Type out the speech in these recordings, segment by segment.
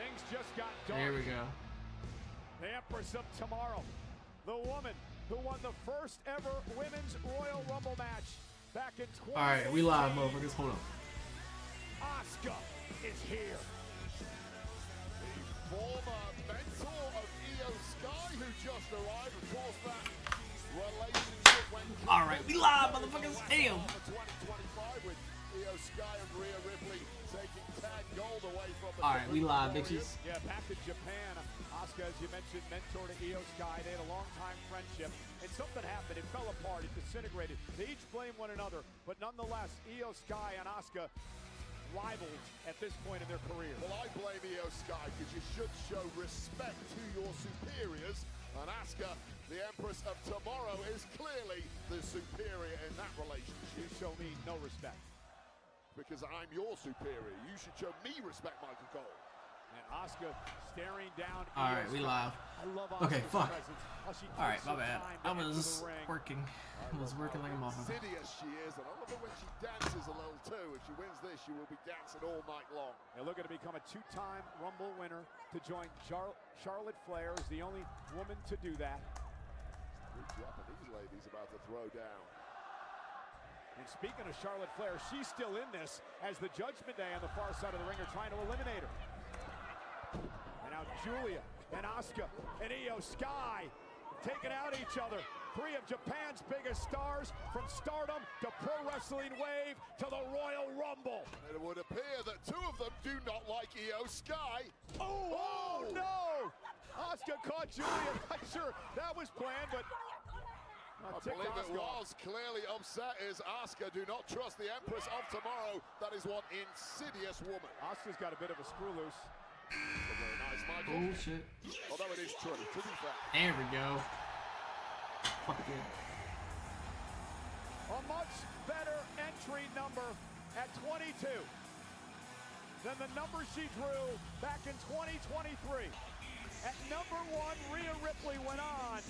Things just got dark. There we go. The Empress of Tomorrow, the woman who won the first ever Women's Royal Rumble match back in 2018. All right, we live, motherfuckers. Hold on. Asuka is here. The former mentor of Io Sky, who just arrived. Of course, that relationship went. All right, we live, motherfuckers. Damn. 2025 with Io Sky and Rhea Ripley taking tag gold away from the. All right, we live, bitches. Yeah, back in Japan, Asuka, as you mentioned, mentor to Io Sky. They had a long-time friendship, and something happened. It fell apart. It disintegrated. They each blame one another, but nonetheless, Io Sky and Asuka rivals at this point in their career. Well, I blame Io Sky because you should show respect to your superiors, and Asuka, the Empress of Tomorrow, is clearly the superior in that relationship. You show me no respect. Because I'm your superior. You should show me respect, Michael Cole. And Asuka staring down. All right, we live. I love Okay, Asuka's fuck. presence. How she All right, takes my her bad. time to I enter was the ring. working. I was working like a motherfucker. Insidious she is, and I love it when she dances a little too. If she wins this, she will be dancing all night long. They're looking to become a two-time Rumble winner to join Charlotte Flair is the only woman to do that. Three Japanese ladies about to throw down. And speaking of Charlotte Flair, she's still in this as the Judgment Day on the far side of the ring are trying to eliminate her. And now Julia and Asuka and Io Sky taking out each other. Three of Japan's biggest stars, from Stardom to Pro Wrestling Wave to the Royal Rumble. And it would appear that two of them do not like Io Sky. Oh no! Asuka caught Julia. Not sure that was planned, but I believe it was clearly upset is Asuka. Do not trust the Empress of Tomorrow. That is one insidious woman. Asuka's got a bit of a screw loose. Very nice, Michael. Oh shit. Although it is true, to be fair. There we go. Fuck yeah. A much better entry number at 22 than the number she drew back in 2023. At number 1, Rhea Ripley went on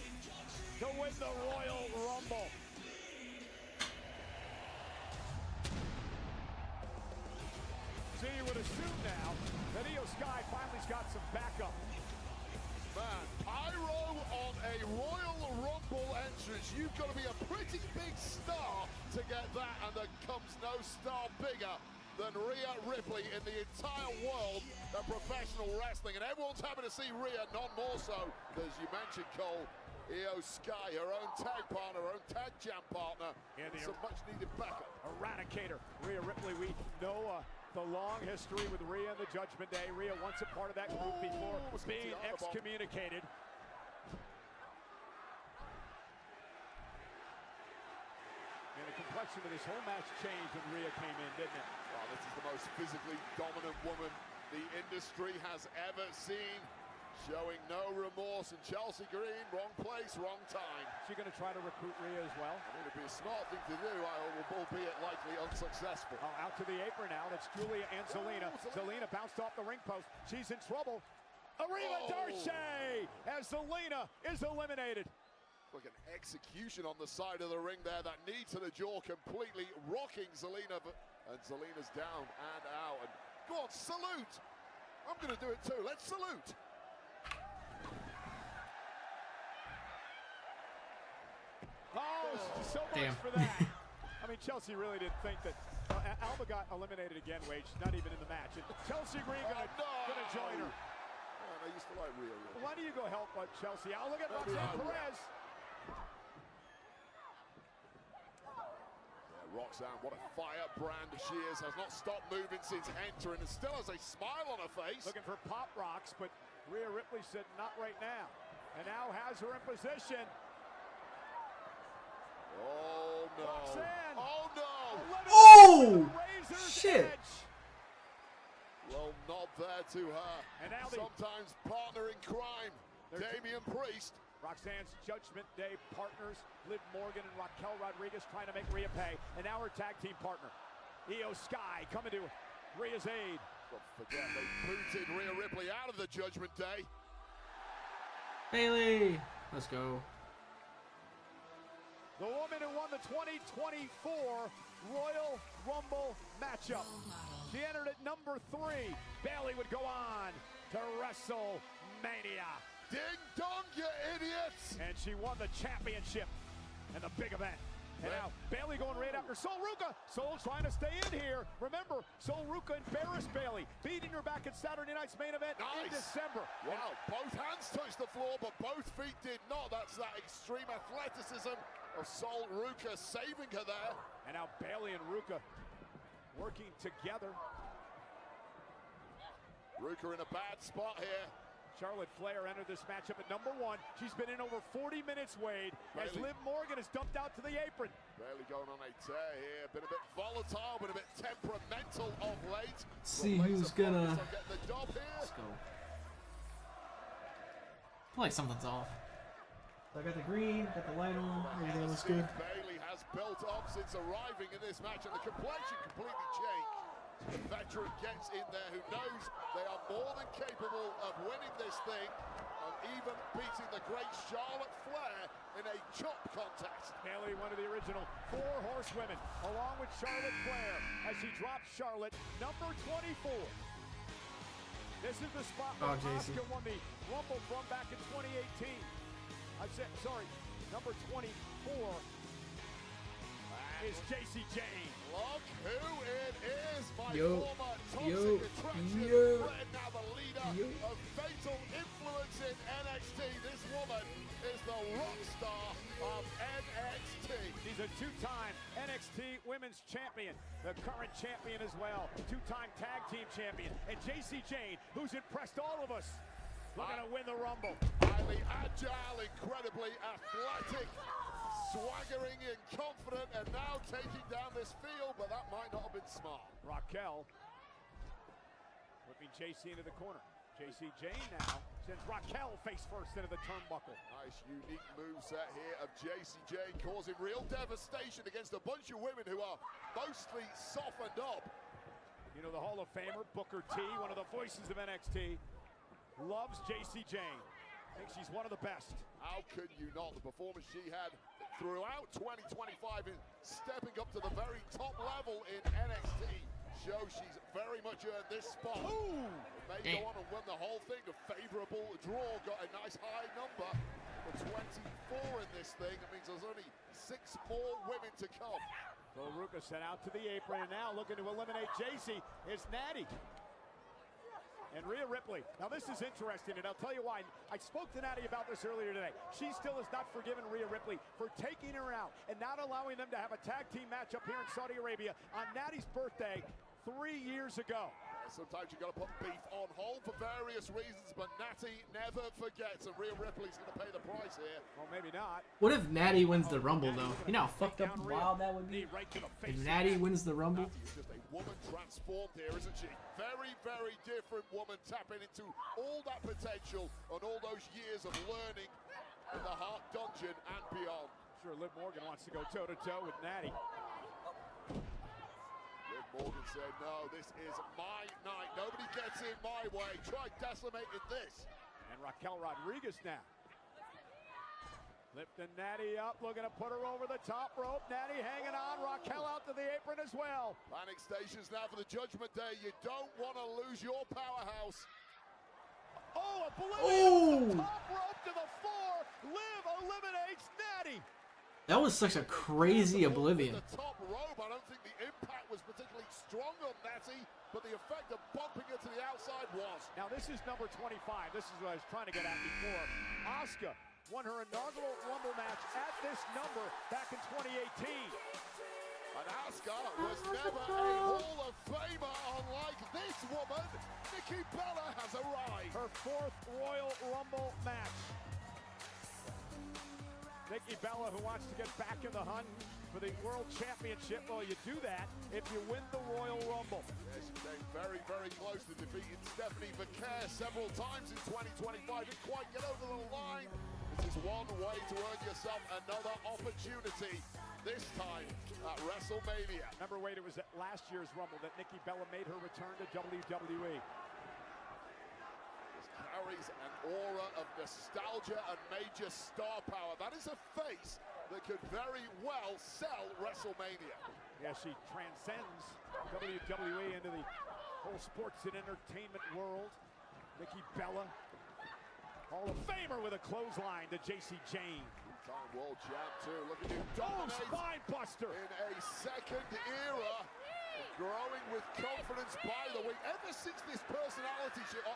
to win the Royal Rumble. So you would assume now that Io Sky finally's got some backup. Man, pyro on a Royal Rumble entrance. You've got to be a pretty big star to get that, and there comes no star bigger than Rhea Ripley in the entire world of professional wrestling. And everyone's happy to see Rhea, none more so, as you mentioned, Cole, Io Sky, her own tag partner, her own tag jam partner, and some much-needed backup. Eradicator, Rhea Ripley. We know the long history with Rhea and the Judgment Day. Rhea once a part of that group before being excommunicated. And the complexion of this whole match changed when Rhea came in, didn't it? Well, this is the most physically dominant woman the industry has ever seen. Showing no remorse, and Chelsea Green, wrong place, wrong time. She's going to try to recruit Rhea as well. I mean, it'd be a smart thing to do, albeit likely unsuccessful. Oh, out to the apron now, and it's Julia and Zelina. Zelina bounced off the ring post. She's in trouble. Arriva Darche as Zelina is eliminated. Like an execution on the side of the ring there. That knee to the jaw completely rocking Zelina. And Zelina's down and out. And go on, salute. I'm going to do it too. Let's salute. Oh, so much for that. I mean, Chelsea really didn't think that. Alba got eliminated again, Wade. She's not even in the match. And Chelsea Green gonna join her. Man, I used to like Rhea. Why do you go help Chelsea? I'll look at Roxanne Perez. Yeah, Roxanne, what a firebrand she is. Has not stopped moving since entering and still has a smile on her face. Looking for pop rocks, but Rhea Ripley said not right now. And now has her in position. Oh no. Roxanne. Oh no. Oh! Shit. Edge. Well, not there to her. And now sometimes partner in crime, Damian Priest. Roxanne's Judgment Day partners, Liv Morgan and Raquel Rodriguez, trying to make Rhea pay. And now her tag team partner, Io Sky, coming to Rhea's aid. Don't forget, they booted Rhea Ripley out of the Judgment Day. Bayley, let's go. The woman who won the 2024 Royal Rumble matchup. She entered at number 3. Bayley would go on to WrestleMania. Ding dong, you idiots! And she won the championship in the big event. And now Bayley going right after Sol Ruca. Sol trying to stay in here. Remember, Sol Ruca embarrassed Bayley, beating her back at Saturday night's main event in December. Wow, both hands touched the floor, but both feet did not. That's that extreme athleticism of Sol Ruca saving her there. And now Bayley and Ruca working together. Ruca in a bad spot here. Charlotte Flair entered this matchup at number 1. She's been in over 40 minutes, Wade, as Liv Morgan is dumped out to the apron. Bayley going on a tear here. Been a bit volatile, been a bit temperamental of late. See who's gonna. Get the job here. Let's go. I feel like something's off. So I got the green, got the light on, everything looks good. Bayley has built up since arriving in this match, and the complexion completely changed. The veteran gets in there who knows they are more than capable of winning this thing and even beating the great Charlotte Flair in a chop contest. Bayley, one of the original 4 horsewomen, along with Charlotte Flair, as she drops Charlotte, number 24. This is the spot where Asuka won the Rumble from back in 2018. I said, sorry, number 24 is Jacy Jayne. Look who it is, my Yo, former yo, toxic attraction yo, friend, now the leader of Fatal Influence in NXT. This woman is the rock star of NXT. She's a 2-time NXT Women's Champion, the current champion as well, 2-time Tag Team Champion, and Jacy Jayne, who's impressed all of us, looking to win the Rumble. Highly agile, incredibly athletic, swaggering and confident, and now taking down this field, but that might not have been smart. Raquel whipping Jacy into the corner. Jacy Jayne now sends Raquel face first into the turnbuckle. Nice, unique moveset here of Jacy Jayne, causing real devastation against a bunch of women who are mostly softened up. You know, the Hall of Famer, Booker T, one of the voices of NXT, loves Jacy Jayne. Thinks she's one of the best. How could you not? The performance she had throughout 2025 in stepping up to the very top level in NXT shows she's very much earned this spot. Ooh! May go on and win the whole thing. A favorable draw, got a nice high number for 24 in this thing. It means there's only 6 more women to come. So Ruca sent out to the apron, and now looking to eliminate Jacy is Natty. And Rhea Ripley. Now this is interesting, and I'll tell you why. I spoke to Natty about this earlier today. She still has not forgiven Rhea Ripley for taking her out and not allowing them to have a tag team matchup here in Saudi Arabia on Natty's birthday 3 years ago. Sometimes you got to put beef on hold for various reasons, but Natty never forgets, and Rhea Ripley's going to pay the price here. Well, maybe not. What if Natty wins the Rumble, though? You know how fucked up Wild that would be. Right to the if face. Natty wins the Rumble? Natty's just a woman transformed here, isn't she? Very, very different woman, tapping into all that potential and all those years of learning in the Heart Dungeon and beyond. Sure, Liv Morgan wants to go toe-to-toe with Natty. Liv Morgan said, no, this is my night. Nobody gets in my way. Try decimating this. And Raquel Rodriguez now. Lifting Natty up, looking to put her over the top rope. Natty hanging on, Raquel out to the apron as well. Panic stations now for the Judgment Day. You don't want to lose your powerhouse. Oh, Oblivion top rope to the floor. Liv eliminates Natty. That was such a crazy Oblivion. The top rope, I don't think the impact was particularly strong on Natty, but the effect of bumping her to the outside was. Now this is number 25. This is what I was trying to get at before. Asuka won her inaugural Rumble match at this number back in 2018. And Asuka was never a Hall of Famer, unlike this woman. Nikki Bella has arrived. Her 4th Royal Rumble match. Nikki Bella, who wants to get back in the hunt for the World Championship. Well, you do that if you win the Royal Rumble. Yeah, she came very, very close to defeating Stephanie Vaquer several times in 2025. Didn't quite get over the line. This is one way to earn yourself another opportunity, this time at WrestleMania. Remember, Wade, it was at last year's Rumble that Nikki Bella made her return to WWE. This carries an aura of nostalgia and major star power. That is a face that could very well sell WrestleMania. Yeah, she transcends WWE into the whole sports and entertainment world. Nikki Bella, Hall of Famer with a clothesline to JC Jane. Time world champ too. Look at you Oh, dominate spine buster. in a second era. Growing with confidence by the week. Ever since this personality shift,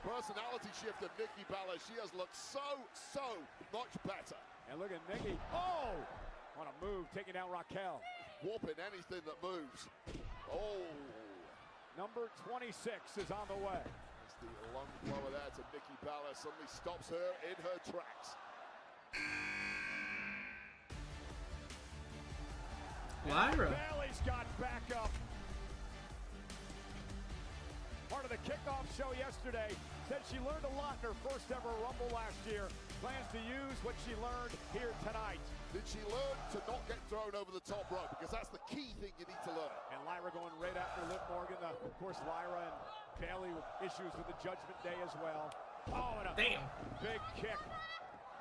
personality shift of Nikki Bella, she has looked so much better. And look at Nikki. Oh, on a move, taking down Raquel. Whooping anything that moves. Oh. Number 26 is on the way. It's the lung blower there to Nikki Bella. Suddenly stops her in her tracks. Lyra. Bailey's got back up. Part of the kickoff show yesterday, said she learned a lot in her first ever Rumble last year. Plans to use what she learned here tonight. Did she learn to not get thrown over the top rope? Because that's the key thing you need to learn. And Lyra going right after Liv Morgan. Of course, Lyra and Bailey with issues with the Judgment Day as well. Oh, and a Damn. big kick.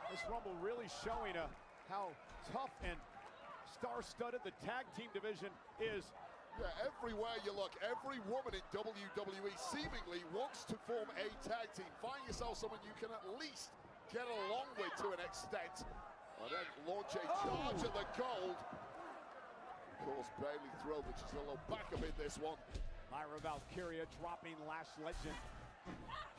This Rumble really showing how tough and star-studded the tag team division is. Yeah, everywhere you look, every woman in WWE seemingly wants to form a tag team. Find yourself someone you can at least get along with to an extent. And then launch a charge at the gold. Of course, Bailey thrilled that she's a little backup in this one. Lyra Valkyria dropping Lash Legend.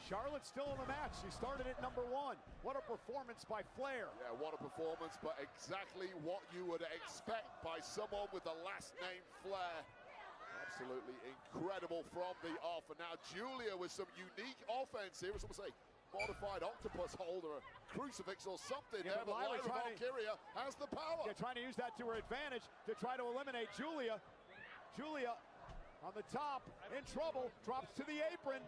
Charlotte still in the match. She started at number 1. What a performance by Flair. Yeah, what a performance, but exactly what you would expect by someone with the last name Flair. Absolutely incredible from the off. And now Julia with some unique offense here. As someone say, modified octopus holder, a crucifix or something there. But Lyra Valkyria has the power. Yeah, trying to use that to her advantage to try to eliminate Julia. Julia on the top, in trouble, drops to the apron.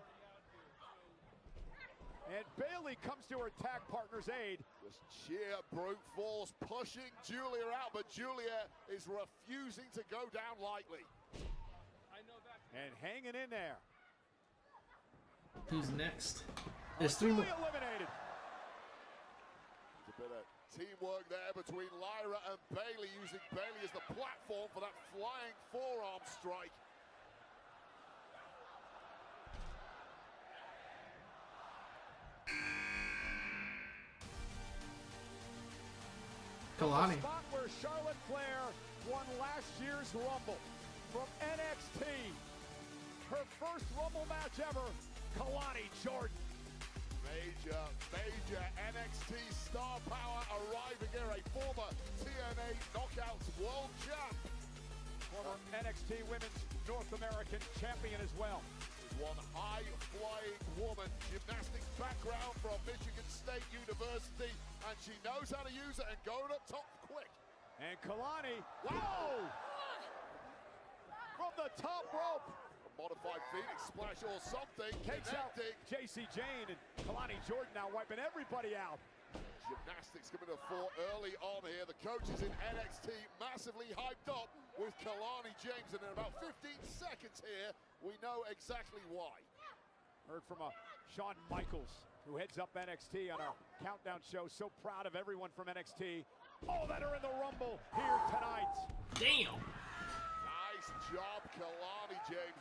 And Bailey comes to her tag partner's aid. Just sheer brute force pushing Julia out, but Julia is refusing to go down lightly. And hanging in there. Who's next? There's 3 more. Julia eliminated. There's a bit of teamwork there between Lyra and Bailey, using Bailey as the platform for that flying forearm strike. Kalani. The spot where Charlotte Flair won last year's Rumble from NXT. Her first Rumble match ever, Kalani Jordan. Major NXT star power arriving here, a former TNA Knockouts world champ. Former NXT Women's North American champion as well. One high-flying woman, gymnastics background from Michigan State University, and she knows how to use it and go it up top quick. And Kalani, whoa! From the top rope. A modified Phoenix splash or something. Takes out JC Jane, and Kalani Jordan now wiping everybody out. Gymnastics coming to fore early on here. The coaches in NXT massively hyped up with Kalani James, and in about 15 seconds here, we know exactly why. Heard from Shawn Michaels, who heads up NXT on our countdown show. So proud of everyone from NXT. All that are in the Rumble here tonight. Damn. Nice job, Kalani James.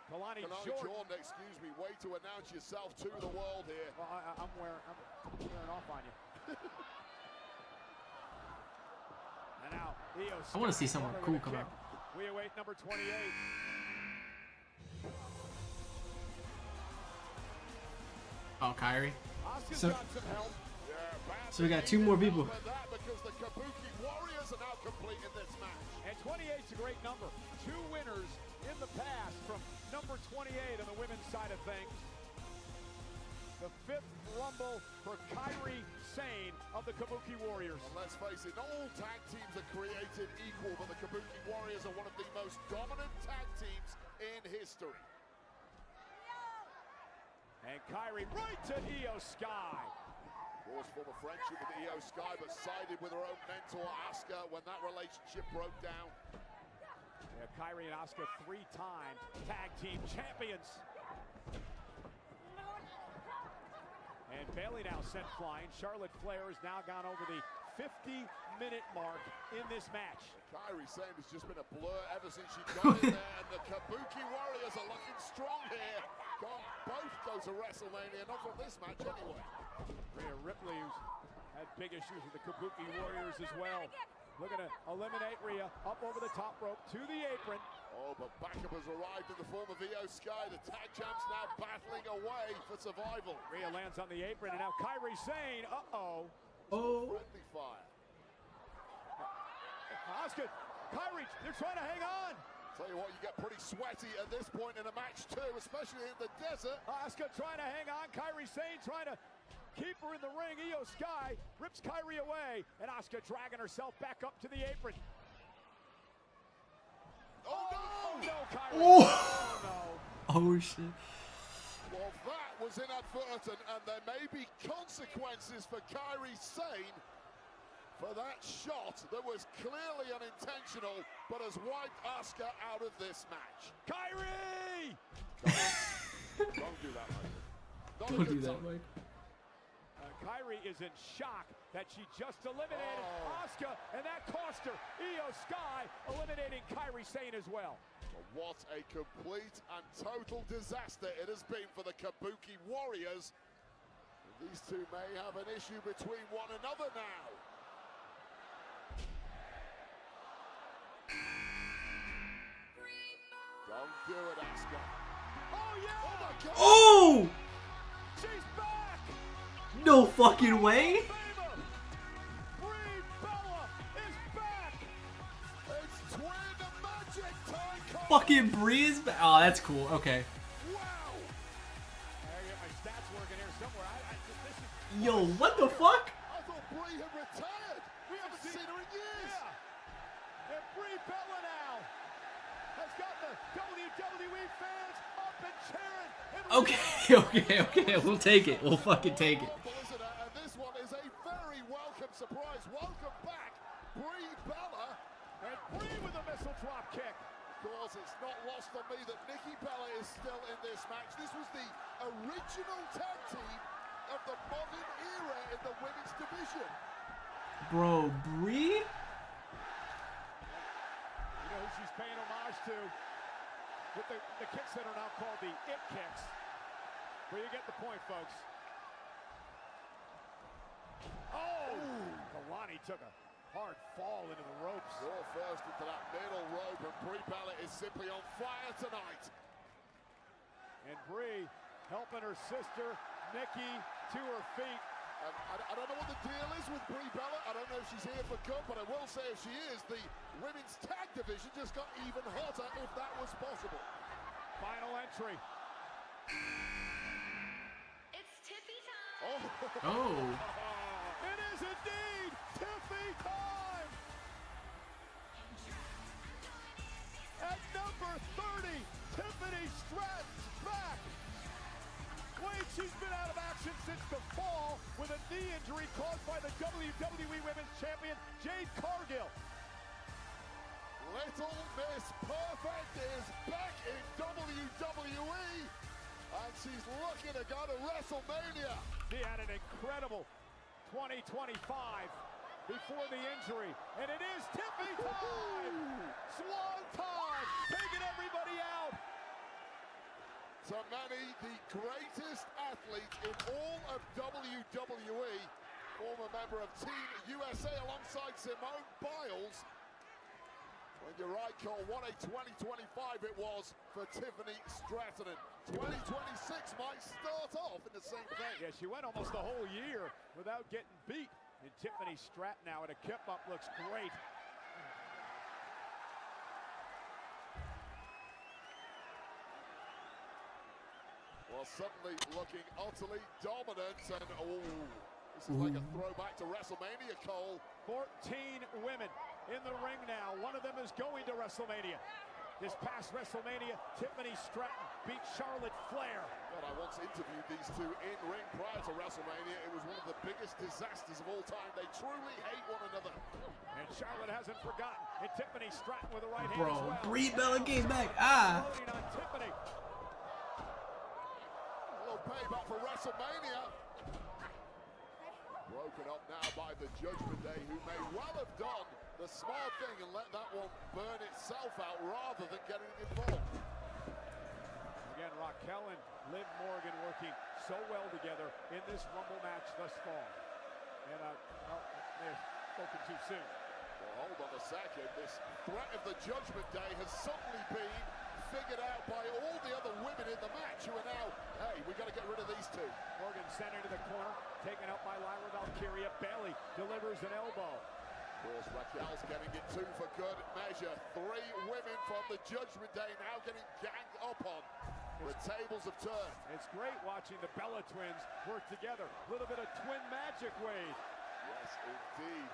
Kalani Jordan, excuse me, way to announce yourself to the world here. Well, I'm wearing off on you. And now, I want to see someone cool come out. We await number 28. Oh, Kyrie. Asuka's So- got some help. So we got 2 more people. Because the Kabuki Warriors are now complete in this match. And 28's a great number. 2 winners in the past from number 28 on the women's side of things. The 5th Rumble for Kairi Sane of the Kabuki Warriors. And let's face it, not all tag teams are created equal, but the Kabuki Warriors are one of the most dominant tag teams in history. And Kairi right to Io Sky. Of course, former friendship with Io Sky, but sided with her own mentor, Asuka, when that relationship broke down. Yeah, Kairi and Asuka, 3-time tag team champions. And Bailey now sent flying. Charlotte Flair has now gone over the 50-minute mark in this match. Kairi Sane has just been a blur ever since she got in there, and the Kabuki Warriors are looking strong here. Both go to WrestleMania, not from this match anyway. Rhea Ripley, who's had big issues with the Kabuki Warriors as well. Looking to eliminate Rhea up over the top rope to the apron. Oh, but backup has arrived in the form of Io Sky. The tag champs now battling away for survival. Rhea lands on the apron, and now Kairi Sane, Oh. Friendly fire. Asuka, Kairi, they're trying to hang on. Tell you what, you get pretty sweaty at this point in a match too, especially in the desert. Asuka trying to hang on, Kairi Sane trying to keep her in the ring. Io Sky rips Kairi away, and Asuka dragging herself back up to the apron. Oh no, Kairi. Oh. Oh no. Oh shit. Well, that was inadvertent, and there may be consequences for Kairi Sane for that shot that was clearly unintentional, but has wiped Asuka out of this match. Kairi! Don't do that, Mike. Not a Don't good do that, time. Mike. Kyrie is in shock that she just eliminated Asuka, and that cost her. Io Sky eliminating Kairi Sane as well. What a complete and total disaster it has been for the Kabuki Warriors. These two may have an issue between one another now. Don't do it, Asuka. Oh yeah! Oh my God! Oh! She's back! No fucking way! Favor! Brie Bella is back! It's twin magic time! Fucking Breeze. Oh, that's cool. Okay. Wow! I get my stats working here somewhere. This is... Yo, what the fuck? I thought Brie had retired. We haven't seen her in years. Yeah. And Brie Bella now has got the WWE fans up and cheering. Okay. We'll take it. We'll fucking take it. And this one is a very welcome surprise. Welcome back, Brie Bella. And Brie with a missile drop kick. Of course, it's not lost on me that Nikki Bella is still in this match. This was the original tag team of the modern era in the women's division. Bro, Brie? You know who she's paying homage to? With the kicks that are now called the It Kicks. But you get the point, folks. Oh! Kalani took a hard fall into the ropes. Raw first into that middle rope, and Brie Bella is simply on fire tonight. And Brie helping her sister, Nikki, to her feet. I don't know what the deal is with Brie Bella. I don't know if she's here for good, but I will say if she is, the women's tag division just got even hotter if that was possible. Final entry. It's Tiffy time. Oh. It is indeed Tiffy time! At number 30, Tiffany Stratton's back. Wait, she's been out of action since the fall with a knee injury caused by the WWE Women's Champion, Jade Cargill. Little Miss Perfect is back in WWE, and she's looking to go to WrestleMania. She had an incredible 2025 before the injury, and it is Tiffy time! Swan time, taking everybody out. To many, the greatest athlete in all of WWE, former member of Team USA alongside Simone Biles. When you're right, Cole, what a 2025 it was for Tiffany Stratton. 2026 might start off in the same vein. Yeah, she went almost the whole year without getting beat. And Tiffany Stratton now at a kip-up looks great. Well, suddenly looking utterly dominant, and this is like a throwback to WrestleMania, Cole. 14 women in the ring now. One of them is going to WrestleMania. This past WrestleMania, Tiffany Stratton beat Charlotte Flair. God, I once interviewed these two in ring prior to WrestleMania. It was one of the biggest disasters of all time. They truly hate one another. And Charlotte hasn't forgotten. And Tiffany Stratton with the right hand Bro, as well. Brie Bella came back. Ah. Loading on Tiffany. A little payback for WrestleMania. Broken up now by the Judgment Day, who may well have done the smart thing and let that one burn itself out rather than getting involved. Again, Raquel and Liv Morgan working so well together in this Rumble match thus far. And may have spoken too soon. Well, hold on a second. This threat of the Judgment Day has suddenly been figured out by all the other women in the match who are now, hey, we got to get rid of these two. Morgan sent into the corner, taken up by Lyra Valkyria. Bailey delivers an elbow. Of course, Raquel's getting it two for good measure. Three women from the Judgment Day now getting ganged up on. The tables have turned. It's great watching the Bella Twins work together. A little bit of twin magic, Wade. Yes, indeed.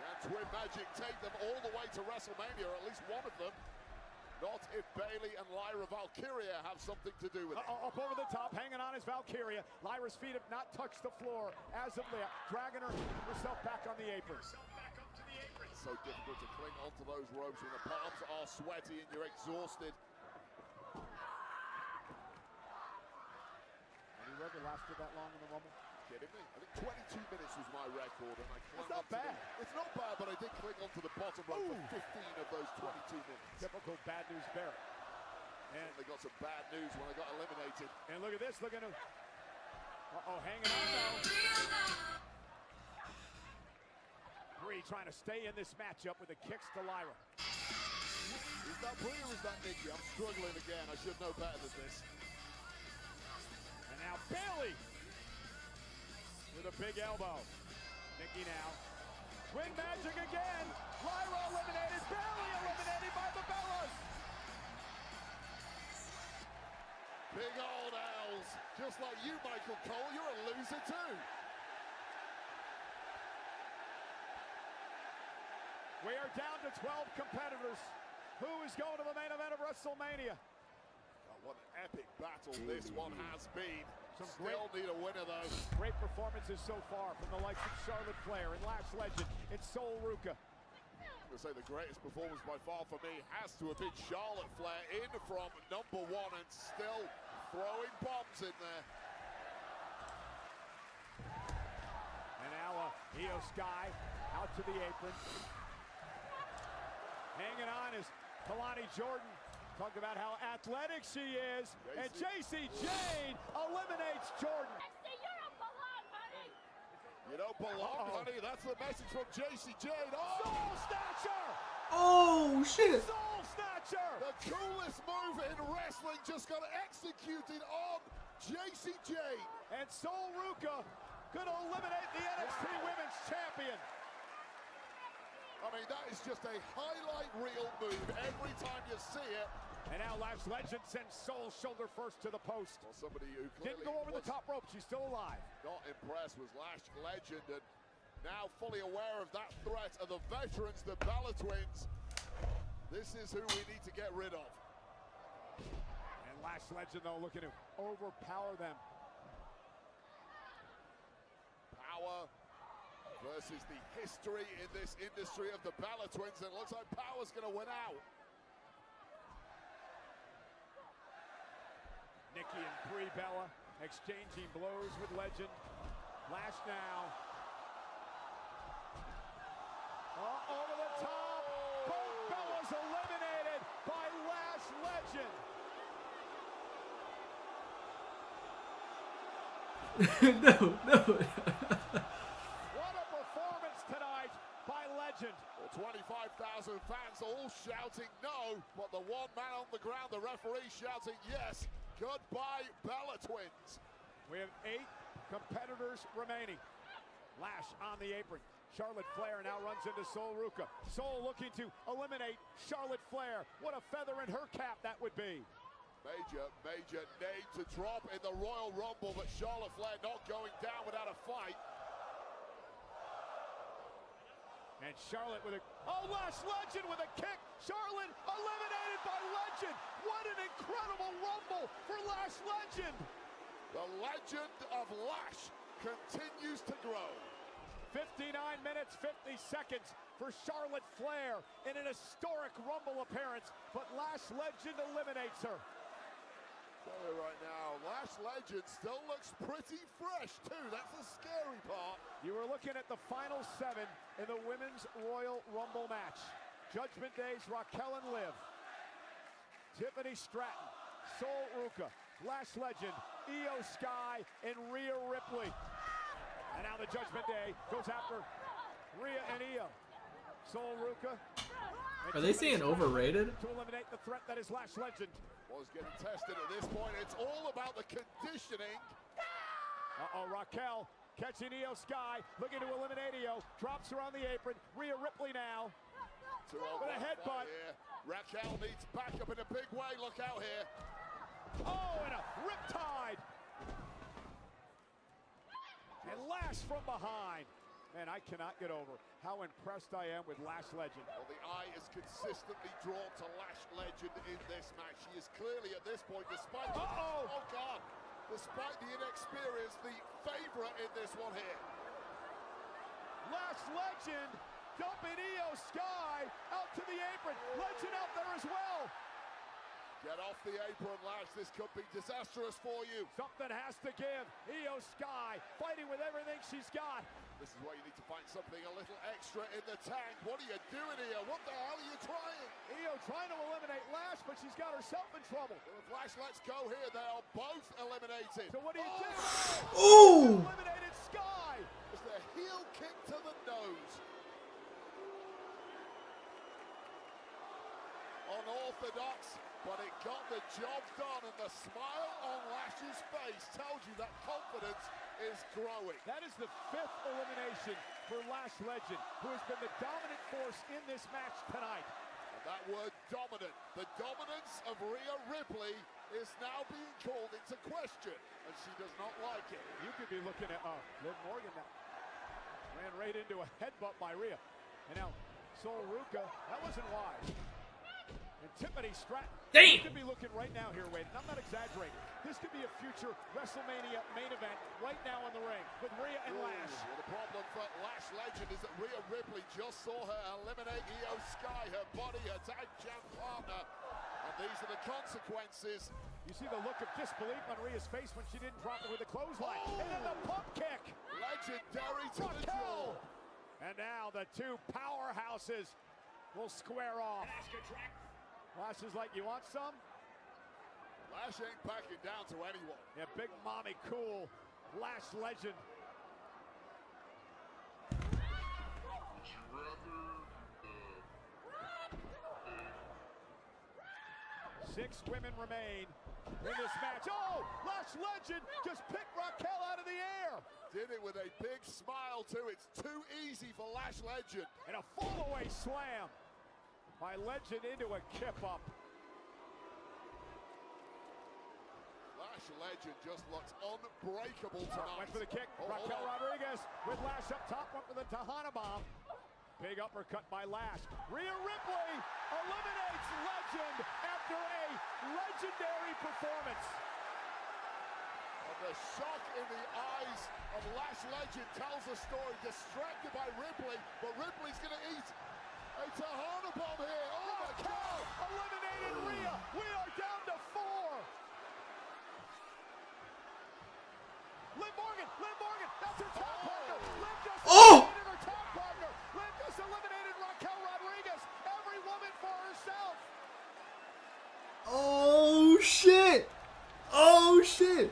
Can Twin Magic take them all the way to WrestleMania, or at least one of them? Not if Bailey and Lyra Valkyria have something to do with it. Up over the top, hanging on is Valkyria. Lyra's feet have not touched the floor as of yet, dragging herself back on the apron. It's so difficult to cling onto those ropes when the palms are sweaty and you're exhausted. Have you ever lasted that long in the Rumble? Kidding me? I think 22 minutes was my record, and I clung It's not onto bad. It's not bad, but I did cling onto the bottom rope for 15 of those 22 minutes. Typical Bad News Barrett. And They got some bad news when I got eliminated. look at this, look at him. Hanging on now. Bree trying to stay in this matchup with the kicks to Lyra. Is that Brie or is that Nikki? I'm struggling again. I should know better than this. And now Bailey with a big elbow. Nikki now. Twin Magic again. Lyra eliminated. Bailey eliminated by the Bellas. Big old L's. Just like you, Michael Cole, you're a loser too. We are down to 12 competitors. Who is going to the main event of WrestleMania? Oh, what an epic battle this one has been. Some Still need a winner though. Great performances so far from the likes of Charlotte Flair and Lash Legend and Sol Ruca. I'm going to say the greatest performance by far for me has to have been Charlotte Flair in from number one and still throwing bombs in there. And now Io Sky out to the apron. Hanging on is Kalani Jordan. Talk about how athletic she is. And Jacy Jayne eliminates Jordan. Say you don't belong, honey. You don't belong, honey. That's the message from Jacy Jayne. Oh! Soul Snatcher! Oh shit! Soul Snatcher! The coolest move in wrestling just got executed on Jacy Jayne. And Sol Ruca gonna eliminate the NXT Women's Champion. I mean, that is just a highlight reel move every time you see it. And now Lash Legend sends Sol shoulder first to the post. Well, somebody who clearly Didn't go over the was top rope, she's still alive. not impressed was Lash Legend, and now fully aware of that threat of the veterans, the Bella Twins. This is who we need to get rid of. And Lash Legend, though, looking to overpower them. Power versus the history in this industry of the Bella Twins, and it looks like Power's going to win out. Nikki and Brie Bella exchanging blows with Legend. Lash now. Over the top. Both Bellas eliminated by Lash Legend. No. What a performance tonight by Legend. Well, 25,000 fans all shouting no, but the one man on the ground, the referee, shouting yes. Goodbye, Bella Twins. We have 8 competitors remaining. Lash on the apron. Charlotte Flair now runs into Sol Ruca. Sol looking to eliminate Charlotte Flair. What a feather in her cap that would be. Major name to drop in the Royal Rumble, but Charlotte Flair not going down without a fight. And Charlotte with a... Lash Legend with a kick. Charlotte eliminated by Legend. What an incredible Rumble for Lash Legend. The legend of Lash continues to grow. 59 minutes, 50 seconds for Charlotte Flair in an historic Rumble appearance, but Lash Legend eliminates her. Tell you right now, Lash Legend still looks pretty fresh too. That's the scary part. You were looking at the final 7 in the Women's Royal Rumble match. Judgment Day's Raquel and Liv. Tiffany Stratton, Sol Ruca, Lash Legend, Io Sky, and Rhea Ripley. And now the Judgment Day goes after Rhea and Io. Sol Ruca. Are they saying overrated? To eliminate the threat that is Lash Legend. Was getting tested at this point. It's all about the conditioning. Uh-oh, Raquel catching Io Sky, looking to eliminate Io. Drops her on the apron. Rhea Ripley now. With a headbutt. Raquel needs backup in a big way. Look out here. Oh, and a riptide. And Lash from behind. Man, I cannot get over how impressed I am with Lash Legend. Well, the eye is consistently drawn to Lash Legend in this match. She is clearly at this point, despite oh God, despite the inexperience, the favorite in this one here. Lash Legend dumping Io Sky out to the apron. Legend out there as well. Get off the apron, Lash. This could be disastrous for you. Something has to give. Io Sky fighting with everything she's got. This is where you need to find something a little extra in the tank. What are you doing here? What the hell are you trying? Io trying to eliminate Lash, but she's got herself in trouble. Well, if Lash lets go here, they are both eliminated. So what do you do? Oh! Eliminated Sky. It's a heel kick to the nose. Unorthodox, but it got the job done, and the smile on Lash's face tells you that confidence is growing. That is the 5th elimination for Lash Legend, who has been the dominant force in this match tonight. And that word dominant, the dominance of Rhea Ripley is now being called into question, and she does not like it. You could be looking at Liv Morgan now. Ran right into a headbutt by Rhea. And now Sol Ruca, that wasn't wise. And Tiffany Stratton. Damn! Could be looking right now here, Wade. And I'm not exaggerating. This could be a future WrestleMania main event right now in the ring with Rhea and Lash. Well, the problem for Lash Legend is that Rhea Ripley just saw her eliminate Io Sky, her body, her tag champ partner. And these are the consequences. You see the look of disbelief on Rhea's face when she didn't drop it with a clothesline. And then the pump kick. Legendary to the jaw. And now the two powerhouses will square off. Lash is like, you want some? Lash ain't backing down to anyone. Yeah, Big Mommy Cool, Lash Legend. Six women remain in this match. Oh, Lash Legend just picked Raquel out of the air. Did it with a big smile too. It's too easy for Lash Legend. And a fall-away slam by Legend into a kip-up. Lash Legend just looks unbreakable tonight. Went for the kick. Raquel Rodriguez with Lash up top. Went for the Tejana bomb. Big uppercut by Lash. Rhea Ripley eliminates Legend after a legendary performance. And the shock in the eyes of Lash Legend tells the story. Distracted by Ripley, but Ripley's going to eat a Tejana bomb here. Oh my God! Eliminated Rhea. We are down to 4. Liv Morgan, that's her top partner. Liv just eliminated her top partner. Liv just eliminated Raquel Rodriguez. Every woman for herself. Oh shit! Oh shit!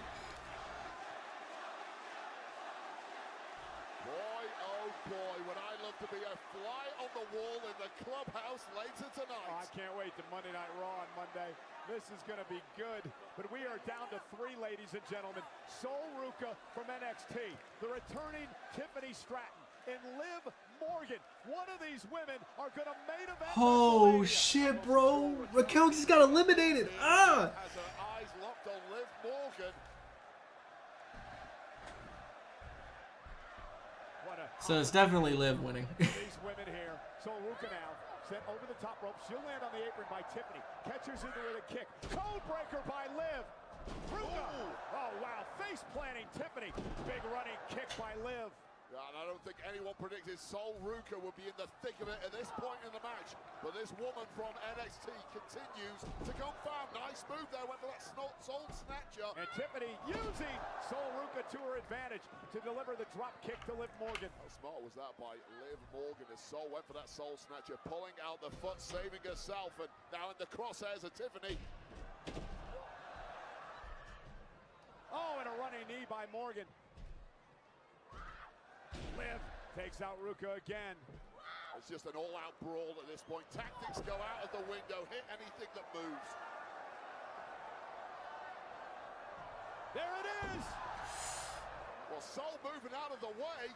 Boy, oh boy, would I love to be a fly on the wall in the clubhouse later tonight. Oh, I can't wait to Monday Night Raw on Monday. This is going to be good. But we are down to 3, ladies and gentlemen. Sol Ruca from NXT, the returning Tiffany Stratton, and Liv Morgan. One of these women are going to main event. Oh shit, bro! Raquel just got eliminated. Ah! Has her eyes locked on Liv Morgan. So it's definitely Liv winning. These women here. Sol Ruca now sent over the top rope. She'll land on the apron by Tiffany. Catches into her with a kick. Code breaker by Liv. Ruca. Oh wow, face planting Tiffany. Big running kick by Liv. And I don't think anyone predicted Sol Ruca would be in the thick of it at this point in the match. But this woman from NXT continues to confound. Nice move there, went for that Soul Snatcher. And Tiffany using Sol Ruca to her advantage to deliver the drop kick to Liv Morgan. How smart was that by Liv Morgan as Sol went for that Soul Snatcher, pulling out the foot, saving herself. And now in the crosshairs of Tiffany. by Morgan. Liv takes out Ruka again. It's just an all-out brawl at this point. Tactics go out of the window. Hit anything that moves. There it is! Well, Sol moving out of the way.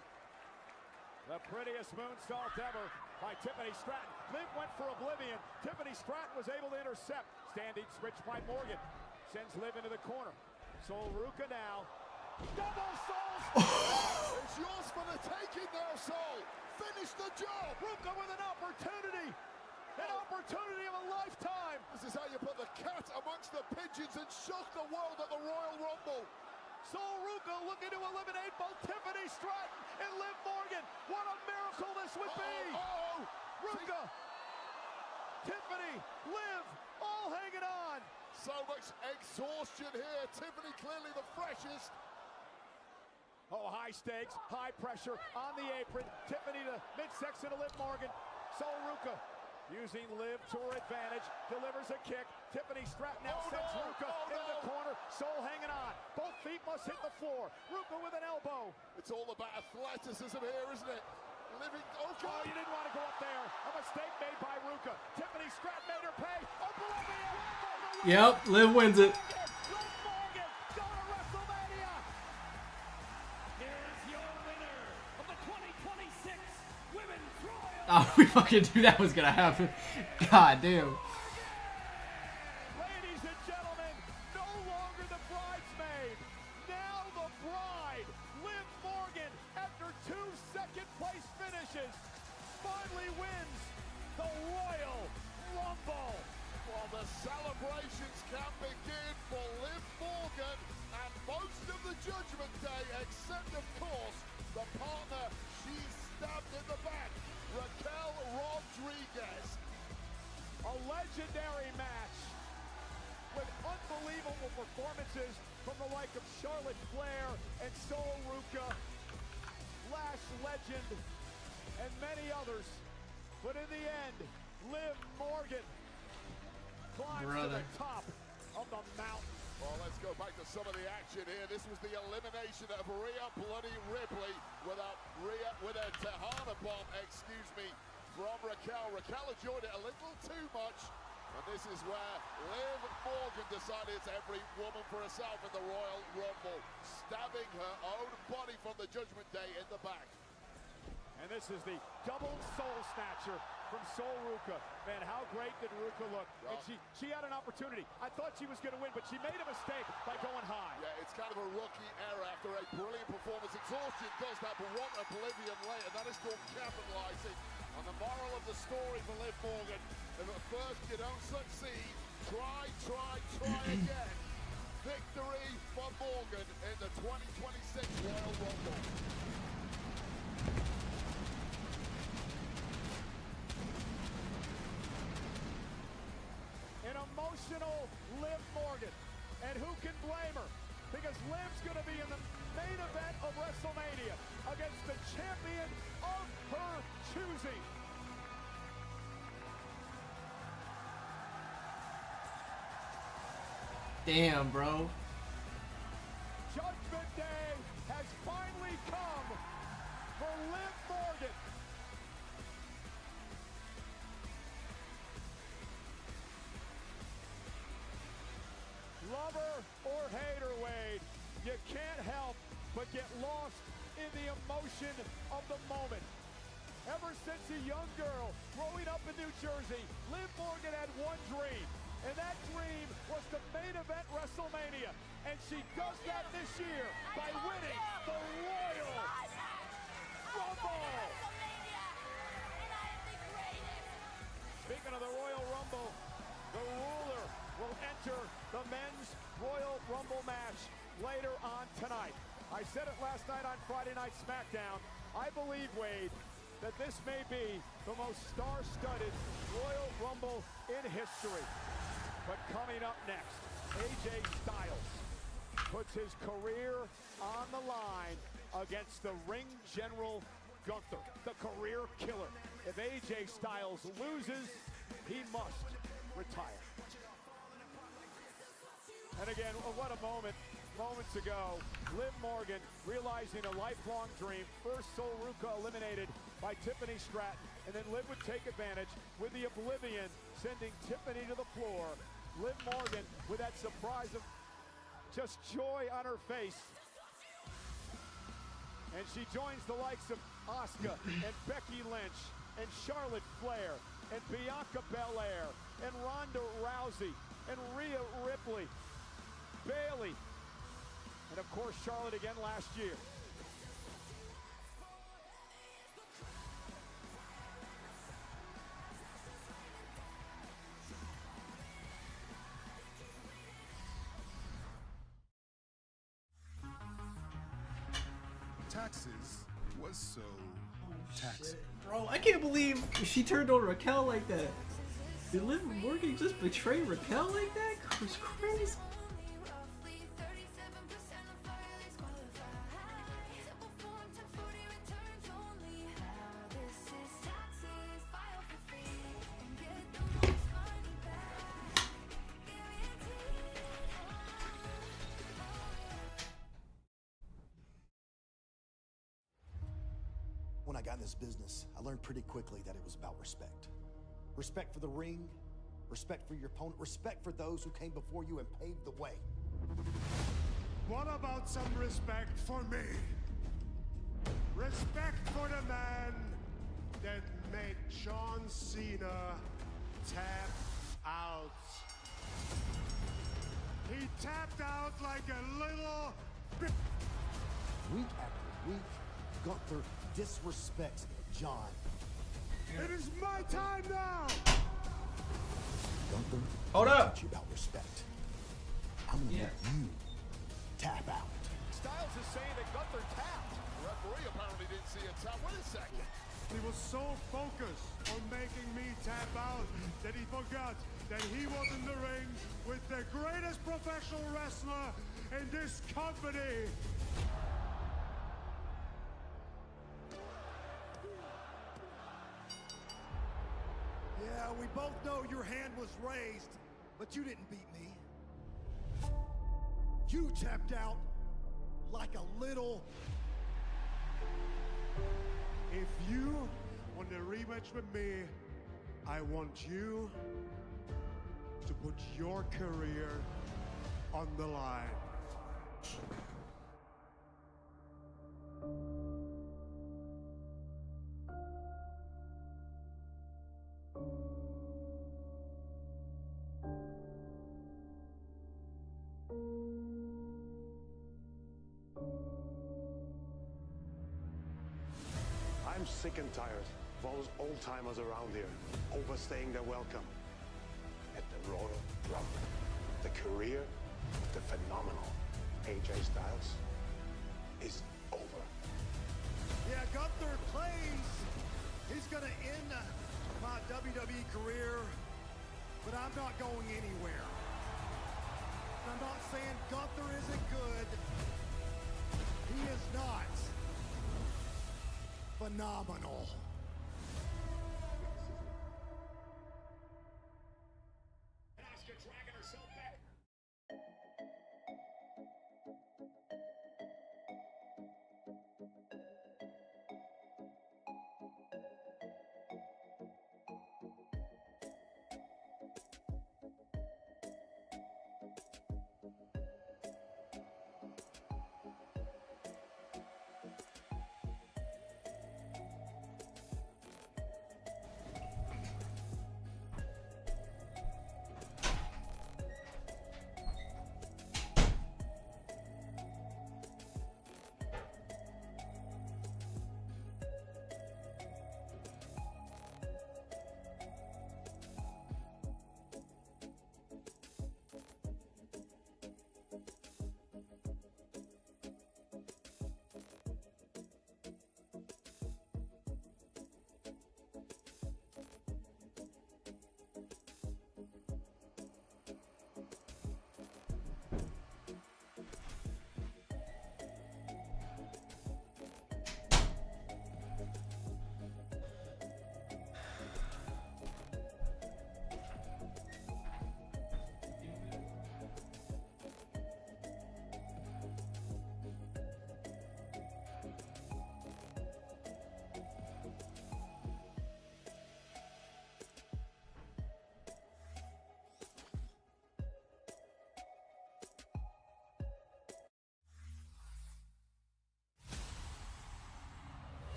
The prettiest moonsault ever by Tiffany Stratton. Liv went for oblivion. Tiffany Stratton was able to intercept. Standing switch by Morgan. Sends Liv into the corner. Sol Ruka now. Double Sol! It's yours for the taking now, Sol. Finish the job. Ruka with an opportunity. An opportunity of a lifetime. This is how you put the cat amongst the pigeons and shock the world at the Royal Rumble. Sol Ruka looking to eliminate both Tiffany Stratton and Liv Morgan. What a miracle this would be! Ruka, Tiffany, Liv, all hanging on. So much exhaustion here. Tiffany clearly the freshest. Oh, high stakes, high pressure on the apron. Tiffany to midsection to Liv Morgan. Sol Ruka using Liv to her advantage, delivers a kick. Tiffany Stratton now sends Ruka into the corner. Sol hanging on. Both feet must hit the floor. Ruka with an elbow. It's all about athleticism here, isn't it? Living. Oh, Oh, you didn't want to go up there. A mistake made by Ruka. Tiffany Stratton made her pay. Oblivion. Yep, Liv wins it. Liv Morgan going to WrestleMania. Here's your winner of the 2026 Women's Royal. Oh, we fucking knew that was gonna happen. God damn. Ladies and gentlemen, no longer the bridesmaid, now the bride. Liv Morgan, after 2 second-place finishes, finally wins the Royal Rumble. Well, the celebrations can begin for Liv Morgan and most of the Judgment Day, except, of course, the partner she stabbed in the back, Raquel Rodriguez. A legendary match with unbelievable performances from the like of Charlotte Flair and Sol Ruka, Lash Legend, and many others. But in the end, Liv Morgan climbs to the top of the mountain. Well, let's go back to some of the action here. This was the elimination of Rhea Bloody Ripley with a Tejana bomb, from Raquel. Raquel enjoyed it a little too much. And this is where Liv Morgan decided it's every woman for herself in the Royal Rumble, stabbing her own body from the Judgment Day in the back. And this is the double soul snatcher from Sol Ruka. Man, how great did Ruka look? And she had an opportunity. I thought she was going to win, but she made a mistake by going high. Yeah, it's kind of a rookie error after a brilliant performance. Exhaustion does that, but what oblivion later. That is called capitalizing. And the moral of the story for Liv Morgan, if at first you don't succeed, try again. Victory for Morgan in the 2026 Royal Rumble. An emotional Liv Morgan. And who can blame her? Because Liv's going to be in the main event of WrestleMania against the champion of her choosing. Damn, bro. Judgment Day has finally come for Liv Morgan. Lover or hater, Wade, you can't help but get lost in the emotion of the moment. Ever since a young girl growing up in New Jersey, Liv Morgan had one dream, and that dream was to main event WrestleMania. And she does that this year by winning the Royal Rumble. Speaking of the Royal Rumble, the ruler will enter the men's Royal Rumble match later on tonight. I said it last night on Friday Night SmackDown. I believe, Wade, that this may be the most star-studded Royal Rumble in history. But coming up next, AJ Styles puts his career on the line against the ring general Gunther, the career killer. If AJ Styles loses, he must retire. And again, what a moment moments ago, Liv Morgan realizing a lifelong dream. First Sol Ruca eliminated by Tiffany Stratton, and then Liv would take advantage with the Oblivion, sending Tiffany to the floor. Liv Morgan with that surprise of just joy on her face. And she joins the likes of Asuka and Becky Lynch and Charlotte Flair and Bianca Belair and Ronda Rousey and Rhea Ripley, Bayley, and of course Charlotte again last year. Taxes was so taxing. Bro, I can't believe she turned on Raquel like that. Did Liv Morgan just betray Raquel like that? It was crazy. When I got in this business, I learned pretty quickly that it was about respect. Respect for the ring, respect for your opponent, respect for those who came before you and paved the way. What about some respect for me? Respect for the man that made John Cena tap out. He tapped out like a little bit. Week after week, Gunther disrespects John. It is my time now! Gunther, Hold I'm gonna up. teach you about respect. I'm gonna let you tap out. Styles is saying that Gunther tapped. The referee apparently didn't see a tap. Wait a second. He was so focused on making me tap out that he forgot that he was in the ring with the greatest professional wrestler in this company. Yeah, we both know your hand was raised, but you didn't beat me. You tapped out like a little. If you want a rematch with me, I want you to put your career on the line. I'm sick and tired of all those old-timers around here overstaying their welcome. At the Royal Rumble, the career of the phenomenal AJ Styles is over. Yeah, Gunther plays. He's gonna end my WWE career, but I'm not going anywhere. I'm not saying Gunther isn't good. He is not phenomenal. Asuka dragging herself back.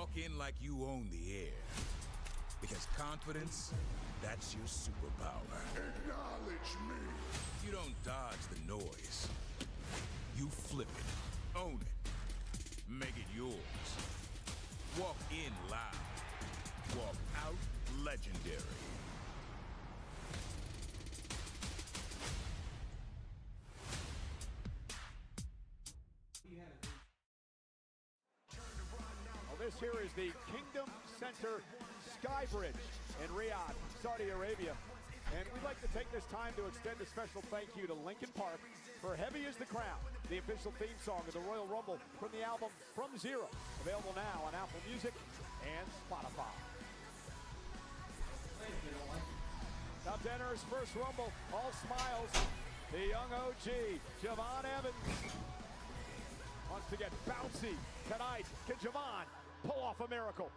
Walk in like you own the air. Because confidence, that's your superpower. Acknowledge me. You don't dodge the noise. You flip it, own it, make it yours. Walk in loud. Walk out legendary. Well, this here is the Kingdom Center Sky Bridge in Riyadh, Saudi Arabia. And we'd like to take this time to extend a special thank you to Linkin Park for Heavy is the Crown, the official theme song of the Royal Rumble from the album From Zero. Available now on Apple Music and Spotify. Now to enter his first Rumble, all smiles, the young OG, Javon Evans. Wants to get bouncy tonight. Can Javon pull off a miracle?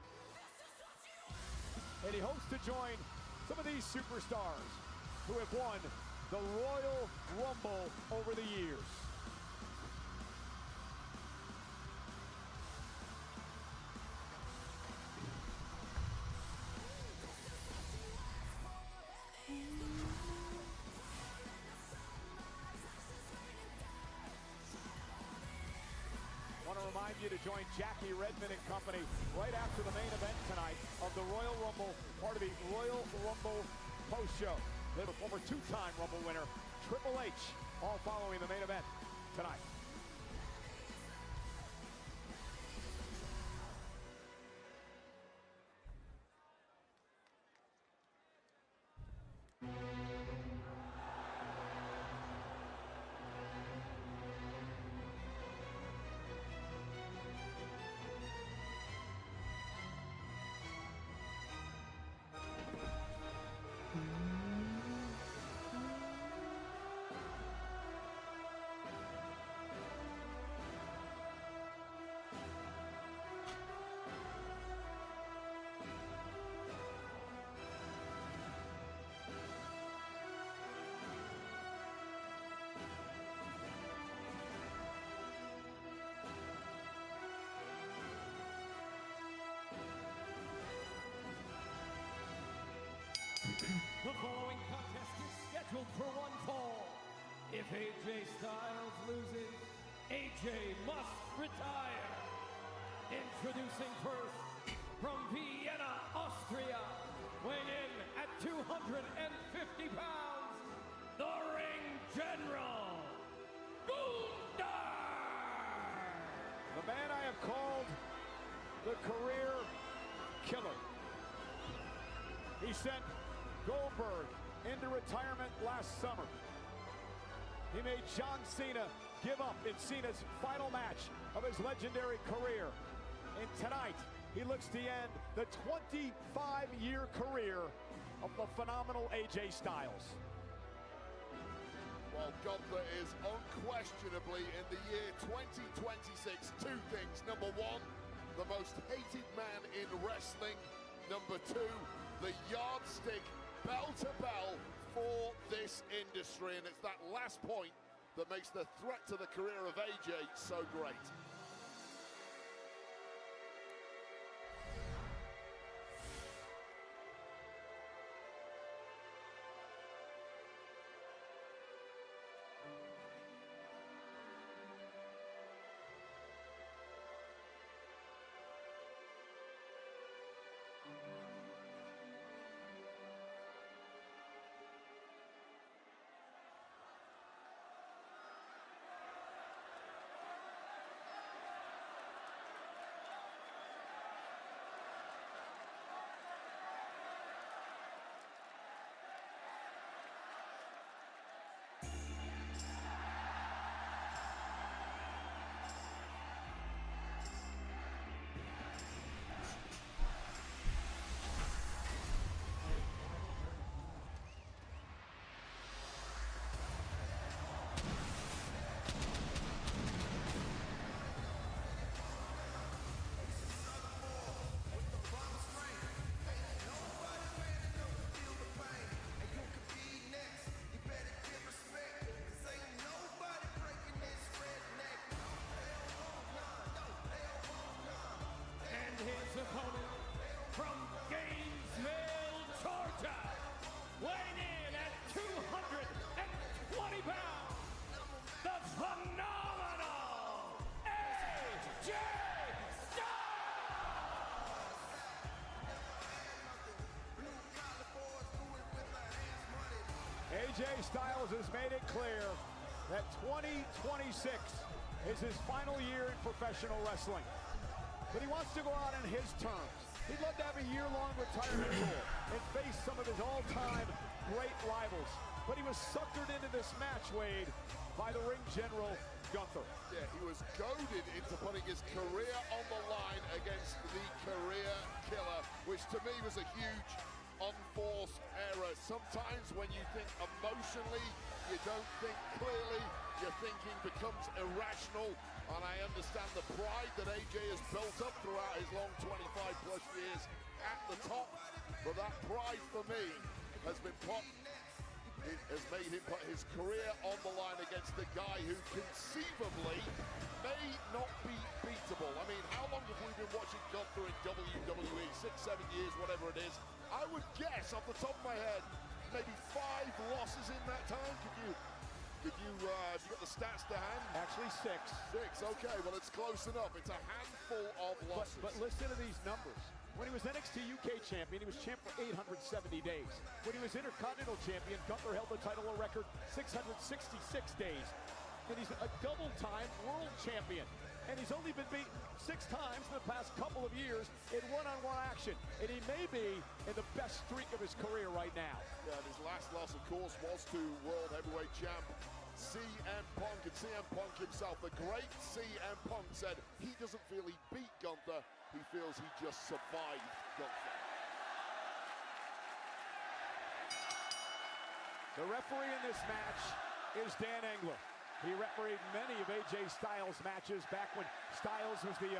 And he hopes to join some of these superstars who have won the Royal Rumble over the years. Want to remind you to join Jackie Redmond and company right after the main event tonight of the Royal Rumble, part of the Royal Rumble post show. The former two-time Rumble winner, Triple H, all following the main event tonight. The following contest is scheduled for one fall. If AJ Styles loses, AJ must retire. Introducing first, from Vienna, Austria, weighing in at 250 pounds, the Ring General, Gunther! The man I have called the career killer. He sent Goldberg into retirement last summer. He made John Cena give up in Cena's final match of his legendary career. And tonight, he looks to end the 25-year career of the phenomenal AJ Styles. Well, Gunther is unquestionably in the year 2026 two things. Number one, the most hated man in wrestling. Number two, the yardstick bell to bell for this industry, and it's that last point that makes the threat to the career of AJ so great. AJ Styles has made it clear that 2026 is his final year in professional wrestling. But he wants to go out on his terms. He'd love to have a year-long retirement tour and face some of his all-time great rivals. But he was suckered into this match, Wade, by the ring general, Gunther. Yeah, he was goaded into putting his career on the line against the career killer, which to me was a huge unforced error. Sometimes when you think emotionally, you don't think clearly, your thinking becomes irrational, and I understand the pride that AJ has built up throughout his long 25-plus years at the top, but that pride for me has been it has made him put his career on the line against the guy who conceivably may not be beatable. I mean, how long have we been watching Gunther in WWE? 6, 7 years, whatever it is. I would guess, off the top of my head, maybe 5 losses in that time. Have you got the stats to hand? Actually 6. 6, okay, well it's close enough. It's a handful of losses. But listen to these numbers. When he was NXT UK champion, he was champ for 870 days. When he was Intercontinental champion, Gunther held the title a record 666 days. And he's a double-time world champion. And he's only been beaten 6 times in the past couple of years in one-on-one action. And he may be in the best streak of his career right now. Yeah, and his last loss, of course, was to World Heavyweight Champ CM Punk. And CM Punk himself, the great CM Punk, said he doesn't feel he beat Gunther. He feels he just survived Gunther. The referee in this match is Dan Engler. He refereed many of AJ Styles' matches back when Styles was the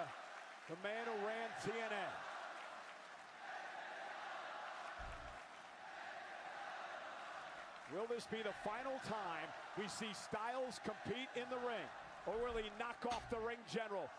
man who ran TNA. Will this be the final time we see Styles compete in the ring? Or will he knock off the ring general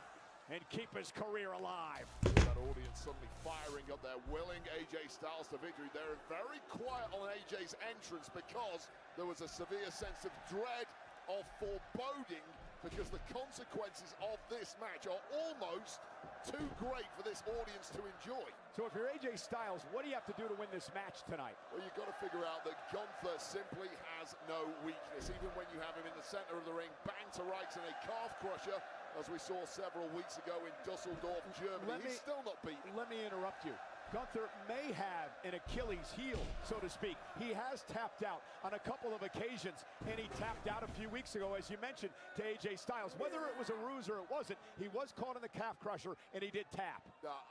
and keep his career alive? That audience suddenly firing up there, willing AJ Styles to victory. They're very quiet on AJ's entrance because there was a severe sense of dread, of foreboding, because the consequences of this match are almost too great for this audience to enjoy. So if you're AJ Styles, what do you have to do to win this match tonight? Well, you've got to figure out that Gunther simply has no weakness. Even when you have him in the center of the ring, bang to rights and a calf crusher, as we saw several weeks ago in Dusseldorf, Germany. He's still not beaten. Let me interrupt you. Gunther may have an Achilles heel, so to speak. He has tapped out on a couple of occasions, and he tapped out a few weeks ago, as you mentioned, to AJ Styles. Whether it was a ruse or it wasn't, he was caught in the calf crusher, and he did tap.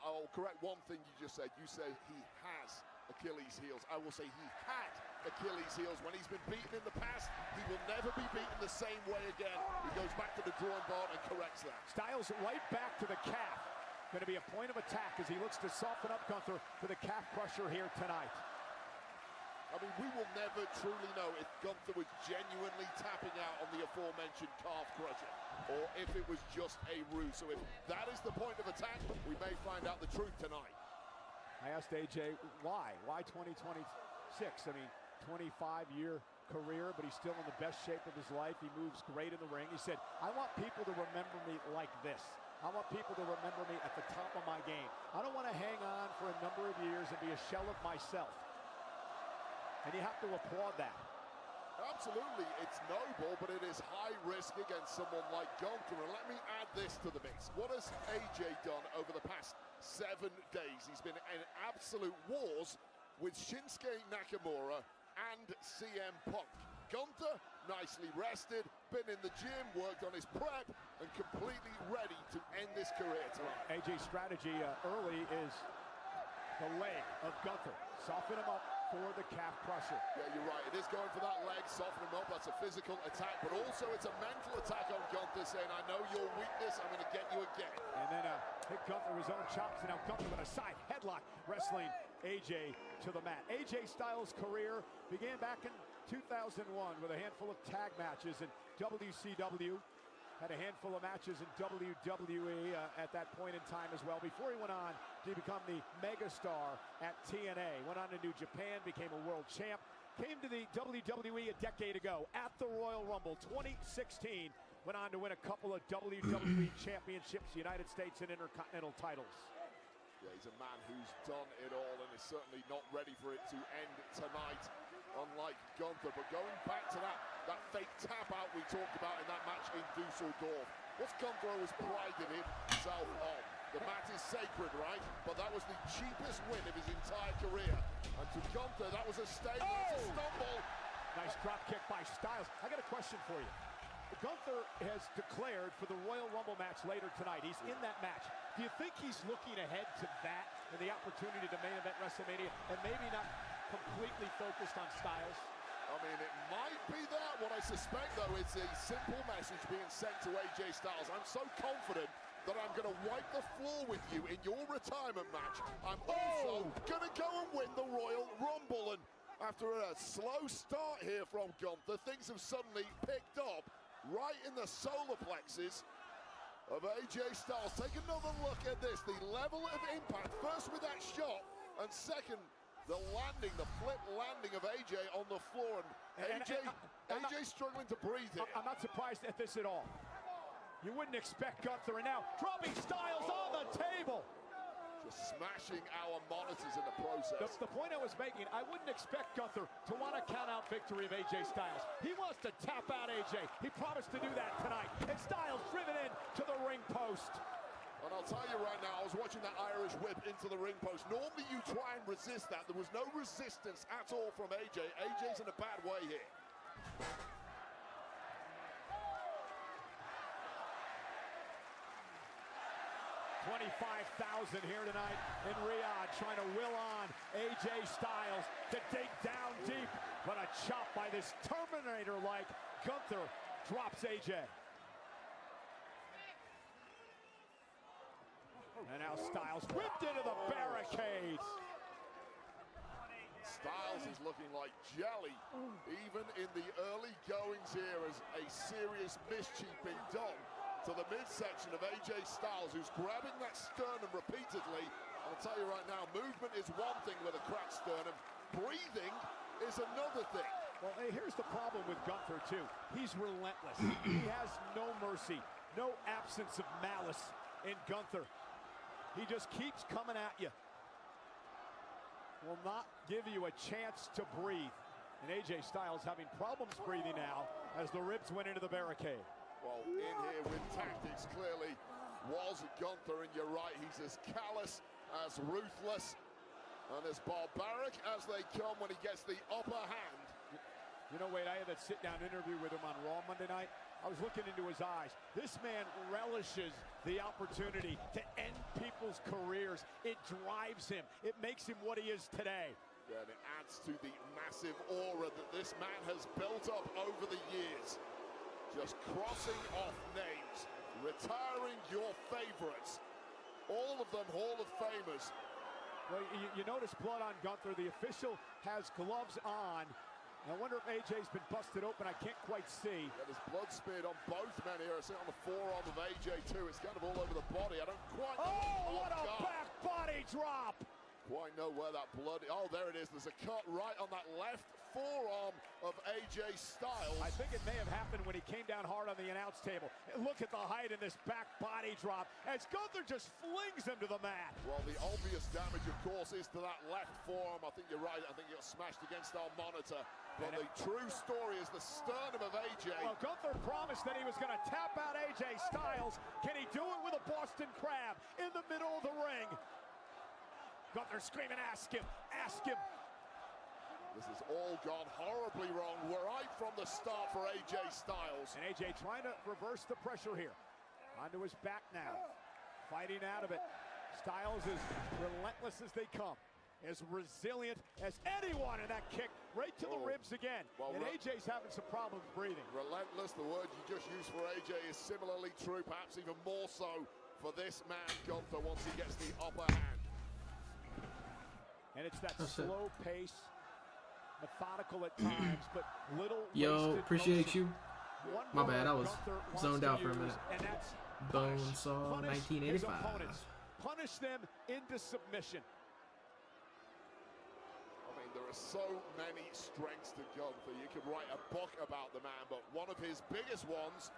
I'll correct one thing you just said. You said he has Achilles heels. I will say he had Achilles heels when he's been beaten in the past. He will never be beaten the same way again. He goes back to the drawing board and corrects that. Styles right back to the calf. Going to be a point of attack as he looks to soften up Gunther for the calf crusher here tonight. I mean, we will never truly know if Gunther was genuinely tapping out on the aforementioned calf crusher, or if it was just a ruse. So if that is the point of attack, we may find out the truth tonight. I asked AJ, why? Why 2026? I mean, 25-year career, but he's still in the best shape of his life. He moves great in the ring. He said, I want people to remember me like this. I want people to remember me at the top of my game. I don't want to hang on for a number of years and be a shell of myself. And you have to applaud that. Absolutely, it's noble, but it is high risk against someone like Gunther. And let me add this to the mix. What has AJ done over the past 7 days? He's been in absolute wars with Shinsuke Nakamura and CM Punk. Gunther, nicely rested, been in the gym, worked on his prep, and completely ready to end this career tonight. AJ's strategy early is the leg of Gunther. Soften him up for the calf crusher. Yeah, you're right. It is going for that leg, soften him up. That's a physical attack, but also it's a mental attack on Gunther, saying, I know your weakness, I'm going to get you again. And then hit Gunther with his own chops, and now Gunther with a side headlock, wrestling AJ to the mat. AJ Styles' career began back in 2001 with a handful of tag matches in WCW. Had a handful of matches in WWE at that point in time as well, before he went on to become the megastar at TNA. Went on to New Japan, became a world champ, came to the WWE a decade ago at the Royal Rumble 2016. Went on to win a couple of WWE championships, United States and Intercontinental titles. Yeah, he's a man who's done it all and is certainly not ready for it to end tonight. unlike Gunther. But going back to that fake tap out we talked about in that match in Dusseldorf, what's Gunther always prided himself on? The mat is sacred, right? But that was the cheapest win of his entire career. And to Gunther, that was a statement. It's a stumble. Nice drop kick by Styles. I got a question for you. Gunther has declared for the Royal Rumble match later tonight. He's in that match. Do you think he's looking ahead to that and the opportunity to main event WrestleMania and maybe not completely focused on Styles? I mean, it might be that. What I suspect, though, is a simple message being sent to AJ Styles. I'm so confident that I'm going to wipe the floor with you in your retirement match. I'm also going to go and win the Royal Rumble. And after a slow start here from Gunther, things have suddenly picked up right in the solar plexus of AJ Styles. Take another look at this, the level of impact, first with that shot, and second, the landing, the flip landing of AJ on the floor. And AJ struggling to breathe here. I'm not surprised at this at all. You wouldn't expect Gunther, and now dropping Styles on the table. Just smashing our monitors in the process. The point I was making, I wouldn't expect Gunther to want a count-out victory of AJ Styles. He wants to tap out AJ. He promised to do that tonight. And Styles driven in to the ring post. And I'll tell you right now, I was watching that Irish whip into the ring post. Normally you try and resist that. There was no resistance at all from AJ. AJ's in a bad way here. 25,000 here tonight in Riyadh, trying to will on AJ Styles to dig down deep, but a chop by this Terminator-like Gunther drops AJ. And now Styles whipped into the barricades. Styles is looking like jelly, even in the early goings here, as a serious mischief being done to the midsection of AJ Styles, who's grabbing that sternum repeatedly. I'll tell you right now, movement is one thing with a cracked sternum. Breathing is another thing. Well, hey, here's the problem with Gunther, too. He's relentless. He has no mercy, no absence of malice in Gunther. He just keeps coming at you. Will not give you a chance to breathe. And AJ Styles having problems breathing now as the ribs went into the barricade. Well, in here with tactics clearly was Gunther, and you're right, he's as callous, as ruthless, and as barbaric as they come when he gets the upper hand. You know, Wade, I had that sit-down interview with him on Raw Monday night. I was looking into his eyes. This man relishes the opportunity to end people's careers. It drives him. It makes him what he is today. Yeah, and it adds to the massive aura that this man has built up over the years. Just crossing off names, retiring your favorites, all of them Hall of Famers. Well, you notice blood on Gunther. The official has gloves on. I wonder if AJ's been busted open. I can't quite see. Yeah, there's blood smeared on both men here. I see it on the forearm of AJ too. It's kind of all over the body. I don't quite know. Oh, what a back body drop! Quite know where that blood is. Oh, there it is. There's a cut right on that left forearm of AJ Styles. I think it may have happened when he came down hard on the announce table. Look at the height in this back body drop as Gunther just flings him to the mat. Well, the obvious damage, of course, is to that left forearm. I think you're right. I think it got smashed against our monitor. But the true story is the sternum of AJ. Well, Gunther promised that he was going to tap out AJ Styles. Can he do it with a Boston Crab in the middle of the ring? Gunther screaming, ask him, ask him. This has all gone horribly wrong right from the start for AJ Styles. And AJ trying to reverse the pressure here. Onto his back now, fighting out of it. Styles is relentless as they come, as resilient as anyone in that kick, right to the ribs again. Well, and AJ's having some problems breathing. Relentless, the word you just used for AJ is similarly true, perhaps even more so for this man, Gunther, once he gets the upper hand. And it's that slow pace, methodical at times, but little. Yo, appreciate you. My bad, I was zoned out for a minute. And that's Bonesaw 1985. Punish them into submission. I mean, there are so many strengths to Gunther. You could write a book about the man, but one of his biggest ones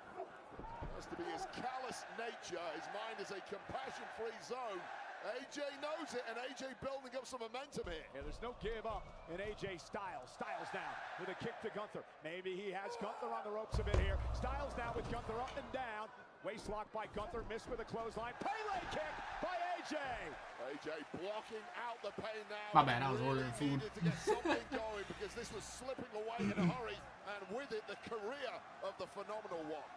has to be his callous nature. His mind is a compassion-free zone, AJ knows it, and AJ building up some momentum here. Yeah, there's no give up in AJ Styles. Styles now with a kick to Gunther. Maybe he has Gunther on the ropes a bit here. Styles now with Gunther up and down. Waist lock by Gunther, missed with a clothesline. Pele kick by AJ. AJ blocking out the pain now. My bad, I was ordering food. Needed to get something going because this was slipping away in a hurry, and with it, the career of the Phenomenal One.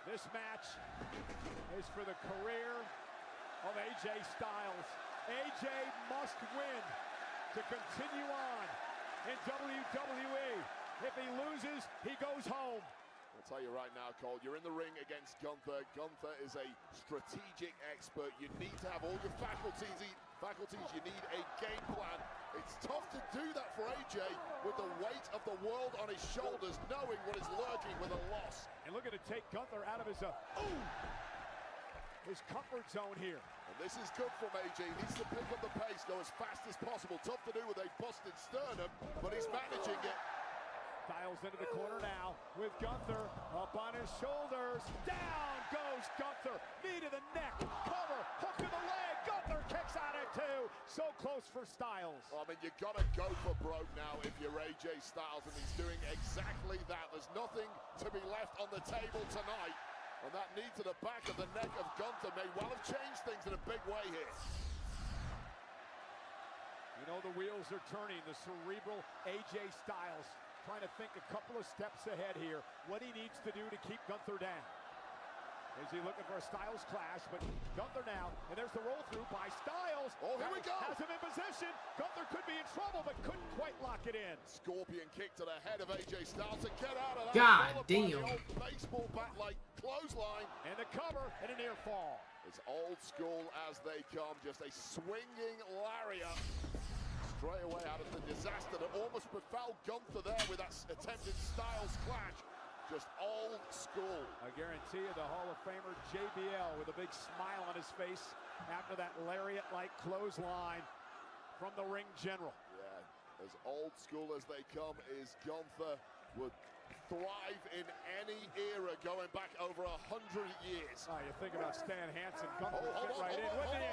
This match is for the career of AJ Styles. AJ must win to continue on in WWE. If he loses, he goes home. I'll tell you right now, Cole, you're in the ring against Gunther. Gunther is a strategic expert. You need to have all your faculties. You need a game plan. It's tough to do that for AJ with the weight of the world on his shoulders, knowing what is lurking with a loss. And looking to take Gunther out of his comfort zone here. And this is good from AJ. He needs to pick up the pace, go as fast as possible. Tough to do with a busted sternum, but he's managing it. Styles into the corner now with Gunther up on his shoulders. Down goes Gunther. Knee to the neck. Cover. Hook to the leg. Gunther kicks out at two. So close for Styles. Well, I mean, you got to go for broke now if you're AJ Styles, and he's doing exactly that. There's nothing to be left on the table tonight. And that knee to the back of the neck of Gunther may well have changed things in a big way here. You know the wheels are turning. The cerebral AJ Styles trying to think a couple of steps ahead here. What he needs to do to keep Gunther down. Is he looking for a Styles clash? But Gunther now, and there's the roll through by Styles. Oh, here we go. Has him in position. Gunther could be in trouble, but couldn't quite lock it in. Scorpion kick to the head of AJ Styles to get out of that. God damn. Baseball bat like clothesline. And the cover and a near fall. It's old school as they come. Just a swinging lariat. Straight away out of the disaster that almost befell Gunther there with that attempted Styles clash. Just old school. I guarantee you the Hall of Famer JBL with a big smile on his face after that lariat-like clothesline from the ring general. Yeah, as old school as they come is Gunther. Would thrive in any era going back over 100 years. Oh, you think about Stan Hansen. Gunther fit right in with the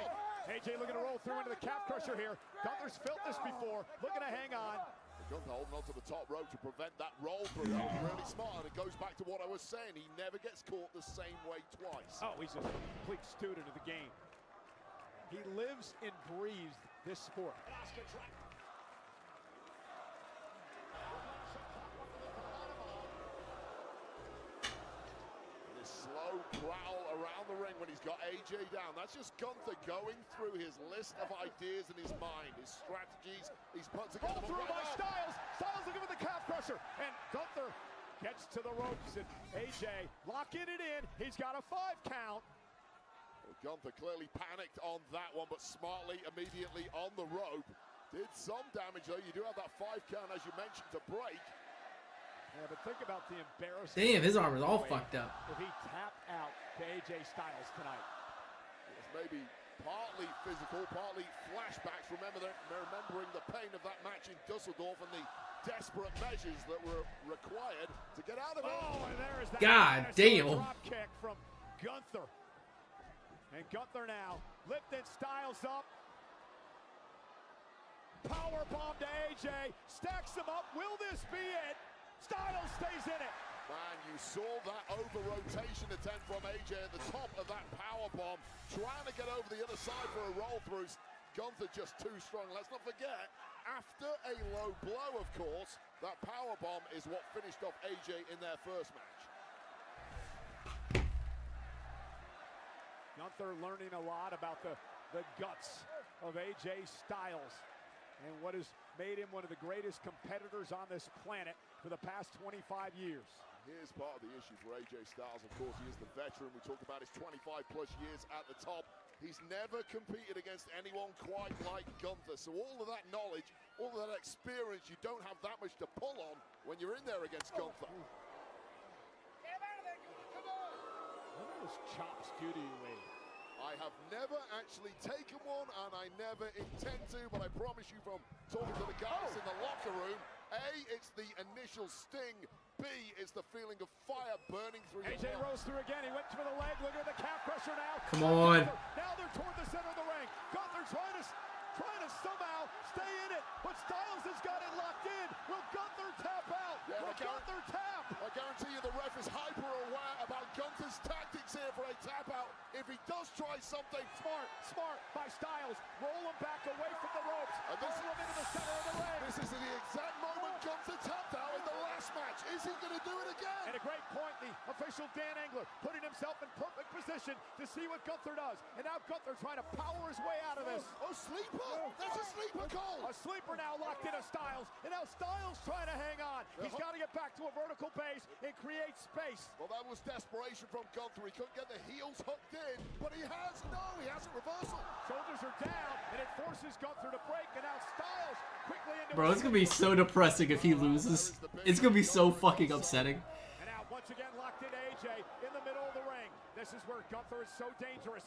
AJ looking to roll through into the calf crusher here. Gunther's felt this before, looking to hang on. Gunther holding onto the top rope to prevent that roll through. That was really smart, and it goes back to what I was saying. He never gets caught the same way twice. Oh, he's a complete student of the game. He lives and breathes this sport. Slow prowl around the ring when he's got AJ down. That's just Gunther going through his list of ideas in his mind, his strategies he's put together. Roll through by Styles. Styles looking for the calf crusher. And Gunther gets to the ropes. And AJ locking it in. He's got a 5 count. Well, Gunther clearly panicked on that one, but smartly immediately on the rope. Did some damage, though. You do have that 5 count, as you mentioned, to break. Yeah, but think about the embarrassment. Damn, his arm is all fucked up. If he tapped out to AJ Styles tonight. It's maybe partly physical, partly flashbacks. Remembering the pain of that match in Dusseldorf and the desperate measures that were required to get out of it. Oh, and there is that God damn. drop kick from Gunther. And Gunther now lifting Styles up. Power bomb to AJ. Stacks him up. Will this be it? Styles stays in it. Man, you saw that over-rotation attempt from AJ at the top of that power bomb, trying to get over the other side for a roll-through. Gunther just too strong. Let's not forget, after a low blow, of course, that power bomb is what finished off AJ in their first match. Gunther learning a lot about the guts of AJ Styles and what has made him one of the greatest competitors on this planet for the past 25 years. Here's part of the issue for AJ Styles. Of course, he is the veteran. We talked about his 25-plus years at the top. He's never competed against anyone quite like Gunther. So all of that knowledge, all of that experience, you don't have that much to pull on when you're in there against Gunther. What do those chops do to you, Wade? I have never actually taken one, and I never intend to, but I promise you from talking to the guys in the locker room, A, it's the initial sting. B, it's the feeling of fire burning through your AJ heart. rolls through again. He went for the leg. Look at the calf crusher now. Come on. Now they're toward the center of the ring. Gunther trying to somehow stay in it, but Styles has got it locked in. Will Gunther tap out? Yeah, Will Gunther tap? I guarantee you the ref is hyper aware about Gunther's tactics here for a tap out. If he does try something Smart by Styles. Roll him back away from the ropes. And this- Roll him into the center of the ring. this is the exact moment Gunther tapped out in the last match. Is he going to do it again? And a great point, the official Dan Engler putting himself in perfect position to see what Gunther does. And now Gunther trying to power his way out of this. Oh, sleeper! That's a sleeper call! A sleeper now locked into Styles, and now Styles trying to hang on. He's got to get back to a vertical base and create space. Well, that was desperation from Gunther. He couldn't get the heels hooked in, but he has a reversal. Shoulders are down, and it forces Gunther to break, and now Styles quickly into Bro, it's gonna be so depressing if he loses. It's gonna be so fucking upsetting. And now once again locked into AJ in the middle of the ring. This is where Gunther is so dangerous.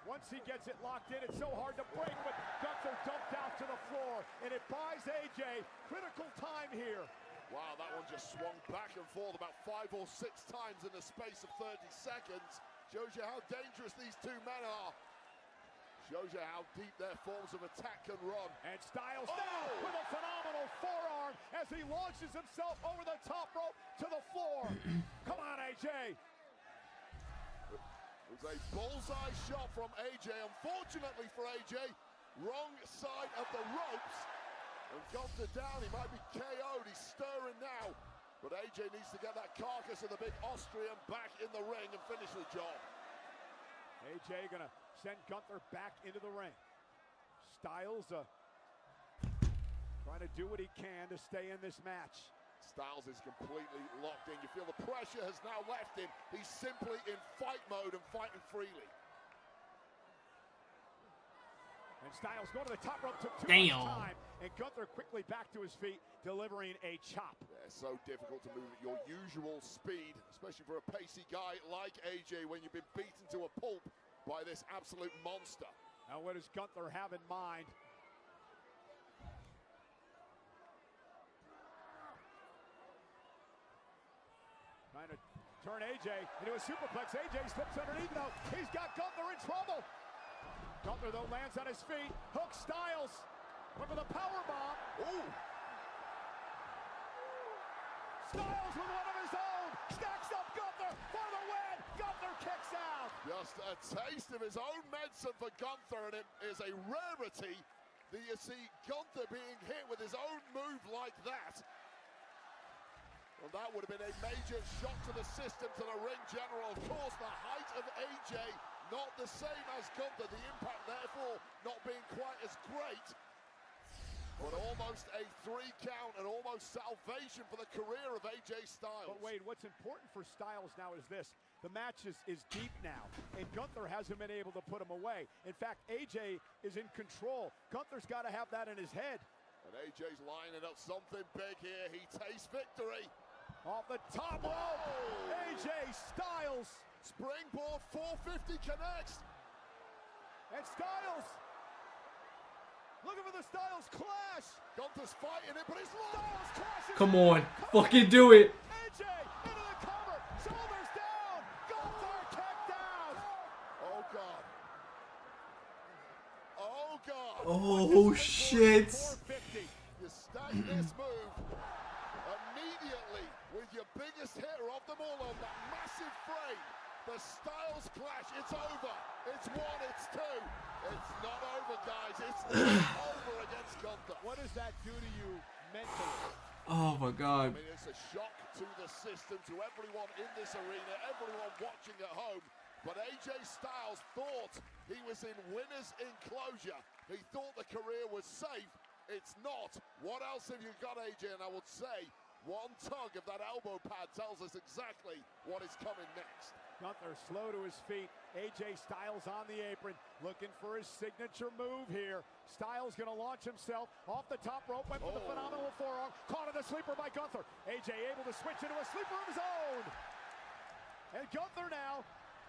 Once he gets it locked in, it's so hard to break, but Gunther dumped out to the floor, and it buys AJ critical time here. Wow, that one just swung back and forth about 5 or 6 times in the space of 30 seconds. Shows you how dangerous these two men are. Shows you how deep their forms of attack can run. And Styles now with a phenomenal forearm as he launches himself over the top rope to the floor. Come on, AJ. It was a bullseye shot from AJ. Unfortunately for AJ, wrong side of the ropes. And Gunther down, he might be KO'd, he's stirring now. But AJ needs to get that carcass of the big Austrian back in the ring and finish the job. AJ gonna send Gunther back into the ring. Styles trying to do what he can to stay in this match. Styles is completely locked in. You feel the pressure has now left him. He's simply in fight mode and fighting freely. And Styles going to the top rope, took too Damn. much time. And Gunther quickly back to his feet, delivering a chop. Yeah, it's so difficult to move at your usual speed, especially for a pacey guy like AJ when you've been beaten to a pulp by this absolute monster. Now what does Gunther have in mind? Trying to turn AJ into a superplex. AJ slips underneath though. He's got Gunther in trouble. Gunther though lands on his feet. Hook Styles. Look for the power bomb. Ooh. Styles with one of his own. Stacks up Gunther for the win. Gunther kicks out. Just a taste of his own medicine for Gunther, and it is a rarity that you see Gunther being hit with his own move like that. Well, that would have been a major shock to the system, to the ring general. Of course, the height of AJ, not the same as Gunther. The impact, therefore, not being quite as great. But almost a 3 count and almost salvation for the career of AJ Styles. But Wade, what's important for Styles now is this. The match is deep now, and Gunther hasn't been able to put him away. In fact, AJ is in control. Gunther's got to have that in his head. And AJ's lining up something big here. He tastes victory. Off the top rope, AJ Styles. Springboard 450 connects. And Styles. Looking for the Styles clash. Gunther's fighting it, but he's lost. Styles crashes. Come on, fucking do it. AJ into the cover. Shoulders down. Gunther kicked out. Oh, God. Oh, God. Oh, shit. 450. You stack this move immediately with your biggest hitter of them all on that massive frame. The Styles clash, it's over. It's 1, it's 2. It's not over, guys. It's not over against Gunther. What does that do to you mentally? Oh my I god. mean, it's a shock to the system, to everyone in this arena, everyone watching at home. But AJ Styles thought he was in winner's enclosure. He thought the career was safe. It's not. What else have you got, AJ? And I would say, one tug of that elbow pad tells us exactly what is coming next. Gunther slow to his feet. AJ Styles on the apron, looking for his signature move here. Styles gonna launch himself off the top rope, went for the phenomenal forearm, caught in the sleeper by Gunther. AJ able to switch into a sleeper of his own. And Gunther now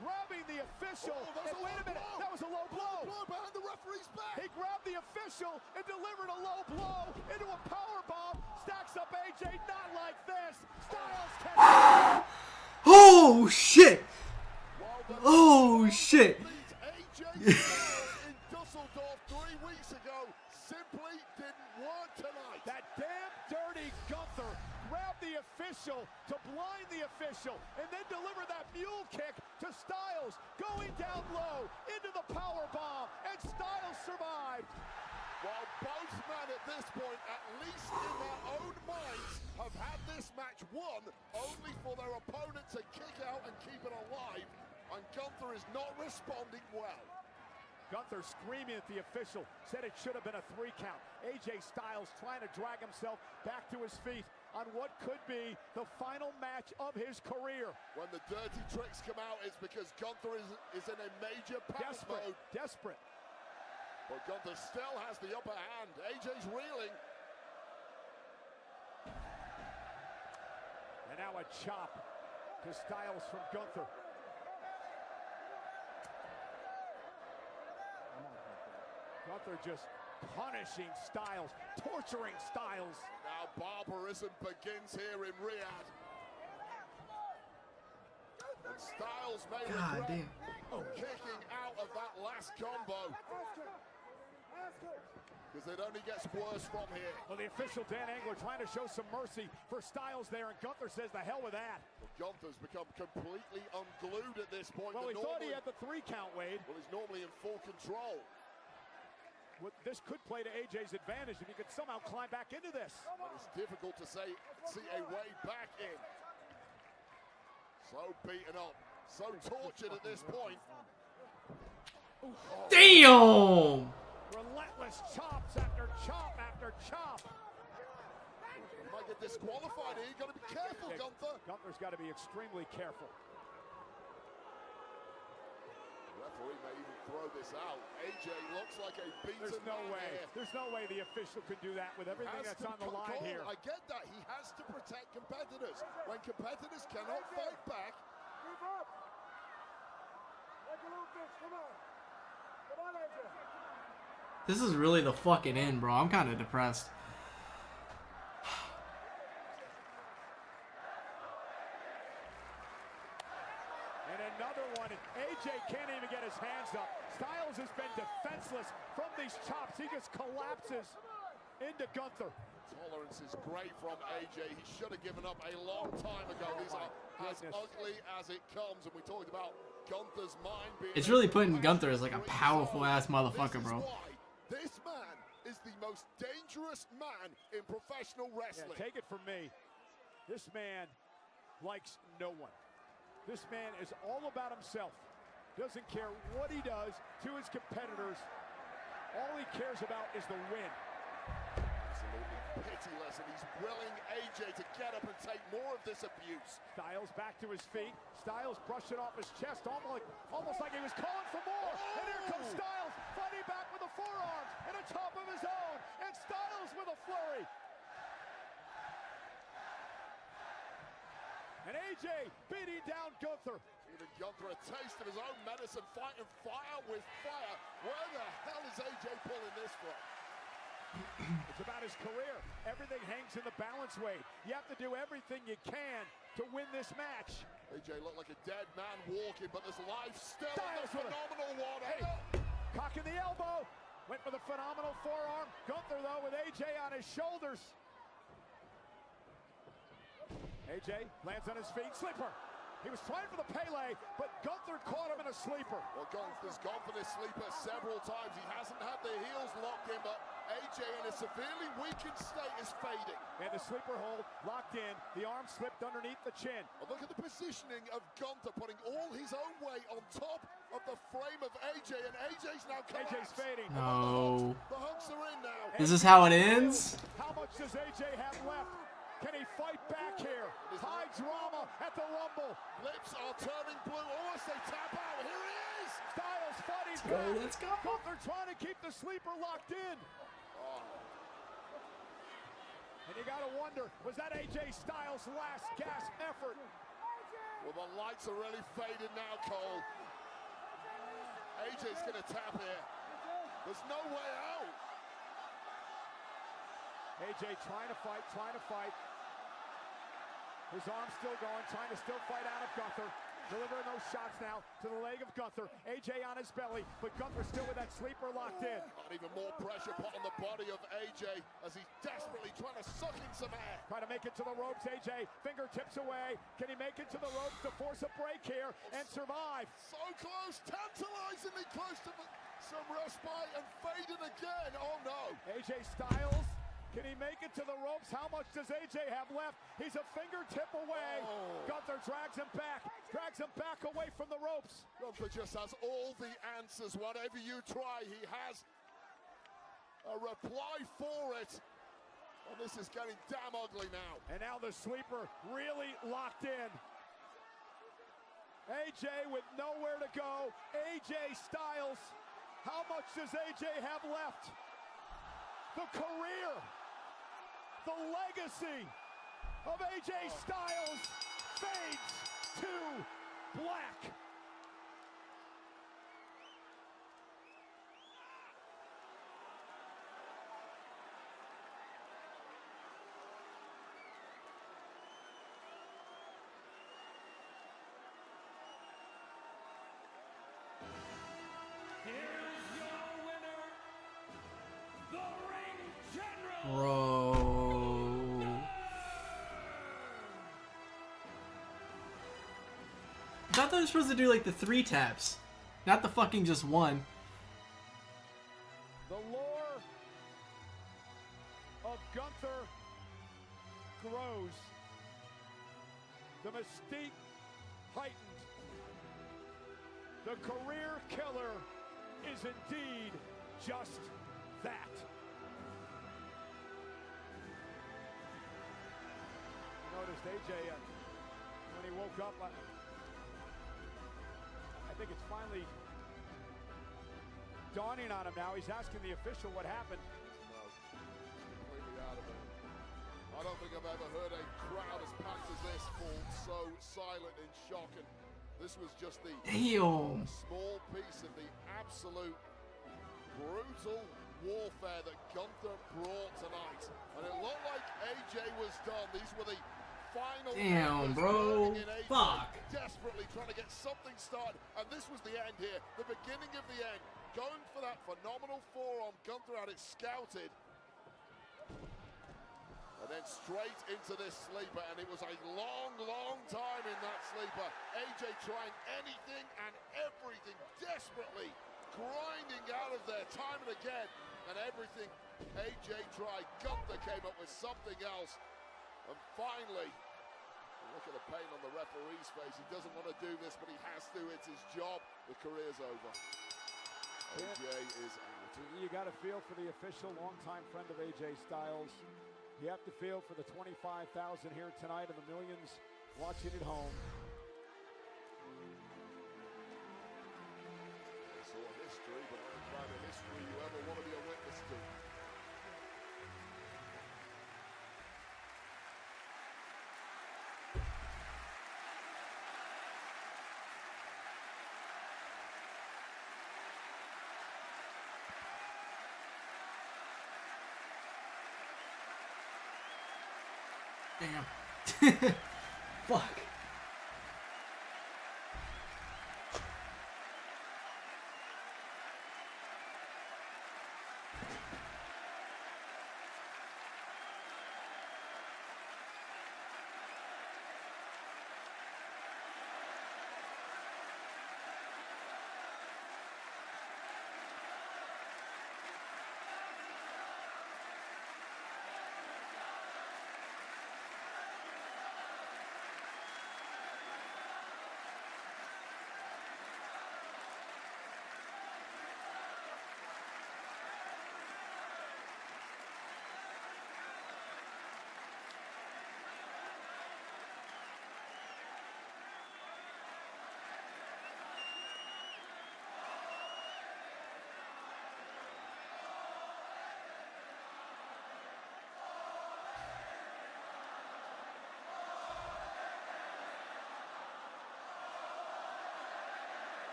grabbing the official. Oh, And wait a minute, that was a low blow. Blow behind the referee's back. He grabbed the official and delivered a low blow into a power bomb. Stacks up AJ, not like this. Styles catches. Oh shit! Oh shit! AJ Styles in Dusseldorf 3 weeks ago simply didn't work tonight. That damn dirty Gunther grabbed the official to blind the official and then deliver that mule kick to Styles, going down low into the power bomb, and Styles survived. While both men at this point, at least in their own minds, have had this match won only for their opponent to kick out and keep it alive, and Gunther is not responding well. Gunther screaming at the official, said it should have been a 3 count. AJ Styles trying to drag himself back to his feet on what could be the final match of his career. When the dirty tricks come out, it's because Gunther is in a major panic mode. Desperate. But Gunther still has the upper hand. AJ's reeling. And now a chop to Styles from Gunther. Gunther just punishing Styles, torturing Styles. Now barbarism begins here in Riyadh. And Styles may God regret damn. kicking out of that last combo. Because it only gets worse from here. Well, the official Dan Engler trying to show some mercy for Styles there, and Gunther says the hell with that. Well, Gunther's become completely unglued at this point. Well, he thought he had the 3 count, Wade. Well, he's normally in full control. This could play to AJ's advantage if he could somehow climb back into this. But it's difficult to see a way back in. So beaten up, so tortured at this point. Oh. Damn! Relentless chops after chop after chop. You might get disqualified here. You've got to be careful, Gunther. Gunther's got to be extremely careful. The referee may even throw this out. AJ looks like a beaten There's no man way. here. There's no way the official could do that with everything that's on the line here. I get that. He has to protect competitors. When competitors cannot fight back. Keep up. Like a little bitch. Come on. Come on, AJ. This is really the fucking end, bro. I'm kind of depressed. And another one. AJ can't even get his hands up. Styles has been defenseless from these chops. He just collapses into Gunther. Tolerance is great from AJ. He should have given up a long time ago. These are as ugly as it comes. And we talked about Gunther's mind being... It's really putting Gunther as like a powerful ass motherfucker, bro. This man is the most dangerous man in professional wrestling. Yeah, take it from me. This man likes no one. This man is all about himself. Doesn't care what he does to his competitors. All he cares about is the win. Absolutely pitiless, and he's willing AJ to get up and take more of this abuse. Styles back to his feet. Styles brushing off his chest, almost like he was calling for more. Oh! And here comes Styles, fighting back with the forearms and a chop of his own. And Styles with a flurry. And AJ beating down Gunther. Giving Gunther a taste of his own medicine, fighting fire with fire. Where the hell is AJ pulling this from? It's about his career. Everything hangs in the balance, Wade. You have to do everything you can to win this match. AJ looked like a dead man walking, but there's life still. Styles in the phenomenal one. Hey, cocking the elbow. Went for the phenomenal forearm. Gunther, though, with AJ on his shoulders. AJ lands on his feet. Sleeper. He was trying for the Pele, but Gunther caught him in a sleeper. Well, Gunther's gone for this sleeper several times. He hasn't had the heels locked in, but AJ in a severely weakened state is fading. And the sleeper hold locked in. The arm slipped underneath the chin. Well, look at the positioning of Gunther, putting all his own weight on top of the frame of AJ, and AJ's now collapsed. AJ's fading. No. The hooks are in now. This is how it ends? How much does AJ have left? Can he fight back here? High drama at the Rumble. Lips are turning blue. Almost they tap out. Here he is. Styles fighting Let's go, back. let's go. Gunther trying to keep the sleeper locked in. And you got to wonder, was that AJ Styles' last gasp effort? Well, the lights are really fading now, Cole. AJ's gonna tap here. There's no way out. AJ trying to fight. His arm's still going, trying to still fight out of Gunther. Delivering those shots now to the leg of Gunther. AJ on his belly, but Gunther still with that sleeper locked in. And even more pressure put on the body of AJ as he's desperately trying to suck in some air. Trying to make it to the ropes, AJ. Fingertips away. Can he make it to the ropes to force a break here and survive? So close, tantalizingly close to some respite and fading again. Oh no. AJ Styles. Can he make it to the ropes? How much does AJ have left? He's a fingertip away. Gunther drags him back away from the ropes. Gunther just has all the answers. Whatever you try, he has a reply for it. And this is getting damn ugly now. And now the sleeper really locked in. AJ with nowhere to go. AJ Styles. How much does AJ have left? The career, the legacy of AJ Styles fades to black. Here is your winner, the Ring General. Bro. I thought they were supposed to do like the 3 taps, not the fucking just 1. The lore of Gunther grows. The mystique heightened. The career killer is indeed just that. Noticed AJ when he woke up. I think it's finally dawning on him now. He's asking the official what happened. No, completely out of it. I don't think I've ever heard a crowd as packed as this fall so silent in shock. And this was just the small piece of the absolute brutal warfare that Gunther brought tonight. And it looked like AJ was done. These were the final bro. Fuck. Desperately trying to get something started. And this was the end here. The beginning of the end. Going for that phenomenal forearm. Gunther had it scouted. And then straight into this sleeper, and it was a long, long time in that sleeper. AJ trying anything and everything, desperately grinding out of there time and again. And everything AJ tried, Gunther came up with something else. And finally, look at the pain on the referee's face. He doesn't want to do this, but he has to. It's his job. The career's over. AJ is out. You got to feel for the official, longtime friend of AJ Styles. You have to feel for the 25,000 here tonight and the millions watching at home. They saw history, but not the kind of history you ever want to be a witness to. Damn. Fuck.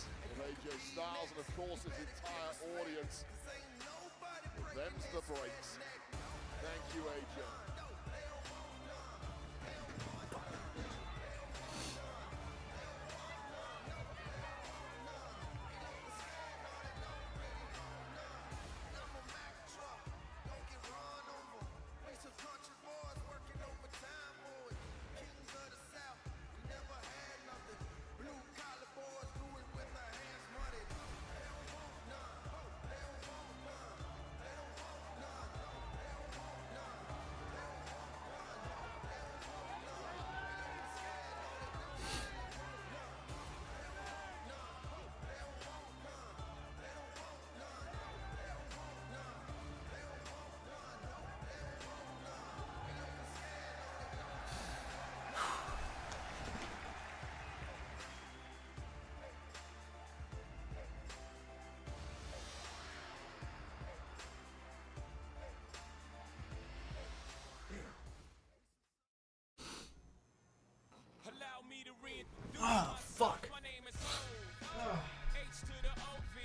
of AJ Styles and, of course, his entire audience. Them's the breaks. Thank you, AJ. Ah, fuck. My name is H to the OV.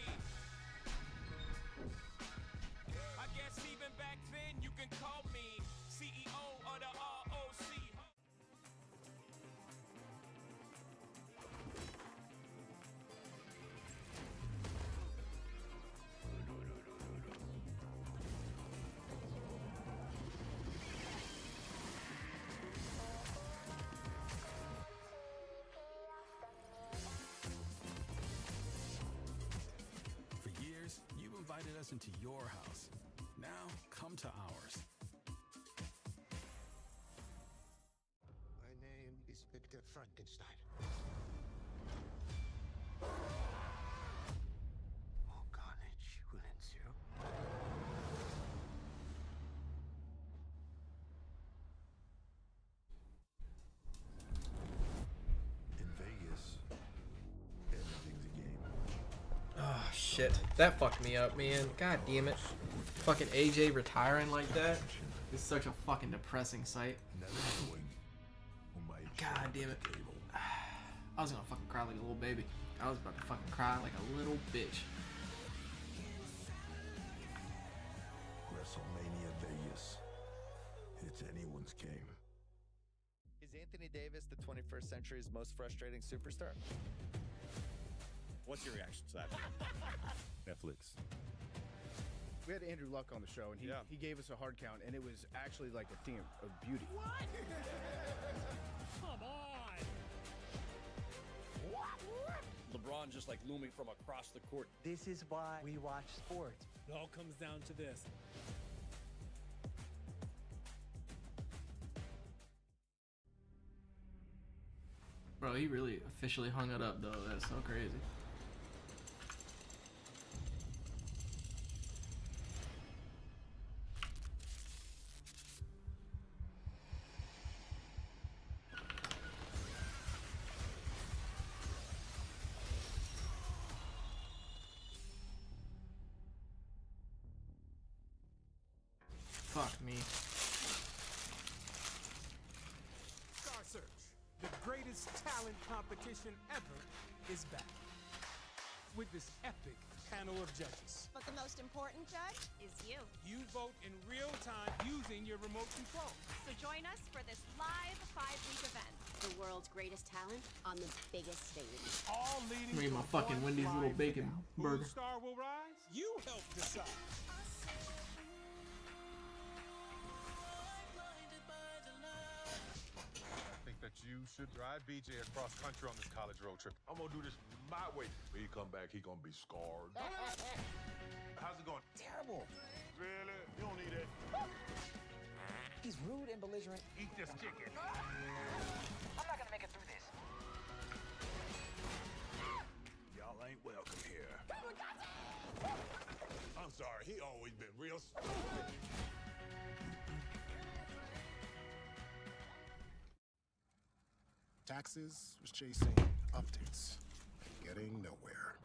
I guess even back then you can call me CEO of the ROC. For years, you've invited us into your house. Now, come to ours. My name is Victor Frankenstein. More carnage will ensue. In Vegas, everything's a game. Oh shit, that fucked me up, man. God damn it. Fucking AJ retiring like that is such a fucking depressing sight. God damn it. I was gonna fucking cry like a little baby. I was about to fucking cry like a little bitch. WrestleMania Vegas. It's anyone's game. Is Anthony Davis the 21st century's most frustrating superstar? What's your reaction to that? Netflix. We had Andrew Luck on the show, and he gave us a hard count, and it was actually like a theme of beauty. What? Come on. LeBron just like looming from across the court. This is why we watch sports. It all comes down to this. Bro, he really officially hung it up though. That's so crazy. Fuck me. Star Search, the greatest talent competition ever, is back. With this epic panel of judges. But the most important judge is you. You vote in real time using your remote control. So join us for this live 5-week event. The world's greatest talent on the biggest stage. All leading Give me to my fucking one Wendy's little live bacon finale. burger. Whose star will rise? You help decide. I think that you should drive BJ across country on this college road trip. I'm gonna do this my way. When he come back, he gonna be scarred. How's it going? Terrible. Really? You don't need it. He's rude and belligerent. Eat this chicken. I'm not gonna make it through this. Y'all ain't welcome here. I'm sorry, he always been real stupid. Taxes was chasing updates, getting nowhere.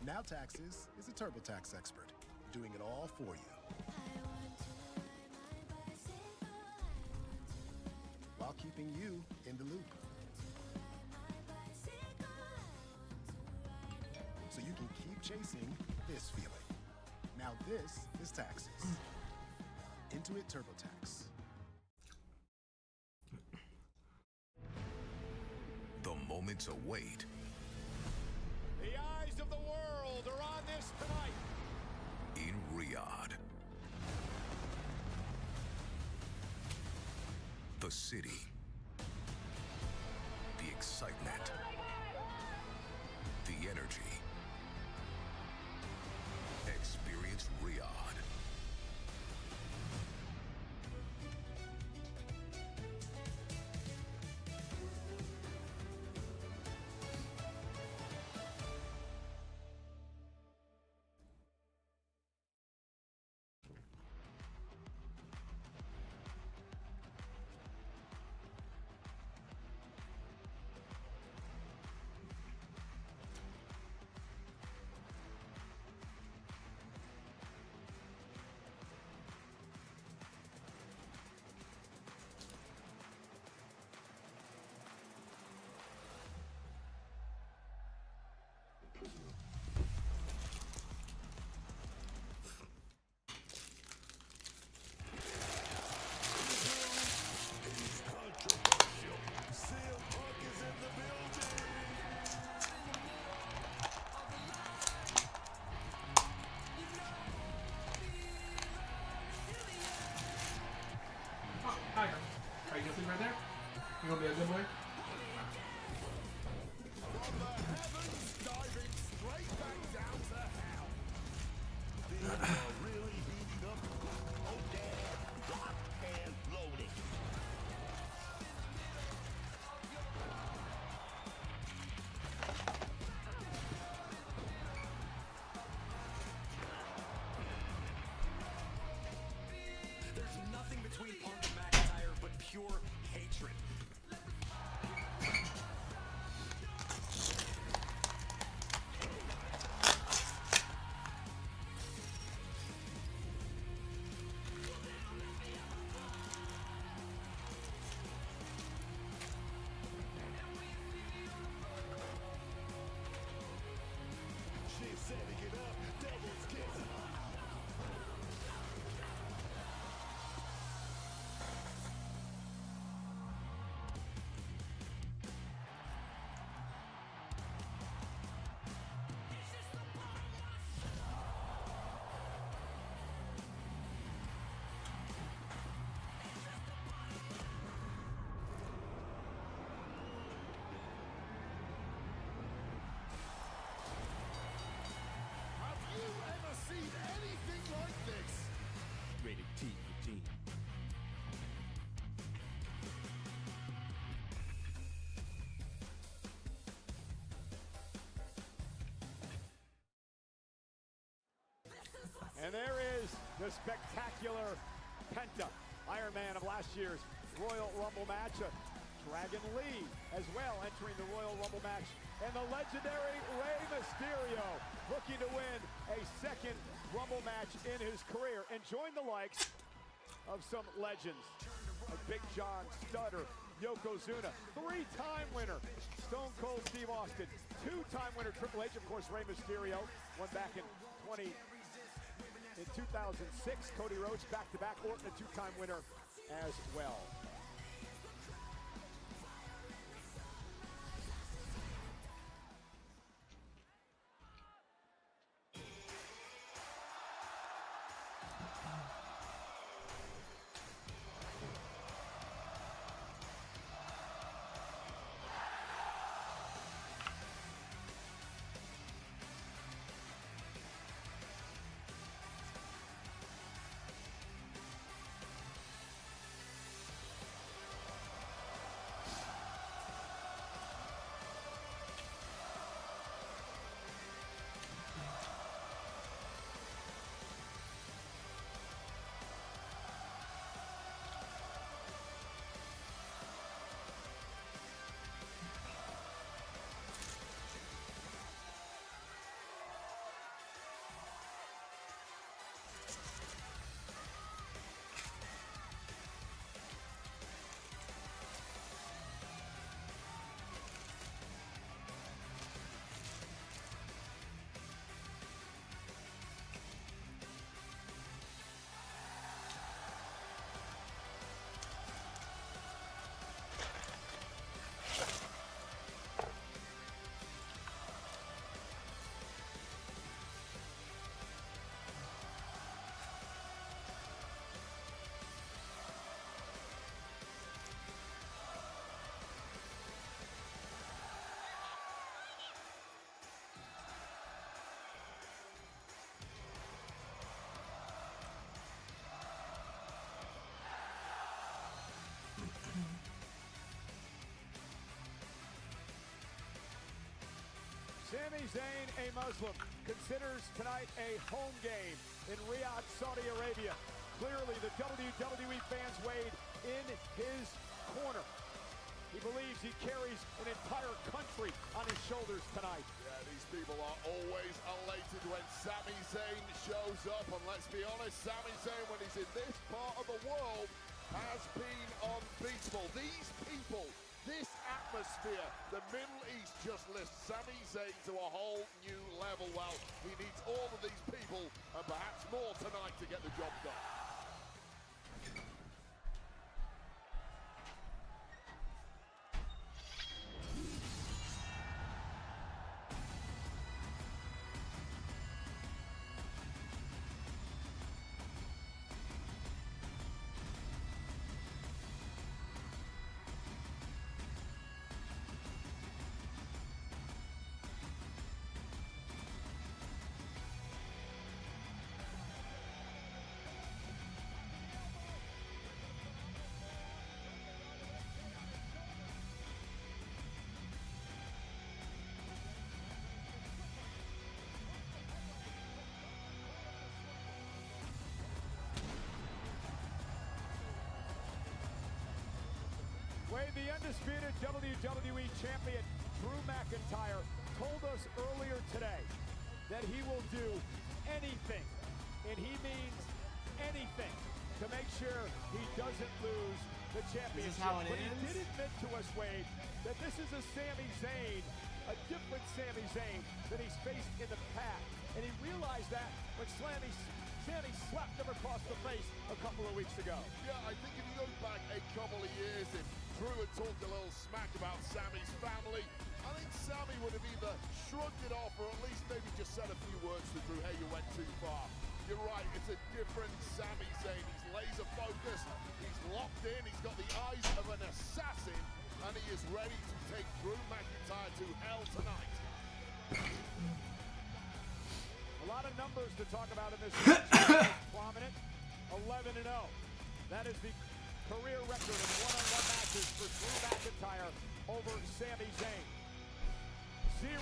Now Taxes is a TurboTax expert, doing it all for you. While keeping you in the loop. chasing this feeling. Now this is taxes. Intuit TurboTax. The moments await. The eyes of the world are on this tonight. In Riyadh. The city. The excitement. The energy. Experience Riyadh. Are you gonna right there? You gonna be a good boy? From the heavens, diving straight back down to hell. Things are really heating up. Oh yeah, locked and loaded. There's nothing between Punk and McIntyre but pure hatred. She's setting it up. Devil's kiss. Have you ever seen anything like this? Rated T for teen. And there is the spectacular Penta, Iron Man of last year's Royal Rumble match. Dragon Lee as well entering the Royal Rumble match. And the legendary Rey Mysterio looking to win a second Rumble match in his career. And join the likes of some legends like Big John Studd, Yokozuna, three-time winner Stone Cold Steve Austin, two-time winner Triple H, of course Rey Mysterio, won back in 2006, Cody Rhodes back-to-back, Orton a two-time winner as well. Sami Zayn, a Muslim, considers tonight a home game in Riyadh, Saudi Arabia. Clearly, the WWE fans weighed in his corner. He believes he carries an entire country on his shoulders tonight. Yeah, these people are always elated when Sami Zayn shows up. And let's be honest, Sami Zayn, when he's in this part of the world, has been unbeatable. These people, this atmosphere, the Middle East just lifts Sami Zayn to a whole new level. Well, he needs all of these people and perhaps more tonight to get the job done. Wade, the undisputed WWE Champion Drew McIntyre told us earlier today that he will do anything, and he means anything, to make sure he doesn't lose the championship. Is this how it but ends? he did admit to us, Wade, that this is a Sami Zayn, a different Sami Zayn than he's faced in the past. And he realized that when Sami slapped him across the face a couple of weeks ago. Yeah, I think if you go back a couple of years, if Drew had talked a little smack about Sami's family, I think Sami would have either shrugged it off or at least maybe just said a few words to Drew, hey, you went too far. You're right, it's a different Sami Zayn. He's laser focused, he's locked in, he's got the eyes of an assassin, and he is ready to take Drew McIntyre to hell tonight. A lot of numbers to talk about in this match. Prominent, 11-0. That is the career record in one-on-one matches for Drew McIntyre over Sami Zayn. 0,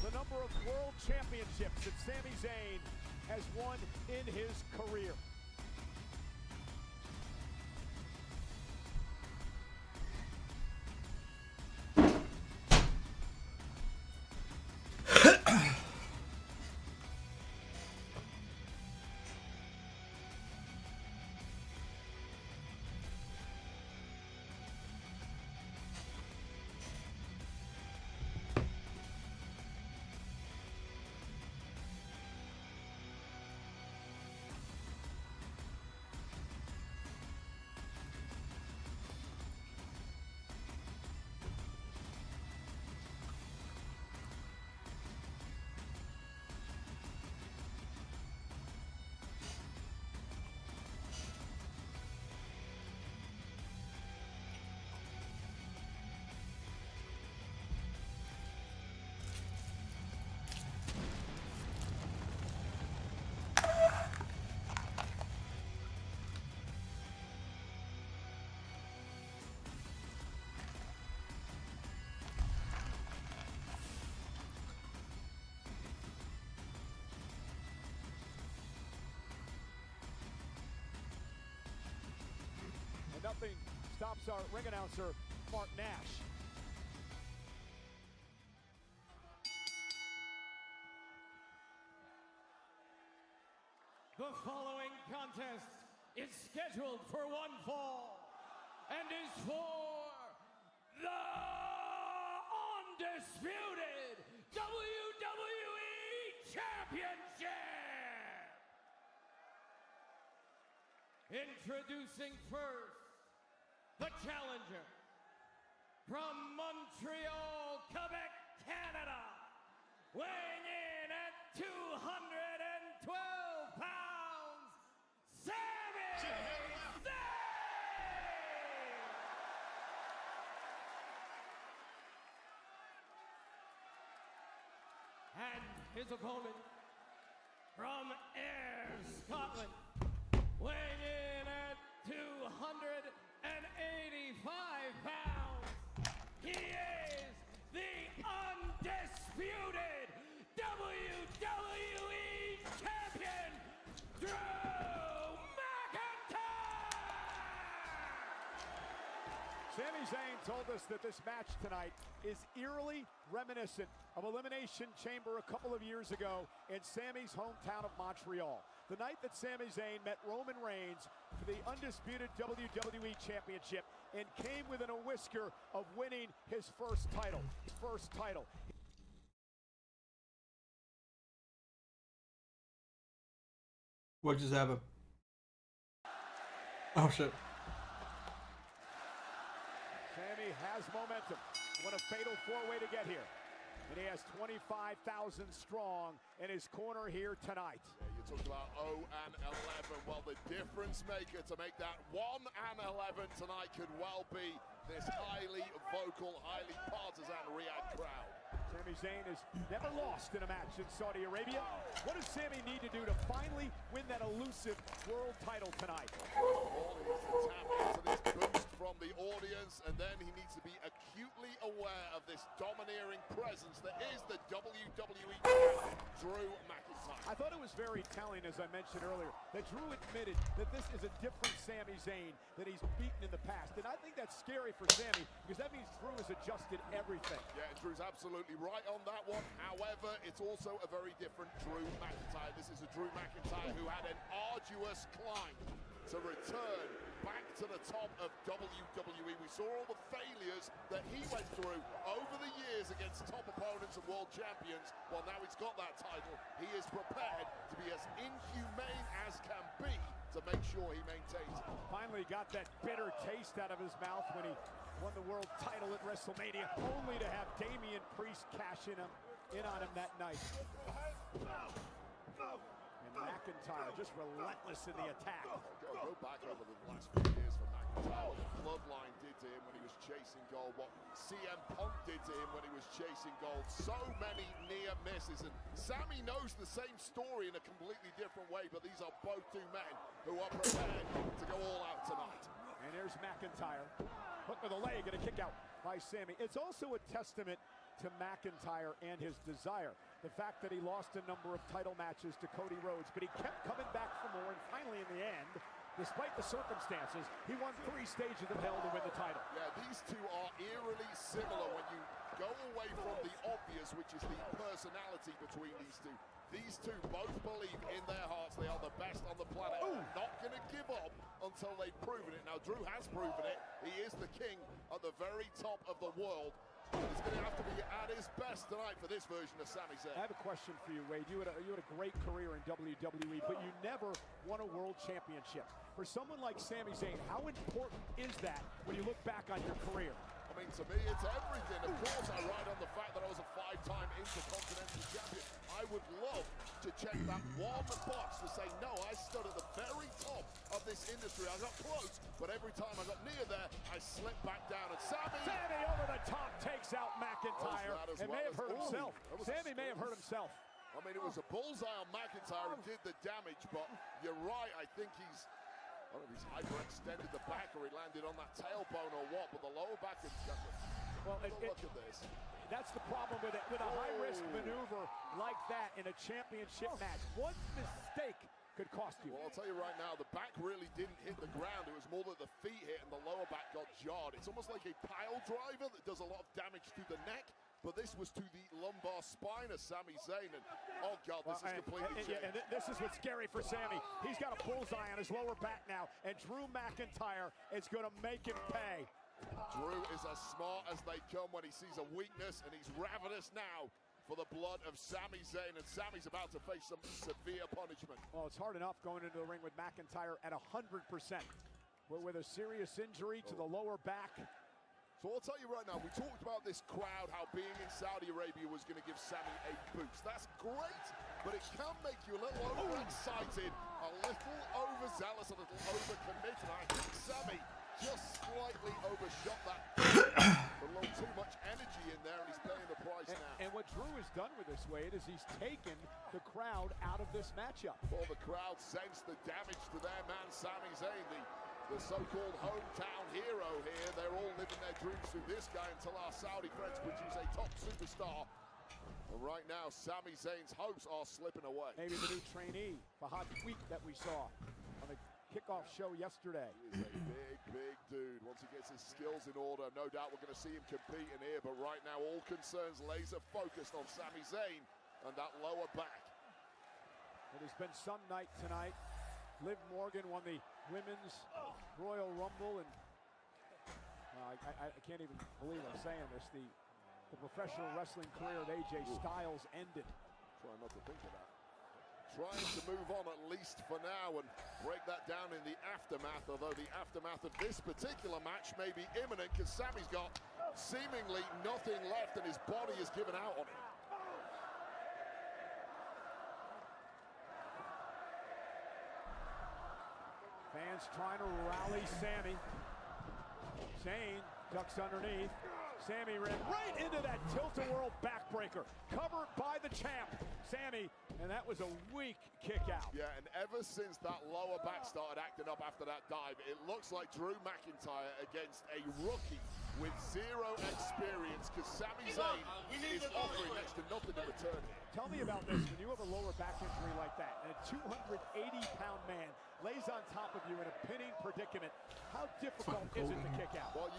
the number of world championships that Sami Zayn has won in his career. Nothing stops our ring announcer, Mark Nash. The following contest is scheduled for one fall and is for the undisputed WWE Championship. Introducing first, the challenger from Montreal, Quebec, Canada, weighing in at 212 pounds, Sami Zayn! And his opponent from Ayr, Scotland, weighing in at 285 pounds, he is the undisputed Sami Zayn told us that this match tonight is eerily reminiscent of Elimination Chamber a couple of years ago in Sami's hometown of Montreal. The night that Sami Zayn met Roman Reigns for the undisputed WWE Championship and came within a whisker of winning his first title. What just happened? Oh shit. Sami has momentum. What a fatal four-way to get here. And he has 25,000 strong in his corner here tonight. Yeah, you talked about 0 and 11. Well, the difference maker to make that 1 and 11 tonight could well be this highly vocal, highly partisan Riyadh crowd. Sami Zayn has never lost in a match in Saudi Arabia. What does Sami need to do to finally win that elusive world title tonight? All he needs to tap into this boost from the audience, and then he needs to be acutely aware of this domineering presence that is the WWE champion, Drew McIntyre. I thought it was very telling, as I mentioned earlier, that Drew admitted that this is a different Sami Zayn that he's beaten in the past. And I think that's scary for Sami, because that means Drew has adjusted everything. Yeah, and Drew's absolutely right on that one. However, it's also a very different Drew McIntyre. This is a Drew McIntyre who had an arduous climb to return back to the top of WWE. We saw all the failures that he went through over the years against top opponents and world champions. Well, now he's got that title. He is prepared to be as inhumane as can be to make sure he maintains it. Finally got that bitter taste out of his mouth when he won the world title at WrestleMania, only to have Damian Priest cash in on him that night. And McIntyre just relentless in the attack. Go back over the last few years for McIntyre. What the Bloodline did to him when he was chasing gold. What CM Punk did to him when he was chasing gold. So many near misses. And Sami knows the same story in a completely different way. But these are both two men who are prepared to go all out tonight. And there's McIntyre. Hook with a leg and a kick out by Sami. It's also a testament to McIntyre and his desire. The fact that he lost a number of title matches to Cody Rhodes, but he kept coming back for more, and finally in the end, despite the circumstances, he won 3 stages of hell to win the title. Yeah, these two are eerily similar when you go away from the obvious, which is the personality between these two. These two both believe in their hearts they are the best on the planet. Not going to give up until they've proven it. Now, Drew has proven it. He is the king at the very top of the world. And he's going to have to be at his best tonight for this version of Sami Zayn. I have a question for you, Wade. You had a great career in WWE, but you never won a world championship. For someone like Sami Zayn, how important is that when you look back on your career? I mean, to me, it's everything. Of course, I ride on the fact that I was a 5-time Intercontinental Champion. I would love to check that one box to say, no, I stood at the very top of this industry. I got close, but every time I got near there, I slipped back down. And Sami over the top takes out McIntyre and may have hurt himself. Sami may have hurt himself. I mean, it was a bullseye on McIntyre who did the damage, but you're right. I think he's... I don't know if he's hyperextended the back or he landed on that tailbone or what, but the lower back is... Well, look at this. That's the problem with it. With a high-risk maneuver like that in a championship match, one mistake could cost you. Well, I'll tell you right now, the back really didn't hit the ground. It was more that the feet hit and the lower back got jarred. It's almost like a pile driver that does a lot of damage to the neck. But this was to the lumbar spine of Sami Zayn, and oh God, this is completely changed. And this is what's scary for Sami. He's got a bullseye on his lower back now, and Drew McIntyre is going to make him pay. Drew is as smart as they come when he sees a weakness, and he's ravenous now for the blood of Sami Zayn, and Sami's about to face some severe punishment. Well, it's hard enough going into the ring with McIntyre at 100%, but with a serious injury to the lower back. So I'll tell you right now, we talked about this crowd, how being in Saudi Arabia was going to give Sami a boost. That's great, but it can make you a little overexcited, a little overzealous, a little overcommitted. I think Sami just slightly overshot that. A little too much energy in there, and he's paying the price now. And what Drew has done with this, Wade, is he's taken the crowd out of this matchup. Well, the crowd sensed the damage to their man, Sami Zayn, the so-called hometown hero here. They're all living their dreams through this guy until our Saudi friends produce a top superstar. And right now, Sami Zayn's hopes are slipping away. Maybe the new trainee, Fahad Tweet, that we saw on the kickoff show yesterday. He is a big dude. Once he gets his skills in order, no doubt we're going to see him compete in here. But right now, all concerns laser focused on Sami Zayn and that lower back. It has been some night tonight. Liv Morgan won the Women's Royal Rumble, and I can't even believe I'm saying this. The professional wrestling career of AJ Styles ended. Try not to think of that. Trying to move on at least for now and break that down in the aftermath, although the aftermath of this particular match may be imminent because Sami's got seemingly nothing left and his body is given out on him. Fans trying to rally Sami. Zayn ducks underneath. Sami ran right into that tilt-a-whirl backbreaker, covered by the champ, Sami, and that was a weak kick out. Yeah, and ever since that lower back started acting up after that dive, it looks like Drew McIntyre against a rookie with zero experience, because Sami Zayn is offering next to nothing in return. Tell me about this. When you have a lower back injury like that, and a 280-pound man lays on top of you in a pinning predicament, how difficult is it to kick out? Well,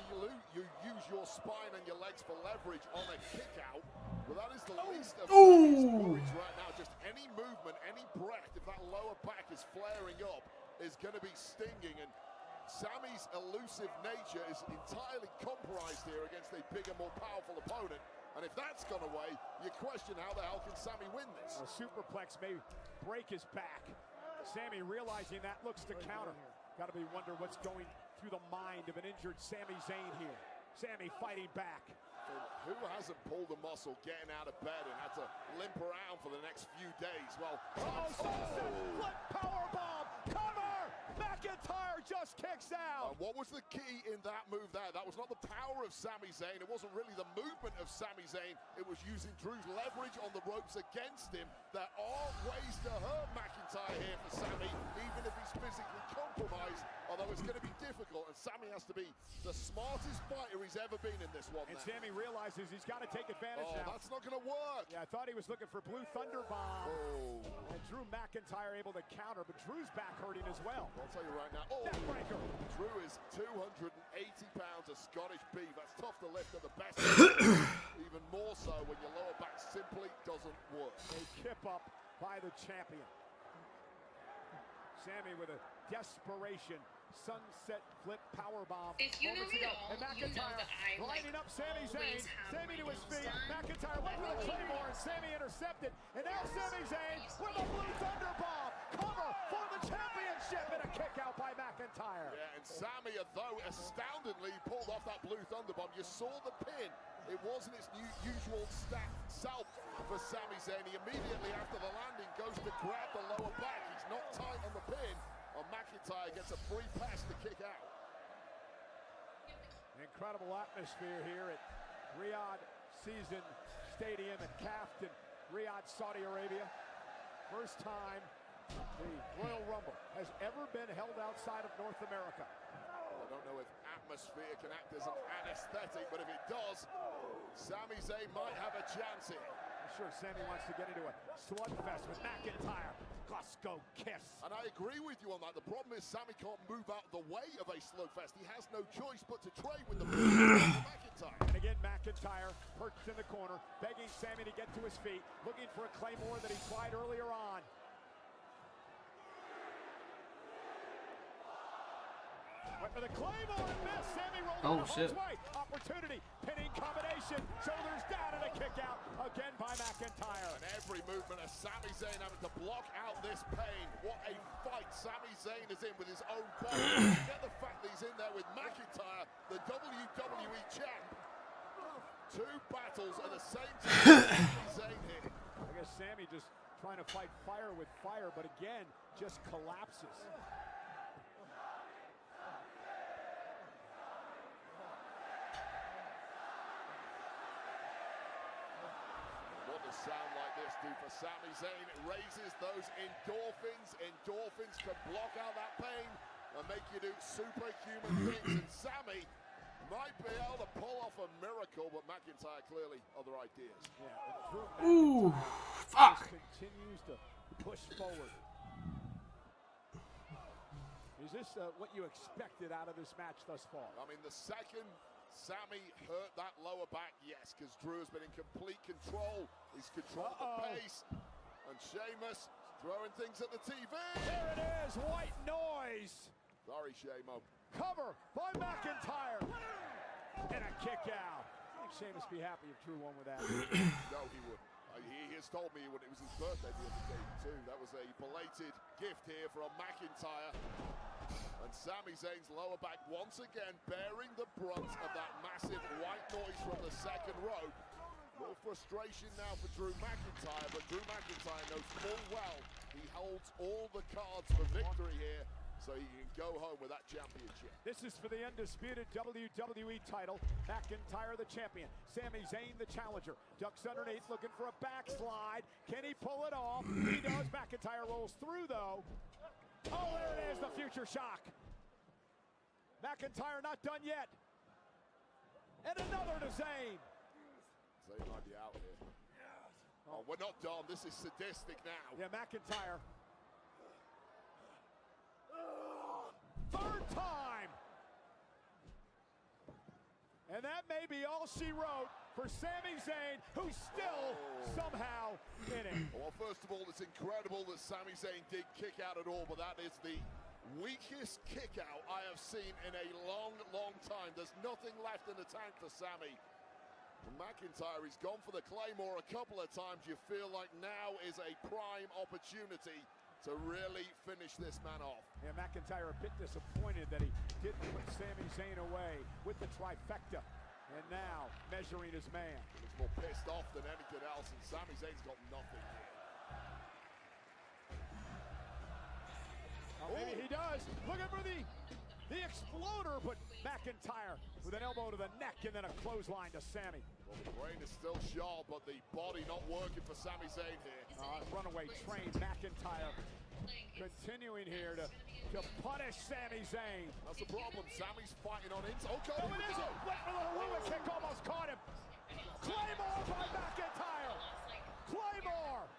you use your spine and your legs for leverage on a kick out, but that is the least of Sami's worries right now. Just any movement, any breath, if that lower back is flaring up, is going to be stinging, and Sami's elusive nature is entirely compromised here against a bigger, more powerful opponent. And if that's gone away, you question how the hell can Sami win this? A superplex may break his back. Sami realizing that looks to counter. Got to be wonder what's going through the mind of an injured Sami Zayn here. Sami fighting back. And who hasn't pulled a muscle getting out of bed and had to limp around for the next few days? Well, sunset flip powerbomb, cover! McIntyre just kicks out. What was the key in that move there? That was not the power of Sami Zayn. It wasn't really the movement of Sami Zayn. It was using Drew's leverage on the ropes against him. There are ways to hurt McIntyre here for Sami, even if he's physically compromised, although it's going to be difficult, and Sami has to be the smartest fighter he's ever been in this one. And Sami realizes he's got to take advantage now. That's not going to work. Yeah, I thought he was looking for Blue Thunder Bomb. And Drew McIntyre able to counter, but Drew's back hurting as well. I'll tell you right now. Neckbreaker. Drew is 280 pounds of Scottish beef. That's tough to lift at the best. Even more so when your lower back simply doesn't work. A kip up by the champion. Sami with a desperation sunset flip powerbomb. If you know me at all, and McIntyre lining up Sami Zayn. Sami to his feet. McIntyre went for the Claymore, and Sami intercepted. And now Sami Zayn with a Blue Thunder Bomb. Cover for the championship, and a kick out by McIntyre. Yeah, and Sami, though astoundingly pulled off that Blue Thunder Bomb. You saw the pin. It wasn't its usual self for Sami Zayn. He immediately after the landing goes to grab the lower back. He's not tight on the pin. And McIntyre gets a free pass to kick out. Incredible atmosphere here at Riyadh Season Stadium in Kaftan, Riyadh, Saudi Arabia. First time the Royal Rumble has ever been held outside of North America. I don't know if atmosphere can act as an anesthetic, but if it does, Sami Zayn might have a chance here. I'm sure Sami wants to get into a slugfest with McIntyre. Glasgow kiss. And I agree with you on that. The problem is Sami can't move out of the way of a slugfest. He has no choice but to trade with the McIntyre. And again, McIntyre perched in the corner, begging Sami to get to his feet, looking for a Claymore that he tried earlier on. Went for the Claymore and missed. Sami rolling way. Opportunity, pinning combination, shoulders down and a kick out again by McIntyre. And every movement of Sami Zayn having to block out this pain. What a fight Sami Zayn is in with his own body. Get the fact that he's in there with McIntyre, the WWE champ. Two battles at the same time. Sami Zayn here. I guess Sami just trying to fight fire with fire, but again, just collapses. What does sound like this do for Sami Zayn? It raises those endorphins. Endorphins can block out that pain and make you do superhuman things. And Sami might be able to pull off a miracle, but McIntyre clearly other ideas. Yeah, ooh, fuck. Continues to push forward. Is this what you expected out of this match thus far? I mean, the second Sami hurt that lower back, yes, because Drew has been in complete control. He's controlled the pace. And Sheamus throwing things at the TV. There it is, white noise. Sorry, Shamo. Cover by McIntyre. And a kick out. I think Sheamus be happy if Drew won with that. No, he wouldn't. He has told me when it was his birthday the other day, too. That was a belated gift here from McIntyre. And Sami Zayn's lower back once again bearing the brunt of that massive white noise from the second row. More frustration now for Drew McIntyre, but Drew McIntyre knows full well he holds all the cards for victory here, so he can go home with that championship. This is for the undisputed WWE title. McIntyre the champion. Sami Zayn the challenger. Ducks underneath looking for a backslide. Can he pull it off? He does. McIntyre rolls through though. Oh, there it is, the future shock. McIntyre not done yet. And another to Zayn. Zayn might be out here. Oh, we're not done. This is sadistic now. Yeah, McIntyre. Third time. And that may be all she wrote for Sami Zayn, who's still somehow in it. Well, first of all, it's incredible that Sami Zayn did kick out at all, but that is the weakest kick out I have seen in a long, long time. There's nothing left in the tank for Sami. And McIntyre, he's gone for the Claymore a couple of times. You feel like now is a prime opportunity to really finish this man off. Yeah, McIntyre a bit disappointed that he didn't put Sami Zayn away with the trifecta. And now, measuring his man. He's more pissed off than anything else, and Sami Zayn's got nothing here. Oh, maybe he does. Looking for the exploder, but McIntyre with an elbow to the neck and then a clothesline to Sami. Well, the brain is still sharp, but the body not working for Sami Zayn here. Runaway train, McIntyre continuing here to punish Sami Zayn. That's the problem. Sami's fighting on inside. Okay, oh, it isn't. Went for the Helluva kick, almost caught him. Claymore by McIntyre. Claymore.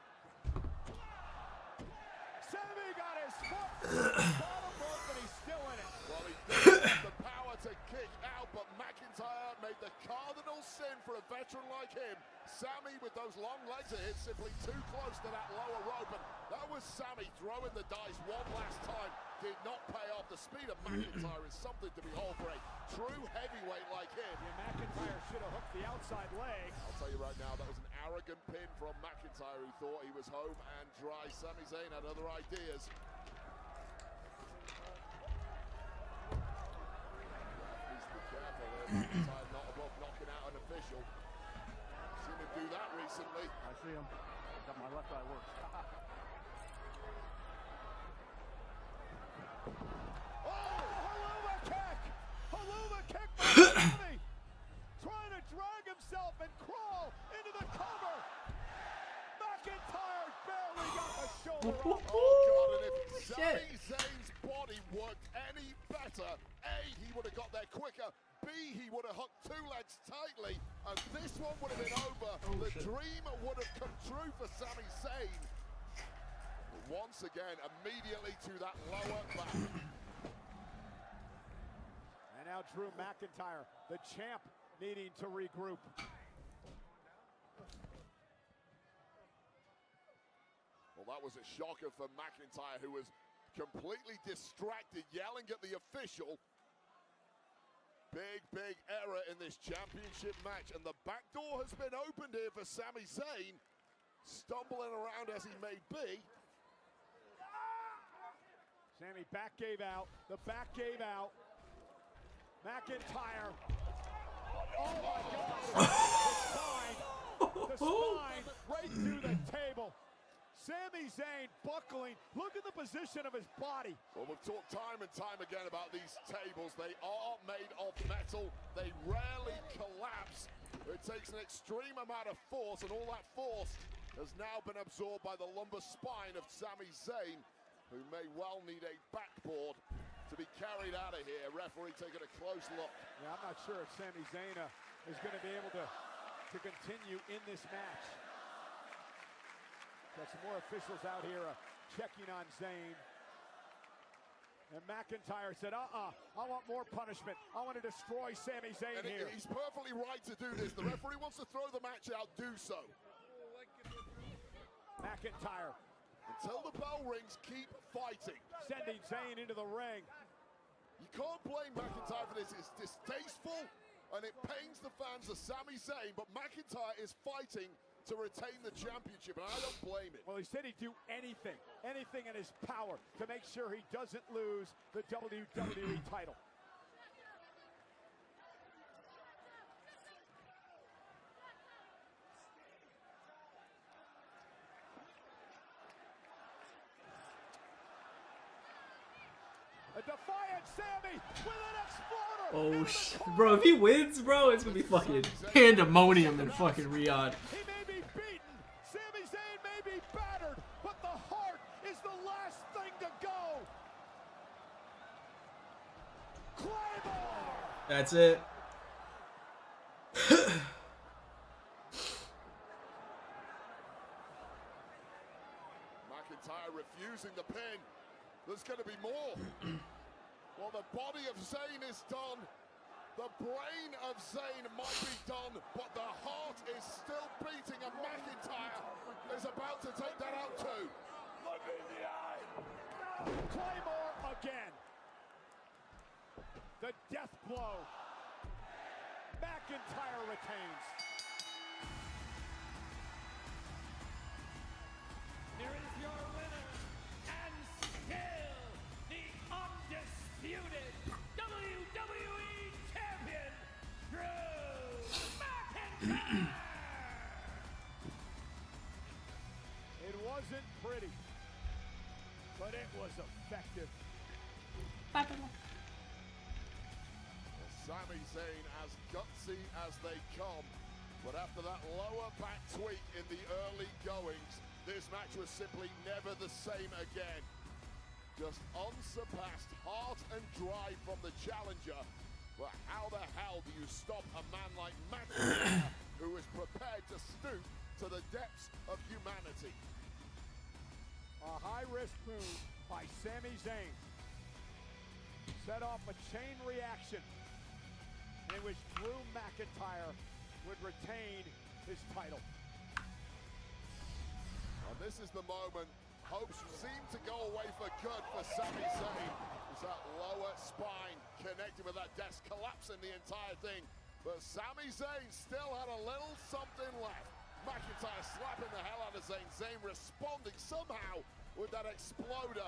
Sami got his foot bottom rope, but he's still in it. Well, he does have the power to kick out, but McIntyre made the cardinal sin for a veteran like him. Sami, with those long legs of his, simply too close to that lower rope, and that was Sami throwing the dice one last time. Did not pay off. The speed of McIntyre is something to behold for a true heavyweight like him. Yeah, McIntyre should have hooked the outside leg. I'll tell you right now, that was an arrogant pin from McIntyre, who thought he was home and dry. Sami Zayn had other ideas. Please be careful there. McIntyre not above knocking out an official. Seen him do that recently. I see him. Got my left eye works. Helluva kick by Sami. Trying to drag himself and crawl into the cover. McIntyre barely got the shoulder off. Oh, God, and if Sami Zayn's body worked any better, A, he would have got there quicker, B, he would have hooked two legs tightly, and this one would have been over. The dream would have come true for Sami Zayn. Once again, immediately to that lower back. And now Drew McIntyre, the champ, needing to regroup. Well, that was a shocker for McIntyre, who was completely distracted, yelling at the official. Big, big error in this championship match, and the back door has been opened here for Sami Zayn. Stumbling around as he may be. Sami back gave out. The back gave out. McIntyre. Oh my God! The spine right through the table. Sami Zayn buckling. Look at the position of his body. Well, we've talked time and time again about these tables. They are made of metal. They rarely collapse. It takes an extreme amount of force, and all that force has now been absorbed by the lumbar spine of Sami Zayn, who may well need a backboard to be carried out of here. Referee taking a close look. Yeah, I'm not sure if Sami Zayn is going to be able to continue in this match. Got some more officials out here checking on Zayn. And McIntyre said, I want more punishment. I want to destroy Sami Zayn And here. he's perfectly right to do this. The referee wants to throw the match out, do so. McIntyre. Until the bell rings, keep fighting. Sending Zayn into the ring. You can't blame McIntyre for this. It's distasteful, and it pains the fans of Sami Zayn, but McIntyre is fighting to retain the championship, and I don't blame it. Well, he said he'd do anything in his power to make sure he doesn't lose the WWE title. A defiant Sami with an exploder. Oh shit, bro! If he wins, bro, it's gonna be fucking pandemonium in fucking Riyadh. He may be beaten, Sami Zayn may be battered, but the heart is the last thing to go. Claymore. That's it. McIntyre refusing the pin. There's going to be more. Well, the body of Zayn is done. The brain of Zayn might be done, but the heart is still beating, and McIntyre is about to take that out too. Look in the eye. Claymore again. The death blow. McIntyre retains. Here is your winner, and still the undisputed WWE Champion, Drew McIntyre! It wasn't pretty, but it was effective. Sami Zayn as gutsy as they come, but after that lower back tweak in the early goings, this match was simply never the same again. Just unsurpassed heart and drive from the challenger. But how the hell do you stop a man like McIntyre who is prepared to stoop to the depths of humanity? A high-risk move by Sami Zayn set off a chain reaction in which Drew McIntyre would retain his title. And this is the moment hopes seem to go away for good for Sami Zayn. It's that lower spine connected with that desk collapsing the entire thing. But Sami Zayn still had a little something left. McIntyre slapping the hell out of Zayn. Zayn responding somehow with that exploder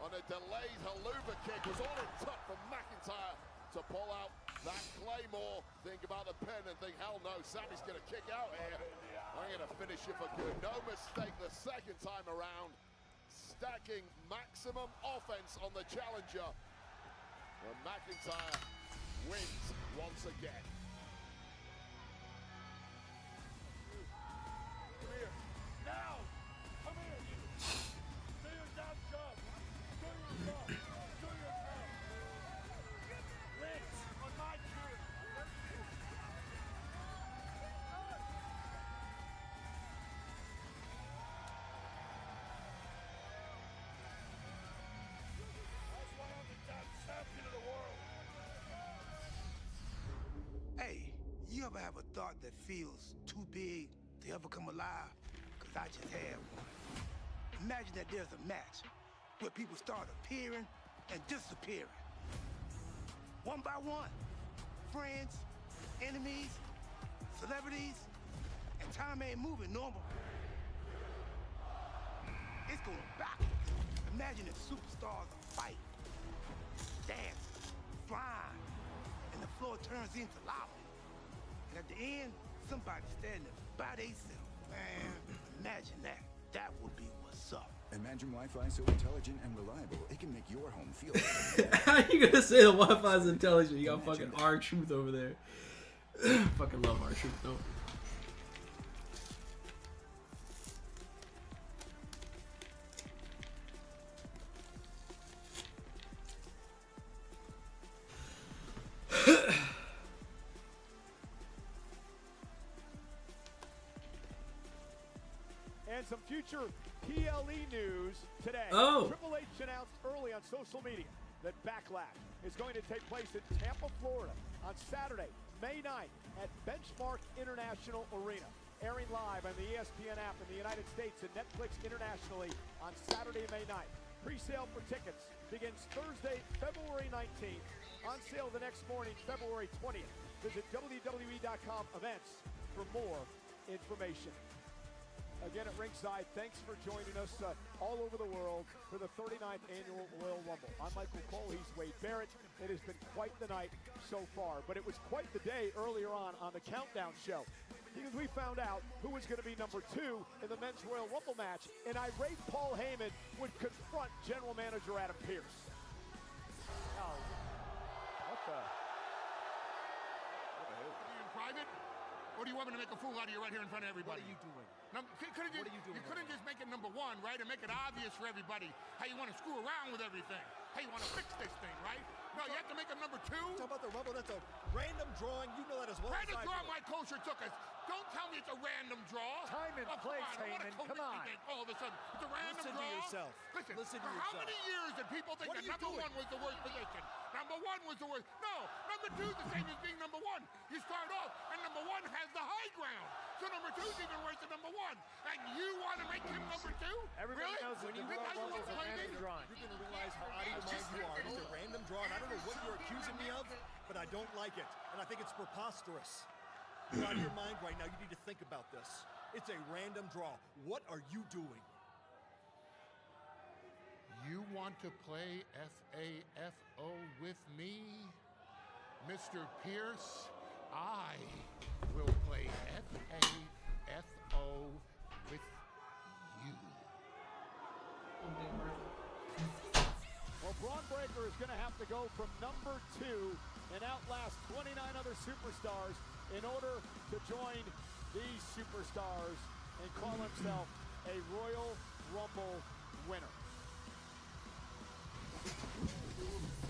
on a delayed haluva kick. Was all it took for McIntyre to pull out that Claymore. Think about the pin and think, hell no, Sami's gonna kick out here. I'm gonna finish it for good. No mistake the second time around. Stacking maximum offense on the challenger. And McIntyre wins once again. Come here. Now! Come here, you! Do your damn job! Do your job! Do your job! Liz, on my turn! That's why I'm the damn champion of the world! Hey, you ever have a thought that feels too big to ever come alive? Because I just had one. Imagine that there's a match where people start appearing and disappearing. One by one. Friends, enemies, celebrities, and time ain't moving normal. It's going backwards. Imagine if superstars are fighting, dancing, flying, and the floor turns into lava. And at the end, somebody's standing by themselves. Man, imagine that. That would be what's up. Imagine Wi-Fi so intelligent and reliable, it can make your home feel How you gonna say the Wi-Fi is intelligent? You got fucking R-Truth over there. Fucking love R-Truth though. And some future PLE news today. Oh. Triple H announced early on social media that Backlash is going to take place in Tampa, Florida on Saturday, May 9th at Benchmark International Arena. Airing live on the ESPN app in the United States and Netflix internationally on Saturday, May 9th. Pre-sale for tickets begins Thursday, February 19th. On sale the next morning, February 20th. Visit WWE.com events for more information. Again at ringside, thanks for joining us all over the world for the 39th Annual Royal Rumble. I'm Michael Cole, he's Wade Barrett. It has been quite the night so far, but it was quite the day earlier on the Countdown show, because we found out who was going to be number 2 in the Men's Royal Rumble match, and irate Paul Heyman would confront General Manager Adam Pearce. Oh, what the? Are you in private? Or do you want me to make a fool out of you right here in front of everybody? What are you doing? You couldn't just make it number 1, right? And make it obvious for everybody how you want to screw around with everything. How you want to fix this thing, right? No, you have to make it number 2? Talk about the Rumble, that's a random drawing. You know that as well as I do. Random draw, Mike Kosher took us. Don't tell me it's a random draw. Time and place, Heyman. Come on. All of a sudden, it's a random draw. Listen to yourself. Listen to yourself. How many years did people think that number 1 was the worst position? Number 1 was the worst. No, number 2 is the same as being number 1. You start off, and number 1 has the high ground. So number 2 is even worse than number 1. And you want to make him number 2? Everybody really? knows when you Think Royal I Rumble is a play random me? drawing. You're going to realize how out of your mind you are. It's a random draw, and I don't know what you're accusing me of, but I don't like it. And I think it's preposterous. You're out of your mind right now. You need to think about this. It's a random draw. What are you doing? You want to play FAFO with me, Mr. Pierce? I will play FAFO with you. Well, Braun Breaker is going to have to go from number 2 and outlast 29 other superstars in order to join these superstars and call himself a Royal Rumble winner.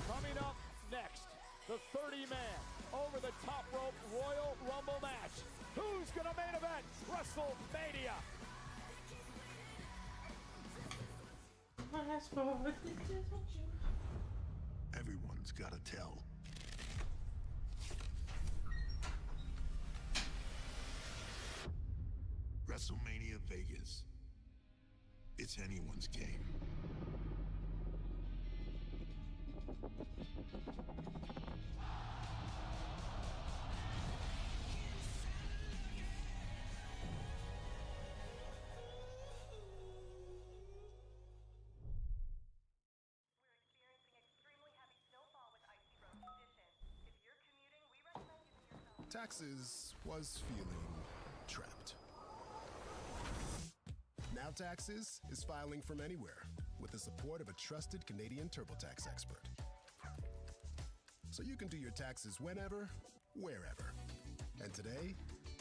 Coming up next, the 30-man over-the-top rope Royal Rumble match. Who's going to main event WrestleMania? Everyone's got to tell. WrestleMania Vegas. It's anyone's game. Taxes was feeling trapped. Now Taxes is filing from anywhere with the support of a trusted Canadian TurboTax expert. So you can do your taxes whenever, wherever. And today,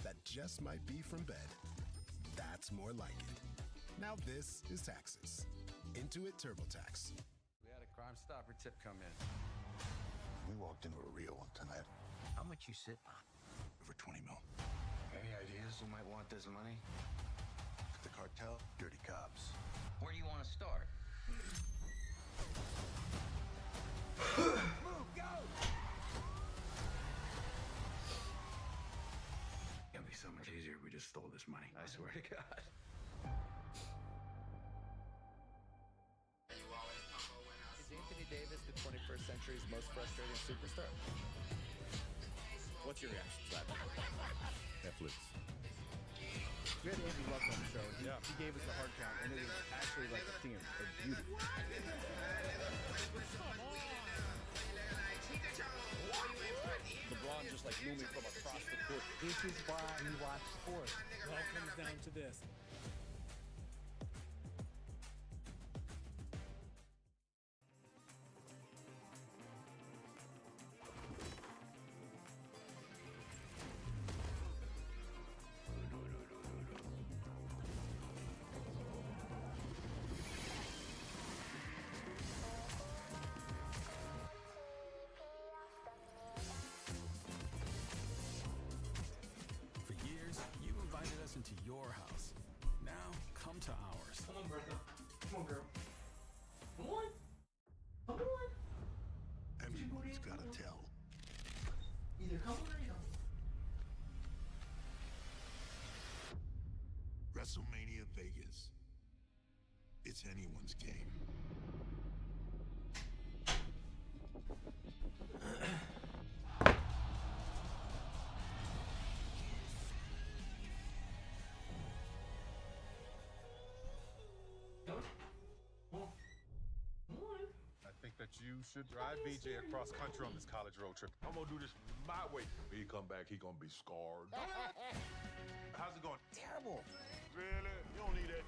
that just might be from bed. That's more like it. Now this is Taxes. Intuit TurboTax. We had a Crime Stopper tip come in. We walked into a real one tonight. How much you sit on? Over 20 mil. Any ideas who might want this money? The cartel, dirty cops. Where do you want to start? Move, go! It'd be so much easier if we just stole this money. I swear to God. Is Anthony Davis the 21st century's most frustrating superstar? What's your reaction to that? Netflix. We had Andrew Luck on the show. He gave us the hard count, and it was actually like a thing of beauty. LeBron just like moving from across the court. This is why we watch sports. It all comes down to this. For years, you've invited us into your house. gotta tell. Either come or you don't. WrestleMania Vegas. It's anyone's game. I think that you should drive BJ across country on this college road trip. I'm gonna do this my way. When he come back, he gonna be scarred. How's it going? Terrible. Really? You don't need that.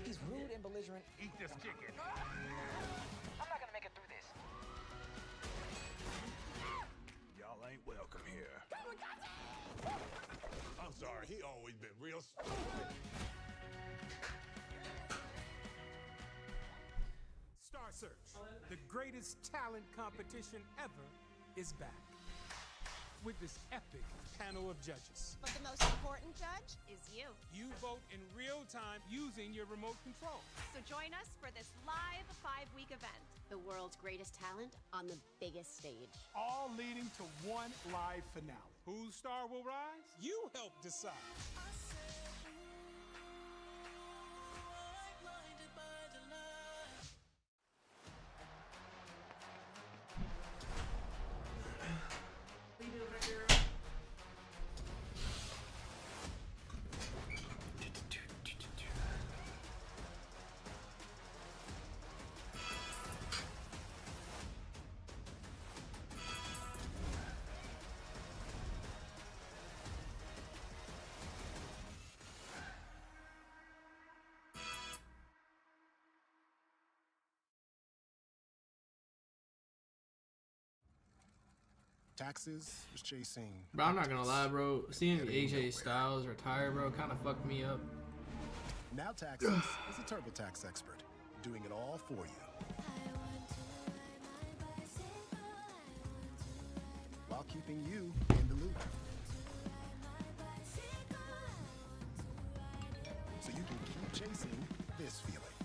He's rude and belligerent. Eat this chicken. I'm not gonna make it through this. Y'all ain't welcome here. I'm sorry, he always been real stupid. Star Search, the greatest talent competition ever, is back with this epic panel of judges. But the most important judge is you. You vote in real time using your remote control. So join us for this live 5-week event. The world's greatest talent on the biggest stage. All leading to one live finale. Whose star will rise? You help decide. Taxes was chasing. Bro, I'm not gonna lie, bro. Seeing AJ Styles retire, bro, kind of fucked me up. Now Taxes is a TurboTax expert, doing it all for you. While keeping you in the loop. So you can keep chasing this feeling.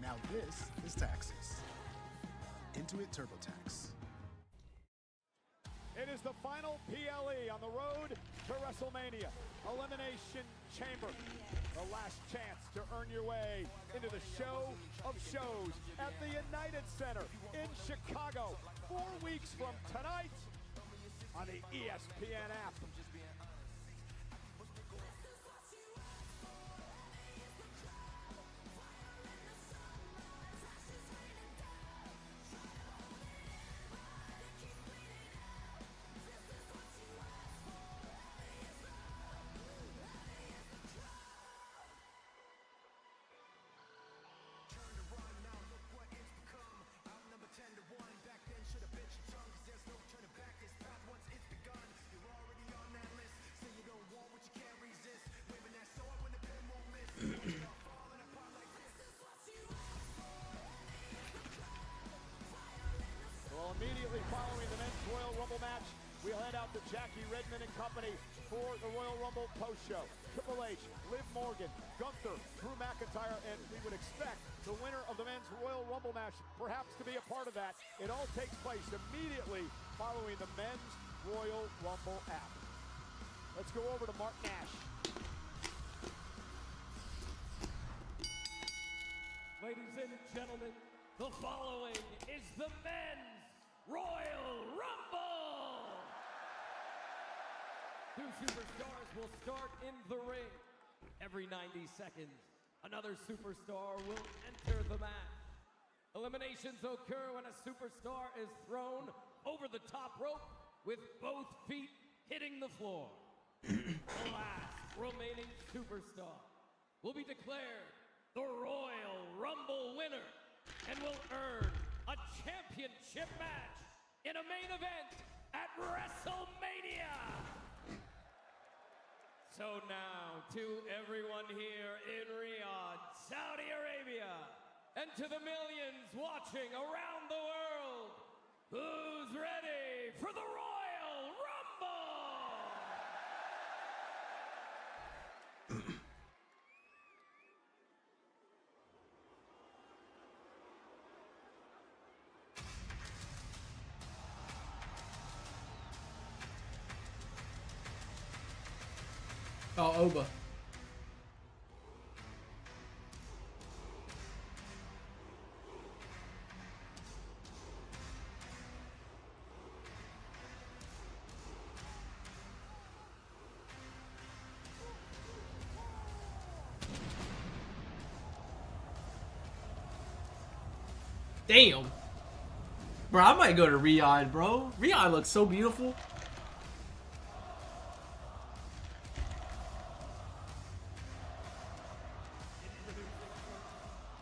Now this is Taxes. Intuit TurboTax. It is the final PLE on the road to WrestleMania. Elimination Chamber. The last chance to earn your way into the show of shows at the United Center in Chicago. 4 weeks from tonight on the ESPN app. Well, immediately following the men's Royal Rumble match, we'll head out to Jackie Redmond and company for the Royal Rumble post-show. Triple H, Liv Morgan, Gunther, Drew McIntyre, and we would expect the winner of the men's Royal Rumble match perhaps to be a part of that. It all takes place immediately following the men's Royal Rumble app. Let's go over to Mark Nash. Ladies and gentlemen, the following is the men's Royal Rumble! 2 superstars will start in the ring. Every 90 seconds, another superstar will enter the match. Eliminations occur when a superstar is thrown over the top rope with both feet hitting the floor. The last remaining superstar will be declared the Royal Rumble winner and will earn a championship match in a main event at WrestleMania. So now, to everyone here in Riyadh, Saudi Arabia, and to the millions watching around the world, who's ready for the Royal Rumble? Oh, Oba. Damn. Bro, I might go to Riyadh, bro. Riyadh looks so beautiful.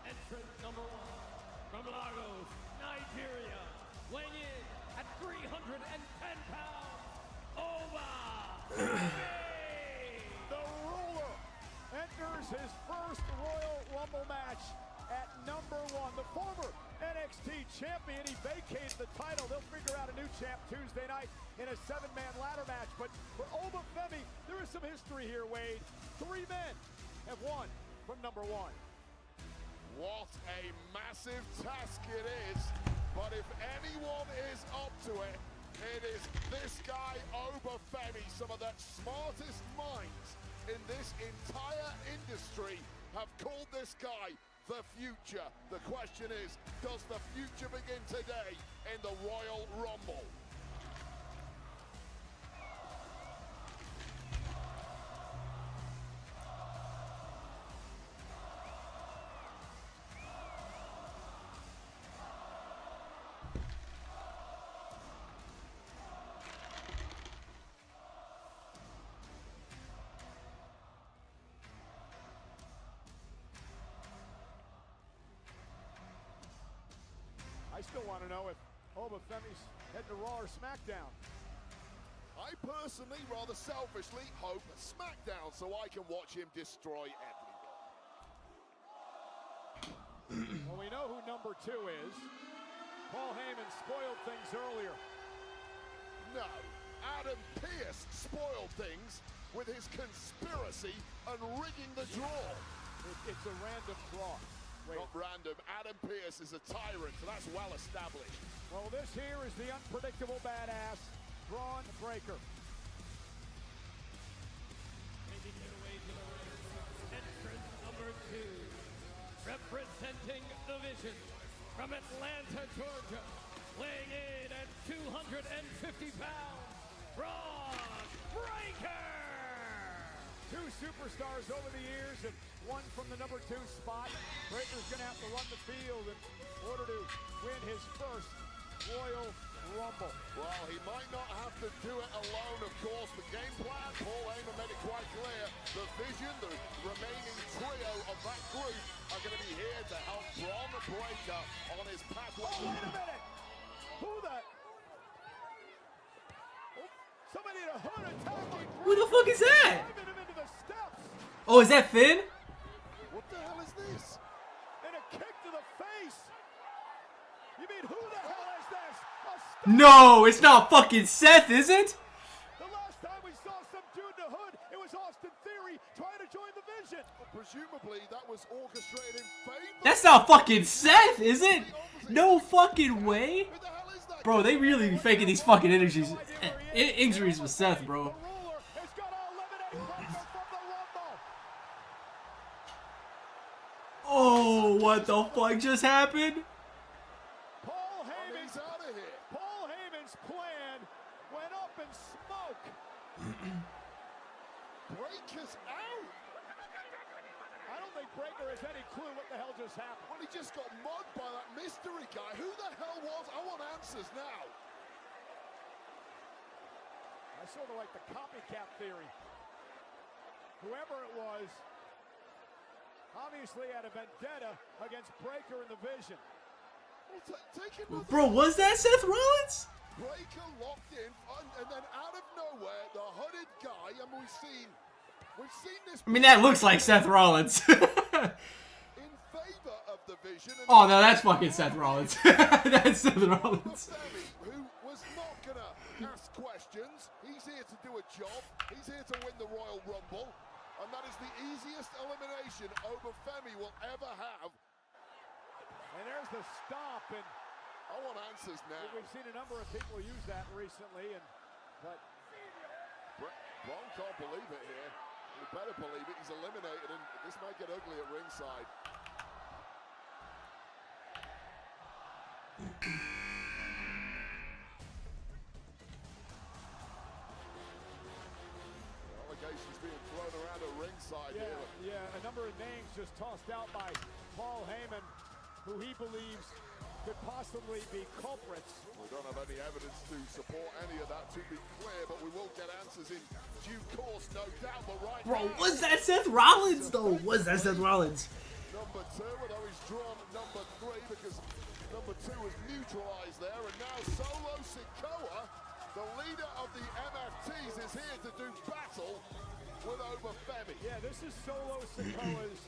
Entrant number 1 from Lagos, Nigeria, weighing in at 310 pounds, Oba. The ruler enters his first Royal Rumble match at number 1. The former NXT champion, he vacated the title. They'll figure out a new champ Tuesday night in a 7-man ladder match. But for Oba Femi, there is some history here, Wade. 3 men have won from number 1. What a massive task it is, but if anyone is up to it, it is this guy, Oba Femi. Some of the smartest minds in this entire industry have called this guy the future. The question is, does the future begin today in the Royal Rumble? I still want to know if Oba Femi's heading to Raw or SmackDown. I personally, rather selfishly, hope SmackDown so I can watch him destroy everyone. Well, we know who number 2 is. Paul Heyman spoiled things earlier. No, Adam Pearce spoiled things with his conspiracy and rigging the draw. It's a random draw. Wait. Not random. Adam Pearce is a tyrant, so that's well established. Well, this here is the unpredictable badass, Braun Breaker. Making their way to the ring, entrant number 2, representing the Vision from Atlanta, Georgia, weighing in at 250 pounds, Braun Breaker! 2 superstars over the years and one from the number 2 spot. Breaker's going to have to run the field in order to win his first Royal Rumble. Well, he might not have to do it alone, of course. The game plan, Paul Heyman made it quite clear. The Vision, the remaining trio of that group, are going to be here to help Braun Breaker on his pathway. Oh, wait a minute! Who the... Oh, somebody in a hood attacking. Who the fuck is that? Driving him into the steps. Oh, is that Finn? What the hell is this? And a kick to the face. You mean who the hell is this? No, it's not fucking Seth, is it? The last time we saw some dude in a hood, it was Austin Theory trying to join the Vision. Well, presumably that was orchestrated in favor. That's not fucking Seth, is it? No fucking way. Bro, they really be faking these fucking injuries with Seth, bro. Oh, what the fuck just happened? Paul Heyman's out of here. Paul Heyman's plan went up in smoke. Breaker's out. I don't think Breaker has any clue what the hell just happened. Well, he just got mugged by that mystery guy. Who the hell was? I want answers now. I sort of like the copycat theory. Whoever it was, obviously had a vendetta against Breaker in the Vision. Well, Bro, was that Seth Rollins? Breaker locked in, and then out of nowhere, the hooded guy, and we've seen this. I mean, that looks like Seth Rollins. In favor of the Vision. Oh, no, that's fucking Seth Rollins. That's Seth Rollins. Who was not gonna ask questions. He's here to do a job. He's here to win the Royal Rumble. And that is the easiest elimination Oba Femi will ever have. And there's the stomp, and I want answers now. we've seen a number of people use that recently, but Braun can't believe it here. You better believe it. He's eliminated, and this might get ugly at ringside. Allegations being thrown around at ringside here. Yeah, a number of names just tossed out by Paul Heyman, who he believes could possibly be culprits. We don't have any evidence to support any of that, to be clear, but we will get answers in due course, no doubt. But right Bro, now, was that Seth Rollins though? Was that Seth Rollins? number 2, although he's drawn number 3 because number 2 was neutralized there, and now Solo Sikoa, the leader of the MFTs, is here to do battle with Obafemi. Yeah, this is Solo Sikoa's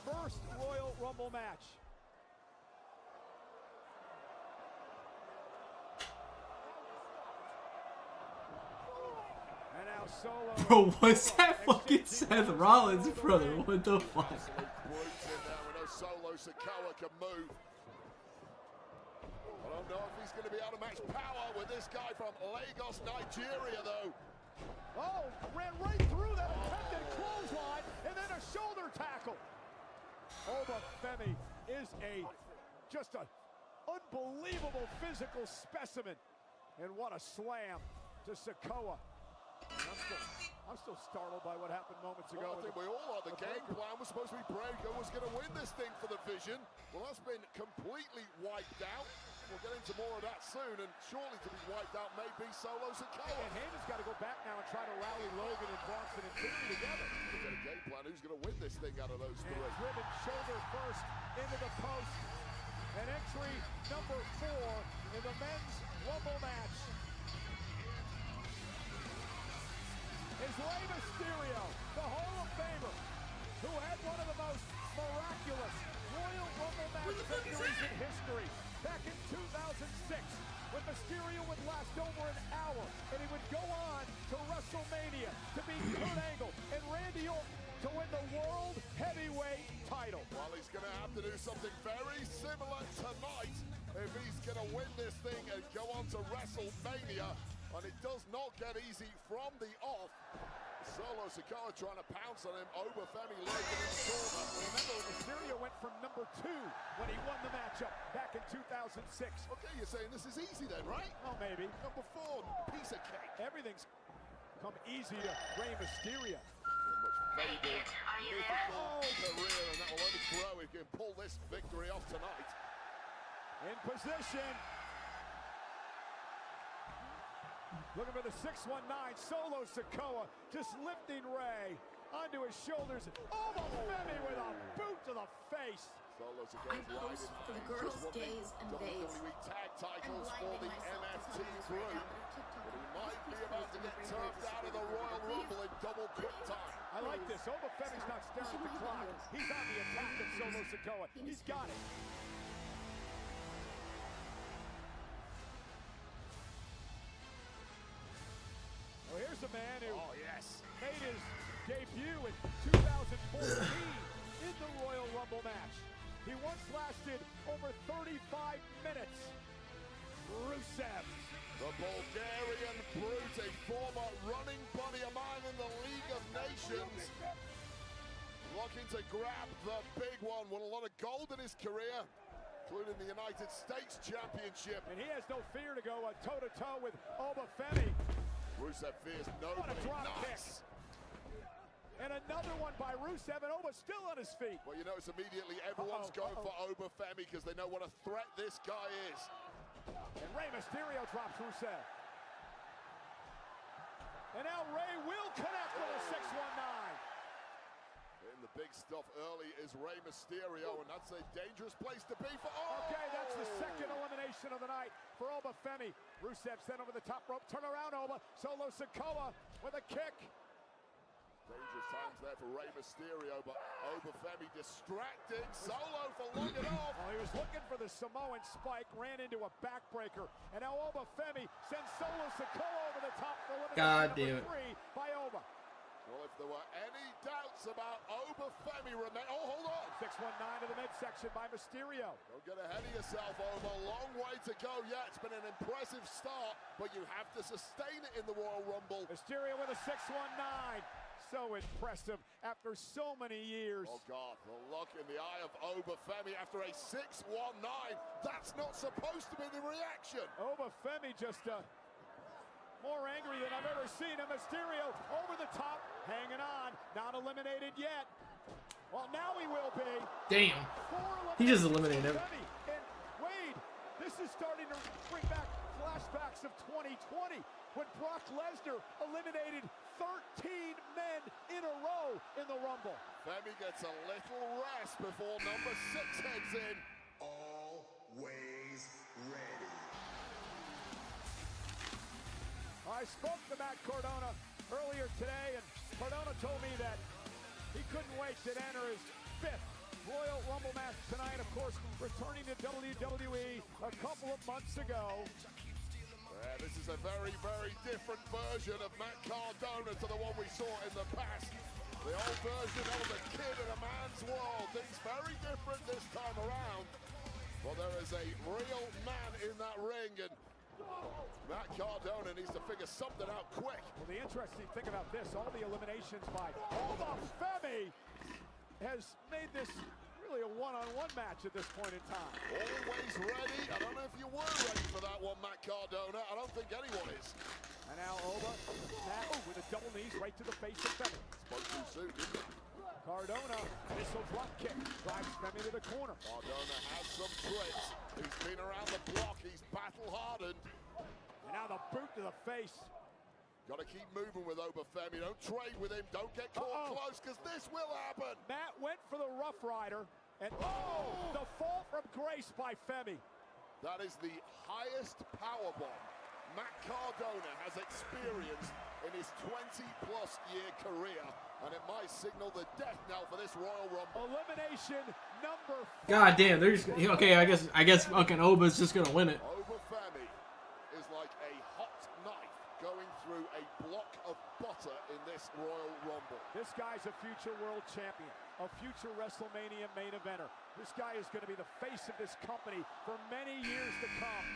first Royal Rumble match. And now Solo. Bro, was that fucking Seth Rollins, brother? What the fuck? Brutes in there. We know Solo Sikoa can move. I don't know if he's going to be able to match power with this guy from Lagos, Nigeria, though. Oh, ran right through that attempted clothesline and then a shoulder tackle. Obafemi is just an unbelievable physical specimen. And what a slam to Sikoa. I'm still startled by what happened moments ago. Well, I think we all are. The game plan was supposed to be Breaker was going to win this thing for the Vision. Well, that's been completely wiped out. We'll get into more of that soon, and surely to be wiped out may be Solo Sikoa. And Heyman's got to go back now and try to rally Logan and Bronson and Timmy together. We've got a game plan. Who's going to win this thing out of those three? And driven shoulder first into the post. And entry number 4 in the men's Rumble match is Rey Mysterio, the Hall of Famer, who had one of the most miraculous Royal Rumble match victories in history back in 2006, when Mysterio would last over an hour, and he would go on to WrestleMania to beat Kurt Angle and Randy Orton to win the World Heavyweight title. Well, he's going to have to do something very similar tonight if he's going to win this thing and go on to WrestleMania. And it does not get easy from the off. Solo Sikoa trying to pounce on him. Obafemi Logan in the corner. Remember, Mysterio went from number 2 when he won the matchup back in 2006. Okay, you're saying this is easy then, right? Oh, maybe. Number 4, piece of cake. Everything's come easy to Rey Mysterio. Much fabled, mythical career, and that will only grow if he can pull this victory off tonight. In position. Looking for the 619, Solo Sikoa just lifting Rey onto his shoulders. Obafemi with a boot to the face. Solo Sikoa's riding for the girls' days and days. WWE Tag Titles for the MFT group. But he might be about to get turfed out of the Royal Rumble in double quick time. I like this. Obafemi's not staring at the clock. He's on the attack of Solo Sikoa. He's got it. Well, here's a man who made his debut in 2014 in the Royal Rumble match. He once lasted over 35 minutes. Rusev. The Bulgarian Brute, a former running buddy of mine in the League of Nations. Looking to grab the big one. Won a lot of gold in his career, including the United States Championship. And he has no fear to go toe-to-toe with Obafemi. Rusev fears nobody. What a drop Nice. kick. And another one by Rusev, and Oba still on his feet. Well, you notice immediately everyone's going for Obafemi because they know what a threat this guy is. And Rey Mysterio drops Rusev. And now Rey will connect with a 619. In the big stuff early is Rey Mysterio, and that's a dangerous place to be for. Okay, that's the second elimination of the night for Obafemi. Rusev sent over the top rope. Turn around, Oba. Solo Sikoa with a kick. Dangerous times there for Rey Mysterio, but Obafemi distracting Solo for long enough. Well, he was looking for the Samoan spike, ran into a backbreaker, and now Obafemi sends Solo Sikoa over the top for elimination number 3 by Oba. Well, if there were any doubts about Obafemi hold on. 619 to the midsection by Mysterio. Don't get ahead of yourself, Oba. Long way to go yet. It's been an impressive start, but you have to sustain it in the Royal Rumble. Mysterio with a 619. so impressive after so many years. Oh, God, the look in the eye of Obafemi after a 6-1-9. That's not supposed to be the reaction. Obafemi just more angry than I've ever seen him. Mysterio over the top, hanging on, not eliminated yet. Well, now he will be. Damn. He just eliminated him. And Wade, this is starting to bring back flashbacks of 2020 when Brock Lesnar eliminated 13 men in a row in the Rumble. Femi gets a little rest before number 6 heads in. Always ready. I spoke to Matt Cardona earlier today, and Cardona told me that he couldn't wait to enter his 5th Royal Rumble match tonight. Of course, returning to WWE a couple of months ago. This is a very, very different version of Matt Cardona to the one we saw in the past. The old version of a kid in a man's world. Things very different this time around. Well, there is a real man in that ring, and Matt Cardona needs to figure something out quick. Well, the interesting thing about this, all the eliminations by Obafemi has made this really a one-on-one match at this point in time. Always ready. I don't know if you were ready for that one, Matt Cardona. I don't think anyone is. And now Oba, now with a double knees right to the face of Femi. Spoke too soon, didn't he? Cardona, missile drop kick, drives Femi to the corner. Cardona has some tricks. He's been around the block. He's battle-hardened. And now the boot to the face. Got to keep moving with Obafemi. Don't trade with him. Don't get caught close, because this will happen. Matt went for the Rough Rider, and the fall from grace by Femi. That is the highest powerbomb Matt Cardona has experienced in his 20-plus year career, and it might signal the death knell for this Royal Rumble. Elimination number 5. God damn, there's okay. I guess fucking Oba's just gonna win it. Obafemi is like a hot knife going through a block of butter in this Royal Rumble. This guy's a future world champion, a future WrestleMania main eventer. This guy is going to be the face of this company for many years to come.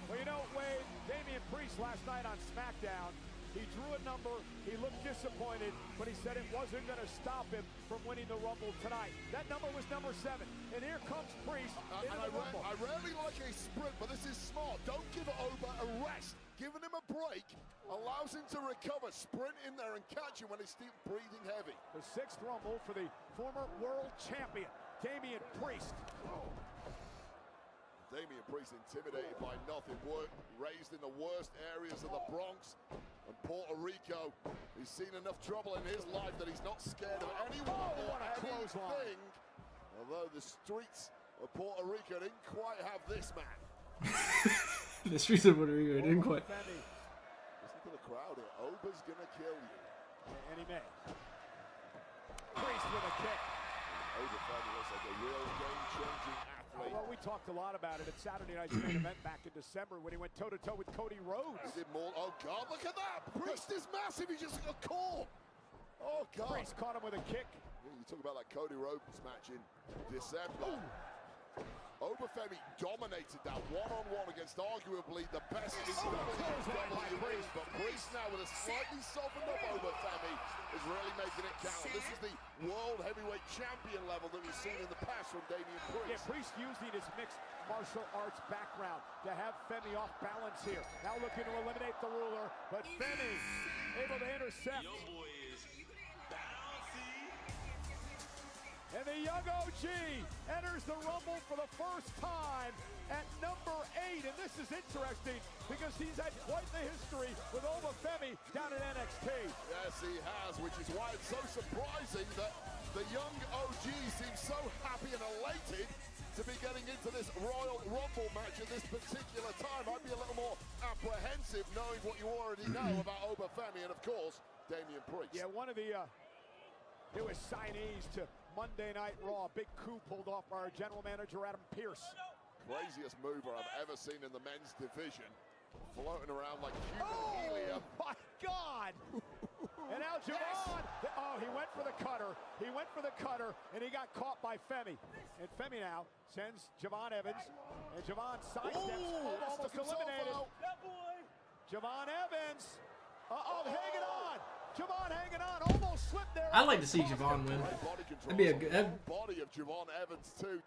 Well, you know, Wade, Damian Priest last night on SmackDown, he drew a number, he looked disappointed, but he said it wasn't going to stop him from winning the Rumble tonight. That number was number 7, and here comes Priest into the Rumble. I rarely like a sprint, but this is smart. Don't give Oba a rest. Giving him a break allows him to recover, sprint in there and catch him when he's still breathing heavy. The 6th Rumble for the former world champion, Damian Priest. Damian Priest intimidated by nothing, raised in the worst areas of the Bronx and Puerto Rico. He's seen enough trouble in his life that he's not scared of anyone or anything. Although the streets of Puerto Rico didn't quite have this man. The streets of Puerto Rico didn't quite. Listen to the crowd here. Oba's gonna kill you. And he may. Priest with a kick. Obafemi looks like a real game-changing athlete. Well, we talked a lot about it at Saturday night's main event back in December when he went toe-to-toe with Cody Rhodes. He did more. Oh, God, look at that. Priest is massive. He just got caught. Oh, God. Priest caught him with a kick. Yeah, you talk about that Cody Rhodes match in December. Obafemi dominated that one-on-one against arguably the best in WWE. But Priest now with a slightly softened up Obafemi is really making it count. This is the World Heavyweight Champion level that we've seen in the past from Damian Priest. Yeah, Priest using his mixed martial arts background to have Femi off balance here. Now looking to eliminate the ruler, but Femi able to intercept. Yo, boy is bouncy. And the young OG enters the Rumble for the first time at number 8. And this is interesting because he's had quite the history with Obafemi down at NXT. Yes, he has, which is why it's so surprising that the young OG seems so happy and elated to be getting into this Royal Rumble match at this particular time. I'd be a little more apprehensive knowing what you already know about Obafemi and, of course, Damian Priest. Yeah, one of the newest signees to Monday Night Raw. Big coup pulled off by our general manager, Adam Pearce. Craziest mover I've ever seen in the men's division. Floating around like human helium. My God! And now Javon, he went for the cutter. He went for the cutter, and he got caught by Femi. And Femi now sends Javon Evans, and Javon sidesteps, almost eliminated. Javon Evans Uh-oh, hanging on. Javon hanging on. Almost slipped there. I'd like to see Javon win. That'd be a good. Body of Javon Evans too.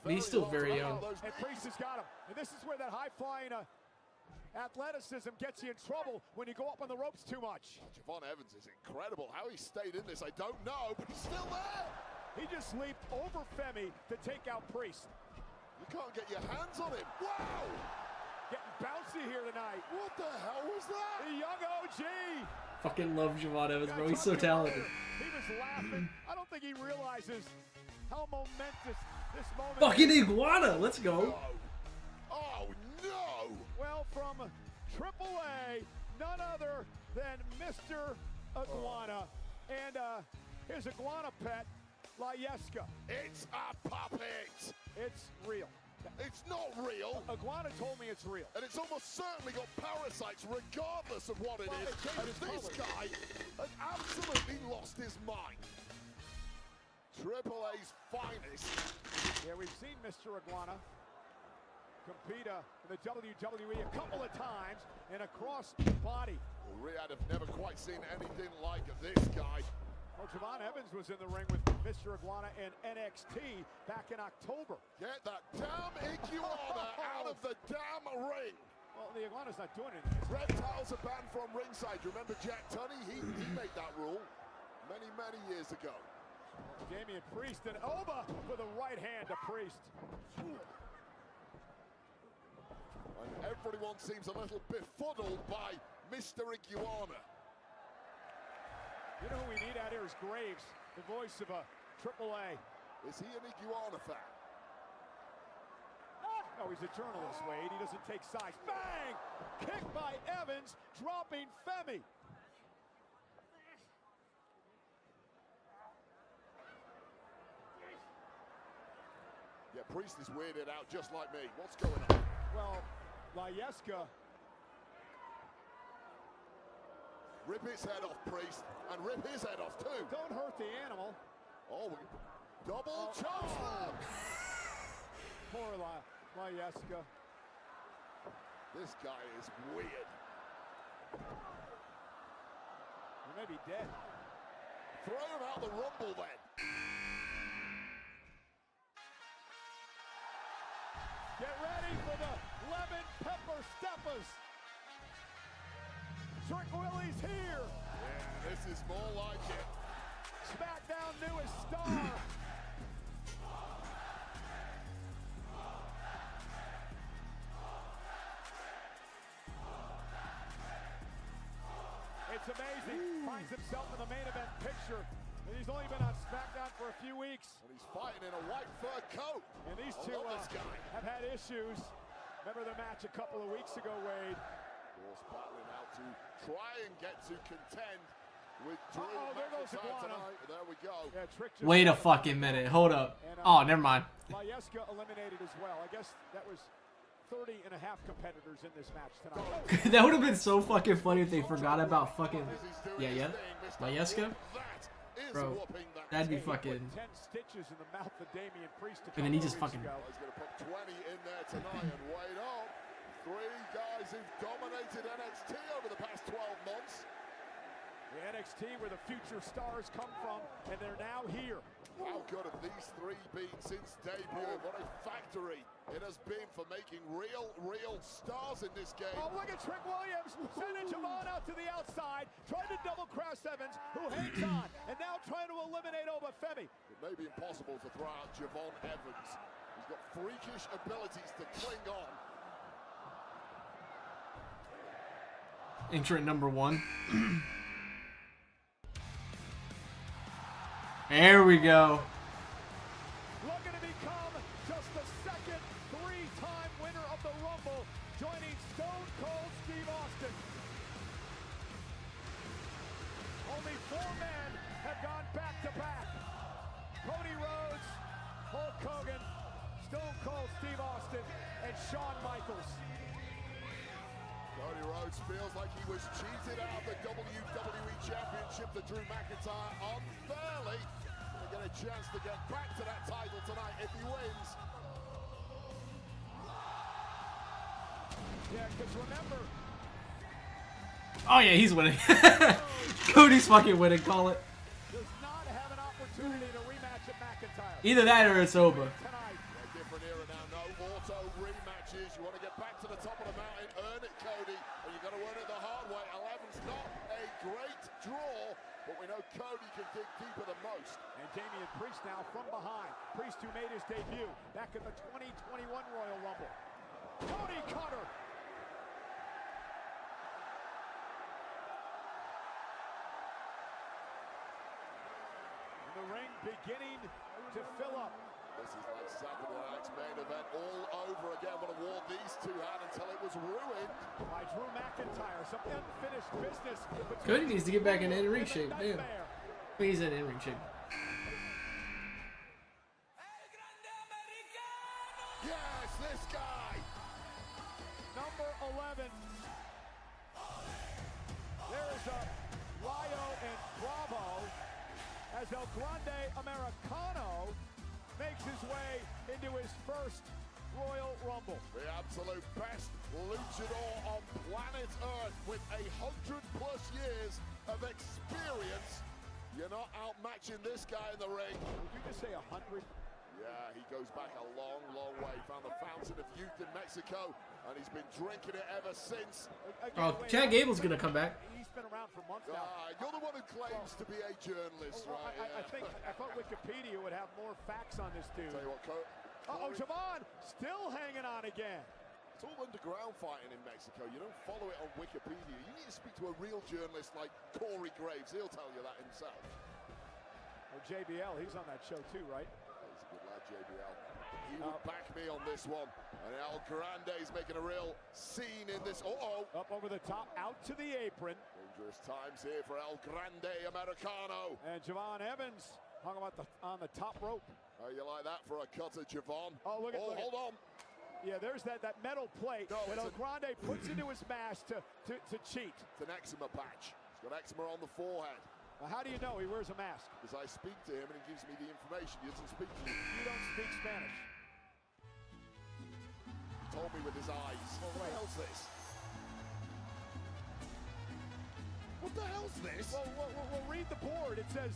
But he's still very young. And Priest has got him. And this is where that high-flying athleticism gets you in trouble when you go up on the ropes too much. Javon Evans is incredible. How he stayed in this, I don't know, but he's still there. He just leaped over Femi to take out Priest. You can't get your hands on him. Wow! Getting bouncy here tonight. What the hell was that? The young OG. Fucking love Javon Evans, bro. He's so talented. He was laughing. I don't think he realizes how momentous this moment Fucking is. Iguana. Let's go. Oh, no. Well, from AAA, none other than Mr. Iguana and his iguana pet, Layeska. It's a puppet. It's real. It's not real. Iguana told me it's real. And it's almost certainly got parasites regardless of what it is. And this guy has absolutely lost his mind. AAA's finest. Yeah, we've seen Mr. Iguana compete in the WWE a couple of times and across the body. Well, Riyadh have never quite seen anything like this guy. Well, Javon Evans was in the ring with Mr. Iguana in NXT back in October. Get that damn iguana out of the damn ring. Well, the iguana's not doing anything. Reptiles are banned from ringside. You remember Jack Tunney? He made that rule many, many years ago. Damian Priest and Oba with a right hand to Priest. And everyone seems a little befuddled by Mr. Iguana. You know who we need out here is Graves, the voice of a AAA. Is he an Iguana fan? No, he's a journalist, Wade. He doesn't take sides. Bang! Kick by Evans, dropping Femi. Yeah, Priest is weirded out just like me. What's going on? Well, Layeska. Rip his head off, Priest, and rip his head off too. Don't hurt the animal. Oh, double chokeslam. Poor Layeska. This guy is weird. He may be dead. Throw him out the Rumble then. Get ready for the lemon pepper steppers. Trick Willie's here. Yeah, this is more like it. SmackDown newest star. It's amazing. Finds himself in the main event picture. And he's only been on SmackDown for a few weeks. And he's fighting in a white fur coat. And these two have had issues. Remember the match a couple of weeks ago, Wade? Of course, battling out to try and get to contend with Drew McIntyre tonight. There we go. Yeah, Wait a fucking minute. Hold up. Oh, never mind. Layeska eliminated as well. I guess that was 30 and a half competitors in this match tonight. That would have been so fucking funny if they forgot about fucking Layeska. Bro, that'd be fucking. 10 stitches in the mouth of Damian Priest. And then he just fucking. He's going to put 20 in there tonight and wait on. 3 guys who've dominated NXT over the past 12 months. The NXT where the future stars come from, and they're now here. How good have these 3 been since debut? What a factory it has been for making real stars in this game. Oh, look at Trick Williams sending Javon out to the outside, trying to double cross Evans, who hangs on, and now trying to eliminate Oba Femi. It may be impossible to throw out Javon Evans. He's got freakish abilities to cling on. Entrant number 1. There we go. Looking to become just the second 3-time winner of the Rumble, joining Stone Cold Steve Austin. Only 4 men have gone back-to-back. Cody Rhodes, Hulk Hogan, Stone Cold Steve Austin, and Shawn Michaels. Cody Rhodes feels like he was cheated out of the WWE Championship to Drew McIntyre unfairly. He'll get a chance to get back to that title tonight if he wins. Yeah, because remember, Oh yeah, he's winning. Cody's fucking winning. Call it. Does not have an opportunity to rematch at McIntyre. Either that or it's over. Different era now, no auto rematches. You want to get back to the top of the mountain, earn it, Cody, and you got to earn it the hard way. 11's not a great draw, but we know Cody can dig deeper than most. And Damian Priest now from behind. Priest who made his debut back at the 2021 Royal Rumble. Cody Cutter. And the ring beginning to fill up. This is like Saturday night's main event all over again. What a war these two had until it was ruined by Drew McIntyre. Some unfinished business. Cody needs to get back in in-ring shape. Damn. He's in in-ring shape. Yes, this guy. Number 11. There's a Rayo and Bravo as El Grande Americano makes his way into his first Royal Rumble. The absolute best luchador on planet Earth with 100+ years of experience. You're not outmatching this guy in the ring. Would you just say 100? Yeah, he goes back a long, long way. Found the fountain of youth in Mexico, and he's been drinking it ever since. Oh, Chad Gable's gonna come back. He's been around for months now. You're the one who claims to be a journalist, right? I thought Wikipedia would have more facts on this dude. Tell you what, Uh-oh, Javon still hanging on again. It's all underground fighting in Mexico. You don't follow it on Wikipedia. You need to speak to a real journalist like Corey Graves. He'll tell you that himself. Or JBL, he's on that show too, right? He's a good lad, JBL. He would back me on this one. And El Grande's making a real scene in this. Up over the top, out to the apron. Dangerous times here for El Grande Americano. And Javon Evans hung him on the top rope. Oh, you like that for a cutter, Javon? Oh, look at hold on. Yeah, there's that metal plate that El Grande puts into his mask to cheat. It's an eczema patch. He's got eczema on the forehead. How do you know he wears a mask? Because I speak to him and he gives me the information. He doesn't speak to you. You don't speak Spanish. He told me with his eyes. What the hell's this? What the hell's this? Well, read the board. It says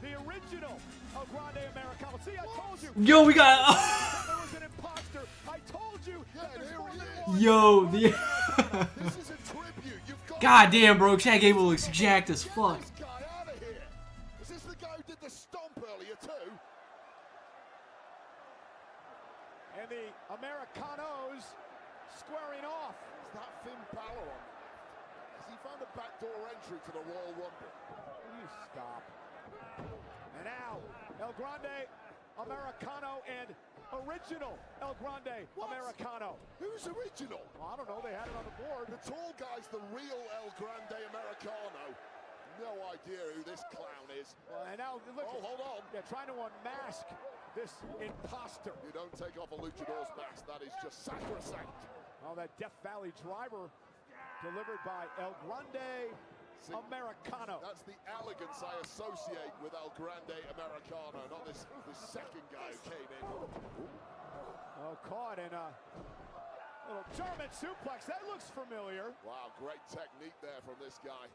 the original El Grande Americano. See, I told you. Yo, we got. There was an imposter. I told you. Yeah, there he is. Yo, the. This is a tribute. You've got. God damn, bro. Chad Gable looks jacked as fuck. Get this guy out of here. Is this the guy who did the stomp earlier too? And the Americanos squaring off. Is that Finn Balor on the left? Has he found a backdoor entry to the Royal Rumble? Will you stop? And now, El Grande Americano and original El Grande Americano. Who's original? Well, I don't know. They had it on the board. The tall guy's the real El Grande Americano. No idea who this clown is. And now, look. Oh, hold on. They're trying to unmask this imposter. You don't take off a luchador's mask. That is just sacrosanct. Oh, that Death Valley driver delivered by El Grande Americano. That's the elegance I associate with El Grande Americano, not this second guy who came in. Oh, caught in a little German suplex. That looks familiar. Wow, great technique there from this guy.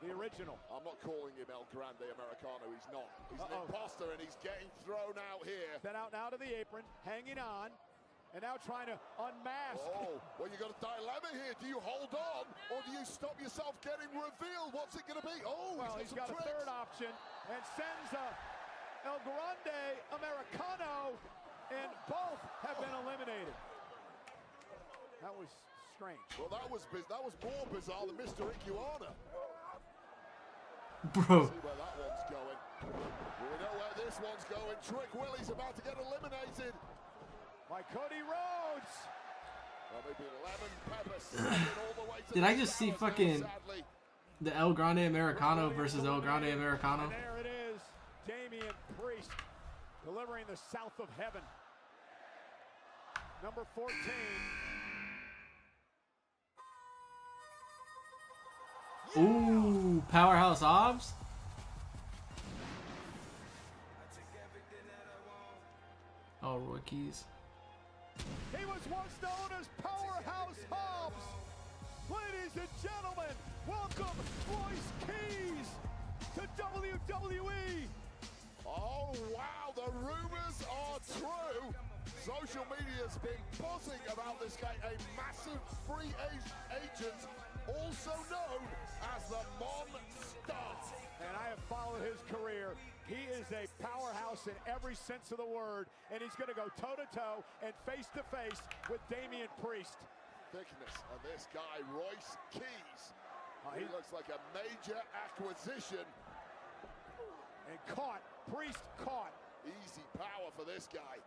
The original. I'm not calling him El Grande Americano. He's not. He's an imposter, and he's getting thrown out here. Then out now to the apron, hanging on. And now trying to unmask. Oh, well, you got a dilemma here. Do you hold on, or do you stop yourself getting revealed? What's it going to be? Oh, well, he's got a third option and sends El Grande Americano, and both have been eliminated. That was strange. Well, that was more bizarre than Mr. Iguana. Bro. See where that one's going. We know where this one's going. Trick Willie's about to get eliminated. By Cody Rhodes. Well, maybe Lemon Pepper all the way to Did I just see fucking the El Grande Americano versus El Grande Americano? And there it is. Damian Priest delivering the South of Heaven. Number 14. Ooh, Powerhouse Hobbs. Oh, rookies. He was once known as Powerhouse Hobbs. Ladies and gentlemen, welcome Royce Keys to WWE. Oh, wow, the rumors are true. Social media's been buzzing about this guy, a massive free agent, also known as the Monstar. And I have followed his career. He is a powerhouse in every sense of the word, and he's going to go toe-to-toe and face-to-face with Damian Priest. Thickness of this guy, Royce Keys. He looks like a major acquisition. And caught, Priest caught. Easy power for this guy.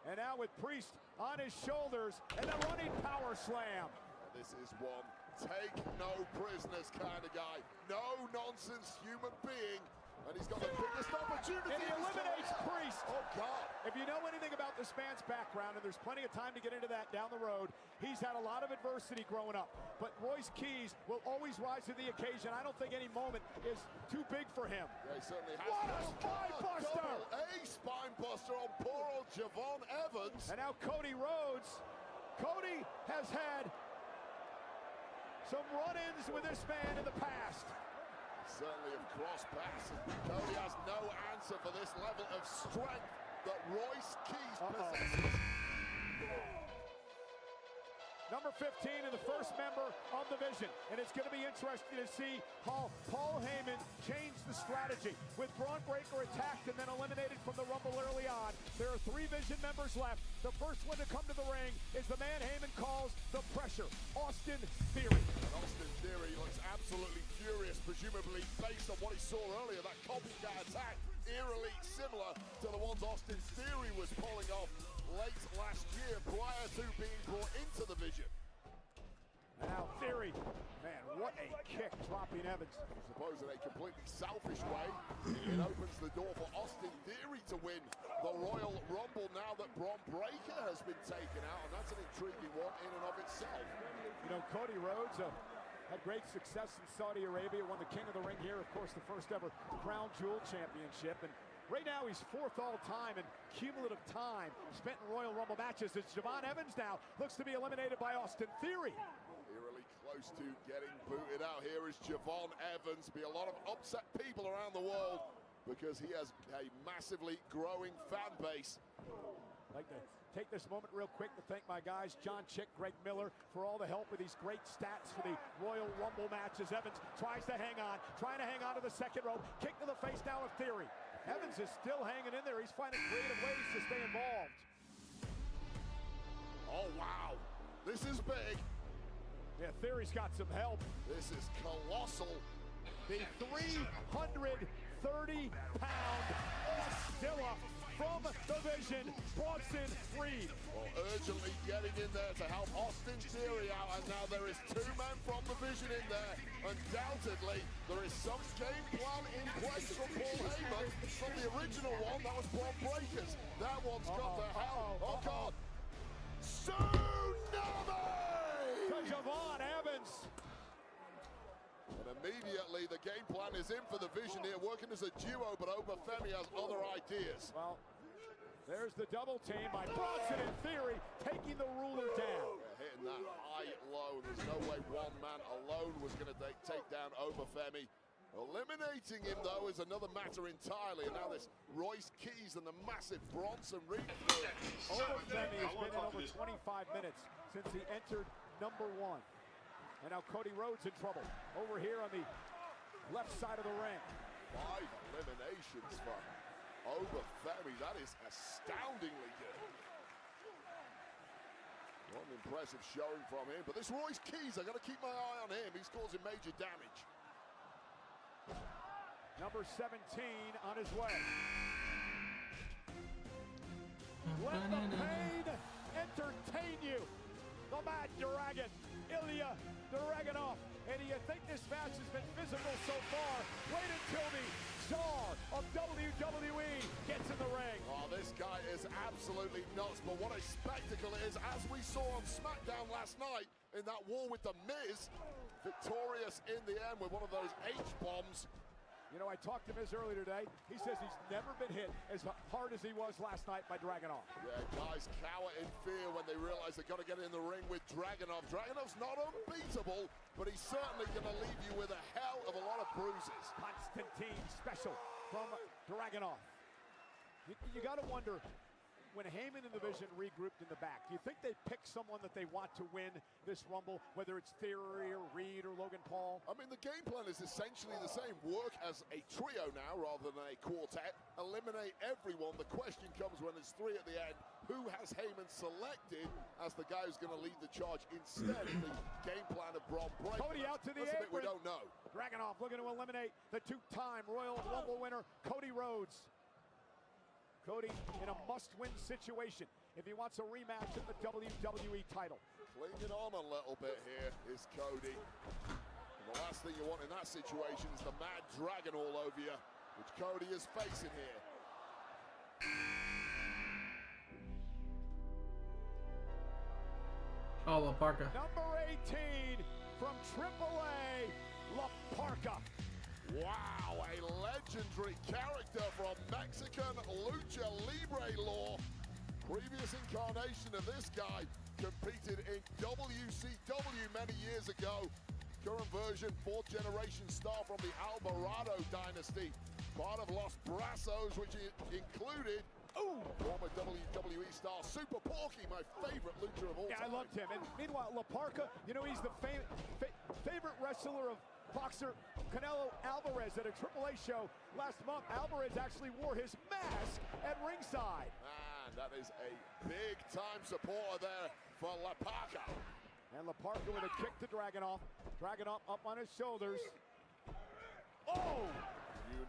And now with Priest on his shoulders and a running power slam. This is one take no prisoners kind of guy. No nonsense human being. And he's got the biggest opportunity. And he eliminates Priest. Oh, God. If you know anything about this man's background, and there's plenty of time to get into that down the road, he's had a lot of adversity growing up. But Royce Keys will always rise to the occasion. I don't think any moment is too big for him. Yeah, he certainly has. What a spine buster! A spine buster on poor old Javon Evans. And now Cody Rhodes. Cody has had some run-ins with this man in the past. Certainly have crossed paths. Cody has no answer for this level of strength that Royce Keys possesses. Number 15 and the first member of the Vision. And it's going to be interesting to see how Paul Heyman changed the strategy. With Braun Breaker attacked and then eliminated from the Rumble early on, there are 3 Vision members left. The first one to come to the ring is the man Heyman calls the Pressure, Austin Theory. And Austin Theory looks absolutely furious, presumably based on what he saw earlier, that copycat attack, eerily similar to the ones Austin Theory was pulling off late last year prior to being brought into the Vision. And now Theory, man, what a kick dropping Evans. I suppose in a completely selfish way, it opens the door for Austin Theory to win the Royal Rumble now that Braun Breaker has been taken out, and that's an intriguing one in and of itself. You know, Cody Rhodes had great success in Saudi Arabia, won the King of the Ring here, of course, the first ever Crown Jewel Championship, and right now he's 4th all-time in cumulative time spent in Royal Rumble matches. It's Javon Evans now, looks to be eliminated by Austin Theory. Eerily close to getting booted out here is Javon Evans. Be a lot of upset people around the world because he has a massively growing fan base. I'd like to take this moment real quick to thank my guys, John Chick, Greg Miller, for all the help with these great stats for the Royal Rumble matches. Evans tries to hang on, to the second rope. Kick to the face now of Theory. Evans is still hanging in there. He's finding creative ways to stay involved. Oh, wow. This is big. Yeah, Theory's got some help. This is colossal. The 330-pound Ostilla from the Vision, Bronson Reed. Well, urgently getting in there to help Austin Theory out, and now there is 2 men from the Vision in there. Undoubtedly, there is some game plan in place from Paul Heyman. From the original one, that was Braun Breakers. That one's got the help. Oh, God. Tsunami! To Javon Evans. And immediately the game plan is in for the Vision here, working as a duo, but Obafemi has other ideas. Well, there's the double team by Bronson and Theory taking the ruler down. Yeah, hitting that high low. There's no way one man alone was going to take down Obafemi. Eliminating him, though, is another matter entirely. And now this Royce Keys and the massive Bronson Reed. Obafemi has been in over 25 minutes since he entered number 1. And now Cody Rhodes in trouble over here on the left side of the ring. 5 eliminations for Obafemi. That is astoundingly good. What an impressive showing from him. But this Royce Keys, I got to keep my eye on him. He's causing major damage. Number 17 on his way. Let the pain entertain you. The Mad Dragon, Ilya Dragunov. And do you think this match has been physical so far? Wait until the Czar of WWE gets in the ring. Oh, this guy is absolutely nuts. But what a spectacle it is, as we saw on SmackDown last night in that war with The Miz. Victorious in the end with one of those H-bombs. You know, I talked to Miz earlier today. He says he's never been hit as hard as he was last night by Dragunov. Yeah, guys cower in fear when they realize they've got to get in the ring with Dragunov. Dragunov's not unbeatable, but he's certainly going to leave you with a hell of a lot of bruises. Constantine special from Dragunov. You got to wonder, when Heyman and the Vision regrouped in the back, do you think they pick someone that they want to win this Rumble, whether it's Theory or Reed or Logan Paul? I mean, the game plan is essentially the same. Work as a trio now rather than a quartet. Eliminate everyone. The question comes when there's three at the end. Who has Heyman selected as the guy who's going to lead the charge instead of the game plan of Bron Breakker? Cody out to the That's the bit we apron. don't know. Dragunov looking to eliminate the two-time Royal Rumble winner, Cody Rhodes. Cody in a must-win situation if he wants a rematch of the WWE title. Clinging on a little bit here is Cody. And the last thing you want in that situation is the Mad Dragon all over you, which Cody is facing here. Oh, La Parka. Number 18 from AAA, La Parka. Wow, a legendary character from Mexican Lucha Libre lore. Previous incarnation of this guy competed in WCW many years ago. Current version, fourth generation star from the Alvarado dynasty. Part of Los Brazos, which included former WWE star Super Porky, my favorite lucha of all time. I loved him. And meanwhile, La Parka, you know, he's the favorite wrestler of boxer Canelo Alvarez at a AAA show last month. Alvarez actually wore his mask at ringside. Man, that is a big-time supporter there for La Parka. And La Parka with a kick to Dragunov. Dragunov up on his shoulders. Oh!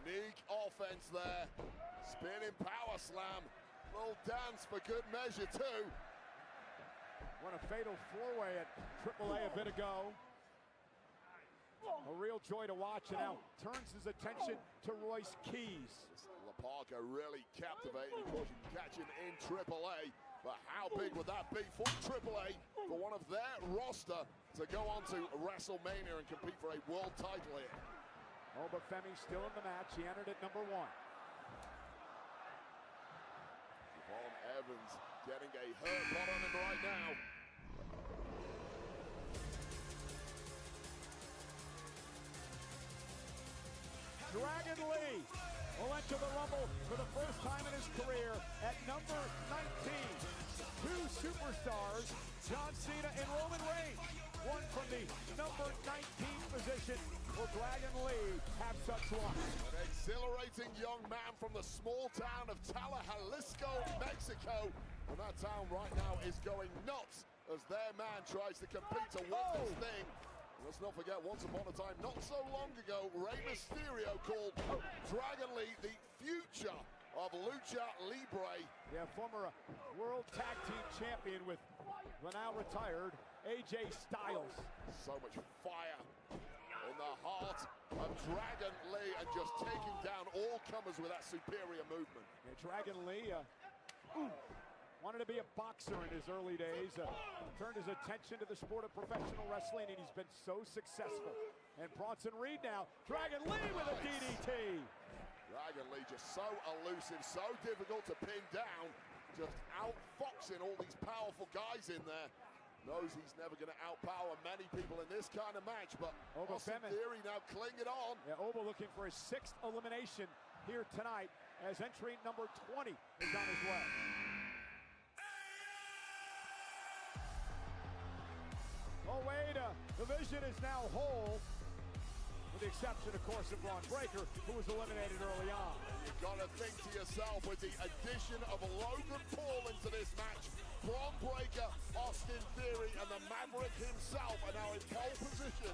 Unique offense there. Spinning power slam. Little dance for good measure, too. What a fatal four-way at AAA a bit ago. A real joy to watch, and now turns his attention to Royce Keys. La Parka really captivating. Of course, you can catch him in AAA, but how big would that be for AAA, for one of their roster to go on to WrestleMania and compete for a world title here? Oh, but Femi's still in the match. He entered at number 1. Von Evans getting a hurt lot on him right now. Dragon Lee will enter the Rumble for the first time in his career at number 19. Two superstars, John Cena and Roman Reigns. One from the number 19 position. Will Dragon Lee have such luck? An exhilarating young man from the small town of Jalisco, Mexico. And that town right now is going nuts as their man tries to compete to win this thing. Let's not forget, once upon a time, not so long ago, Rey Mysterio called Dragon Lee the future of Lucha Libre. Yeah, former World Tag Team Champion with the now retired AJ Styles. So much fire in the heart of Dragon Lee and just taking down all comers with that superior movement. Yeah, Dragon Lee wanted to be a boxer in his early days, turned his attention to the sport of professional wrestling, and he's been so successful. And Bronson Reed now, Dragon Lee with a DDT. Dragon Lee just so elusive, so difficult to pin down, just outfoxing all these powerful guys in there. Knows he's never going to outpower many people in this kind of match, but Austin Theory now clinging on. Yeah, Oba looking for his 6th elimination here tonight as entry number 20 is on his way. Oh, wait, the Vision is now whole, with the exception, of course, of Bron Breakker, who was eliminated early on. You've got to think to yourself, with the addition of Logan Paul into this match, Bron Breakker, Austin Theory, and the Maverick himself are now in pole position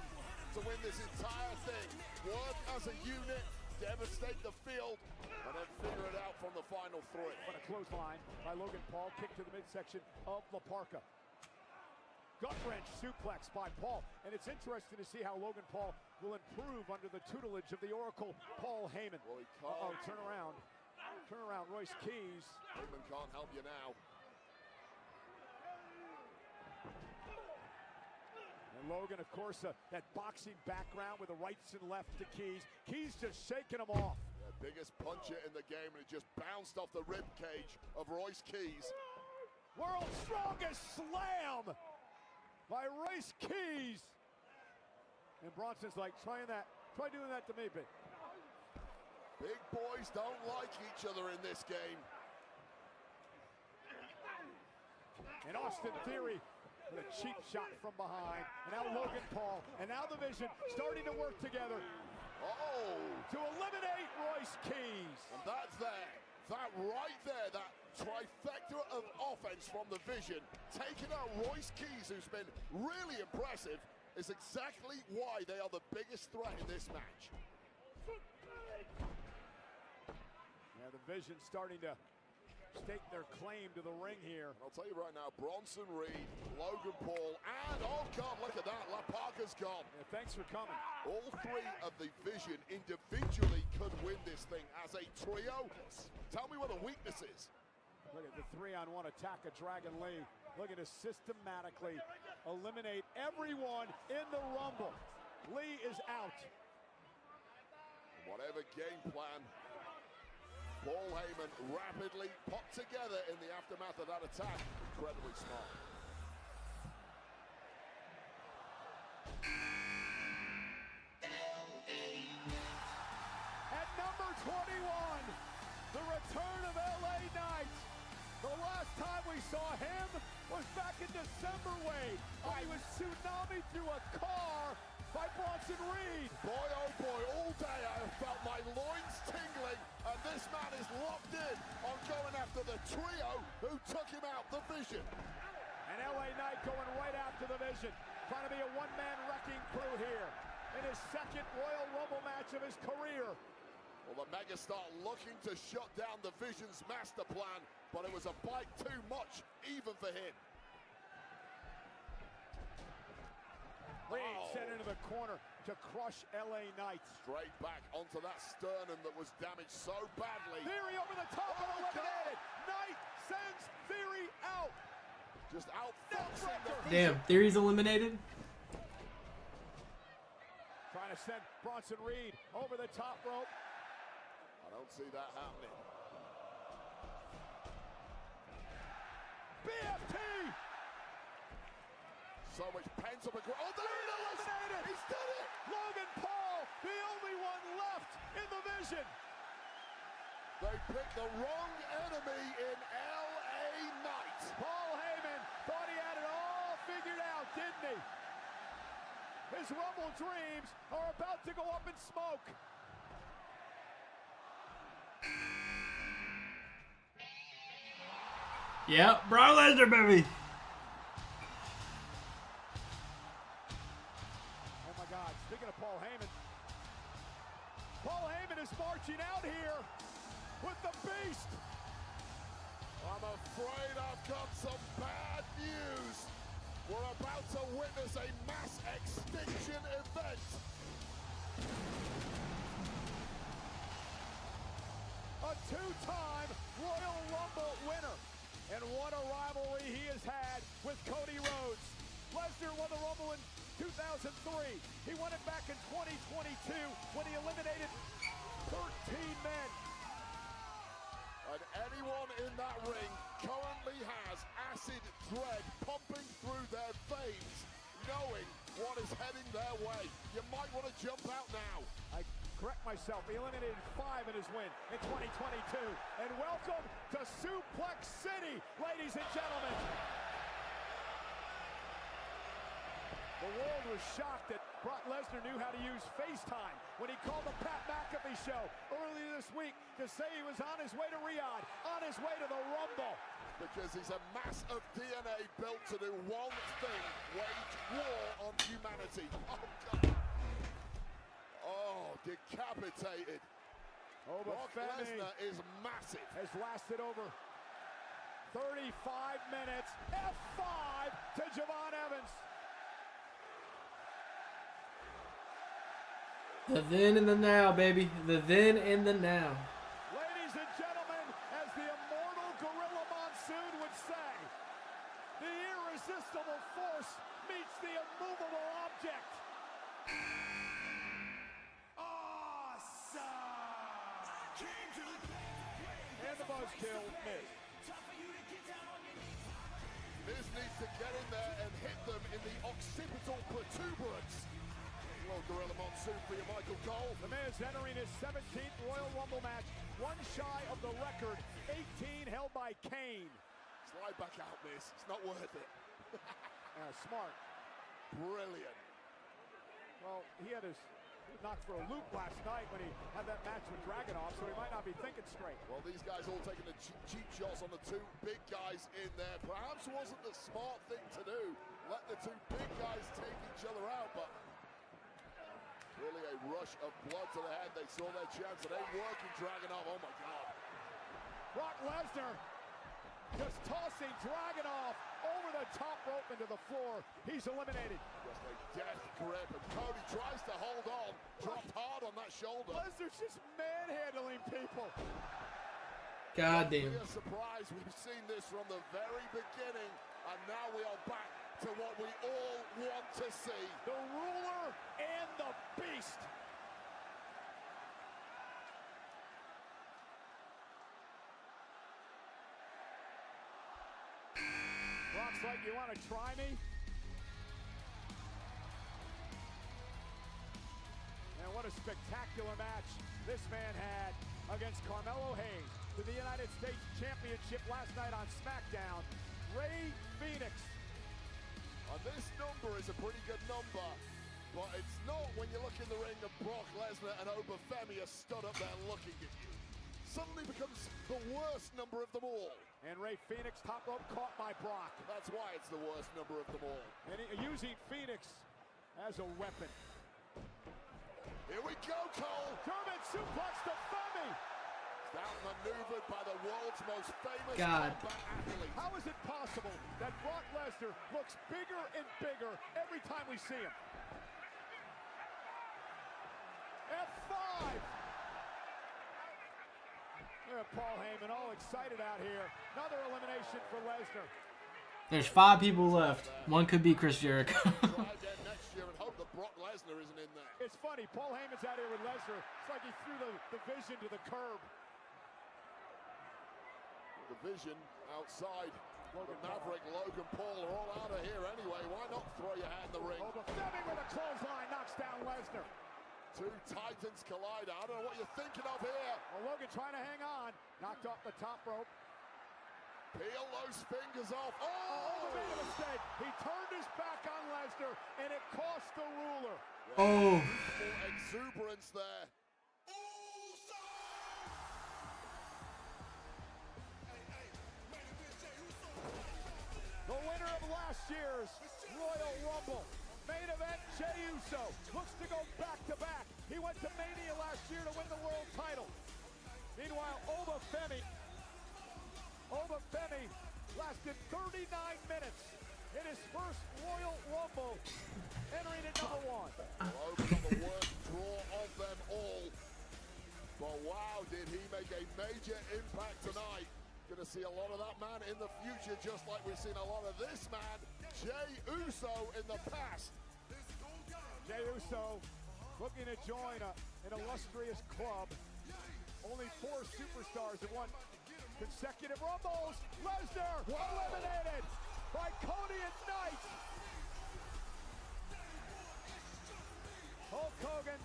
to win this entire thing. Work as a unit, devastate the field, and then figure it out from the final 3. What a clothesline by Logan Paul, kick to the midsection of La Parka. Gut-wrench suplex by Paul, and it's interesting to see how Logan Paul will improve under the tutelage of the Oracle, Paul Heyman. Well, he can't. Turn around, Royce Keys. Heyman can't help you now. And Logan, of course, that boxing background with the rights and left to Keys. Keys just shaking him off. The biggest puncher in the game, and it just bounced off the rib cage of Royce Keys. World's strongest slam by Royce Keys. And Bronson's like, try doing that to me, big. Big boys don't like each other in this game. And Austin Theory with a cheap shot from behind. And now Logan Paul. And now the Vision starting to work together. Oh! To eliminate Royce Keys. And that's there. That right there, that trifecta of offense from the Vision, taking out Royce Keys, who's been really impressive, is exactly why they are the biggest threat in this match. Yeah, the Vision starting to stake their claim to the ring here. I'll tell you right now, Bronson Reed, Logan Paul, and oh God, look at that, La Parka's gone. Yeah, thanks for coming. All three of the Vision individually could win this thing. As a trio, tell me what the weakness is. Look at the 3-on-1 attack of Dragon Lee. Looking to systematically eliminate everyone in the Rumble. Lee is out. Whatever game plan Paul Heyman rapidly put together in the aftermath of that attack, incredibly smart. At number 21, the return of LA Knight. The last time we saw him was back in December, Wade. He was tsunami through a car by Bronson Reed. Boy, oh boy, all day I have felt my loins tingling, and this man is locked in on going after the trio who took him out, the Vision. And LA Knight going right after the Vision, trying to be a one-man wrecking crew here in his second Royal Rumble match of his career. Well, the megastar looking to shut down the Vision's master plan, but it was a bite too much, even for him. Reed sent into the corner to crush LA Knight. Straight back onto that sternum that was damaged so badly. Theory over the top and eliminated. Knight sends Theory out. Just outfoxing the Vision. Damn, Theory's eliminated. Trying to send Bronson Reed over the top rope. I don't see that happening. BFT! So much pent-up aggression. Oh, there it is! He's done it! Logan Paul, the only one left in the Vision. They picked the wrong enemy in LA Knight. Paul Heyman thought he had it all figured out, didn't he? His Rumble dreams are about to go up in smoke. Yeah, Brock Lesnar, baby. Oh my God, speaking of Paul Heyman is marching out here with the Beast. I'm afraid I've got some bad news. We're about to witness a mass extinction event. A two-time Royal Rumble winner. And what a rivalry he has had with Cody Rhodes. Lesnar won the Rumble in 2003. He won it back in 2022 when he eliminated 13 men. And anyone in that ring currently has acid dread pumping through their veins, knowing what is heading their way. You might want to jump out now. I correct myself, he eliminated 5 in his win in 2022. And welcome to Suplex City, ladies and gentlemen. The world was shocked that Brock Lesnar knew how to use FaceTime when he called the Pat McAfee show earlier this week to say he was on his way to Riyadh, on his way to the Rumble. Because he's a mass of DNA built to do one thing, wage war on humanity. Oh, God. Oh, decapitated. Brock Lesnar is massive. Has lasted over 35 minutes. F5 to Javon Evans. The then and the now, baby. The then and the now. Ladies and gentlemen, as the immortal Gorilla Monsoon would say, the irresistible force meets the immovable And the buzzkill Miz. Miz needs to get in there and hit them in the occipital protuberance. Well, Gorilla Monsoon for you, Michael Cole. The Miz entering his 17th Royal Rumble match, one shy of the record, 18 held by Kane. Slide back out, Miz. It's not worth it. Smart. Brilliant. Well, he had his knocked for a loop last night when he had that match with Dragunov, so he might not be thinking straight. Well, these guys all taking the cheap shots on the two big guys in there. Perhaps wasn't the smart thing to do. Let the two big guys take each other out, but really a rush of blood to the head. They saw their chance. It ain't working, Dragunov. Oh, my God. Brock Lesnar just tossing Dragunov over the top rope into the floor. He's eliminated. Just a death grip, and Cody tries to hold on. Dropped hard on that shoulder. Lesnar's just manhandling people. God damn. Be a surprise. We've seen this from the very beginning, and now we are back to what we all want to see. The ruler and the beast. Brock's like, you want to try me? And what a spectacular match this man had against Carmelo Hayes to the United States Championship last night on SmackDown. Rey Fénix. This number is a pretty good number, but it's not when you look in the ring and Brock Lesnar and Obafemi are stood up there looking at you. Suddenly becomes the worst number of them all. And Rey Fénix top rope caught by Brock. That's why it's the worst number of them all. And using Fénix as a weapon. Here we go, Cole. German suplex to Femi. Outmaneuvered by the world's most famous God. combat athlete. How is it possible that Brock Lesnar looks bigger and bigger every time we see him? F5. Paul Heyman all excited out here. Another elimination for Lesnar. There's 5 people left. One could be Chris Jericho. Try again next year and hope that Brock Lesnar isn't in there. It's funny, Paul Heyman's out here with Lesnar. It's like he threw the Vision to the curb. The Vision outside. The Maverick, Logan Paul are all out of here anyway. Why not throw your hat in the ring? Obafemi with a clothesline knocks down Lesnar. Two titans collide. I don't know what you're thinking of here. Well, Logan trying to hang on. Knocked off the top rope. Peel those fingers off. Oh, made a mistake. He turned his back on Lesnar, and it cost the ruler. Oh. Exuberance there. The winner of last year's Royal Rumble. Main event, Jey Uso looks to go back-to-back. He went to Mania last year to win the world title. Meanwhile, Obafemi lasted 39 minutes in his first Royal Rumble, entering at number 1. Logan got the worst draw of them all. But wow, did he make a major impact tonight. Gonna see a lot of that man in the future, just like we've seen a lot of this man, Jey Uso, in the past. Jey Uso looking to join an illustrious club. Only 4 superstars have won consecutive Rumbles. Lesnar eliminated by Cody and Knight. Hulk Hogan,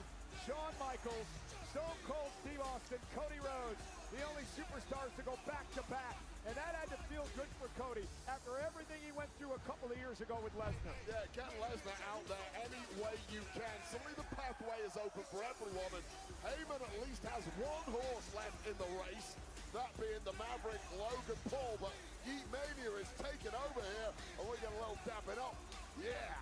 Shawn Michaels, Stone Cold Steve Austin, Cody Rhodes, the only superstars to go back-to-back. And that had to feel good for Cody after everything he went through a couple of years ago with Lesnar. Yeah, get Lesnar out there any way you can. Suddenly the pathway is open for everyone, and Heyman at least has one horse left in the race, that being the Maverick Logan Paul. But Yeet Mania is taking over here, and we get a little dapping up. Yeah.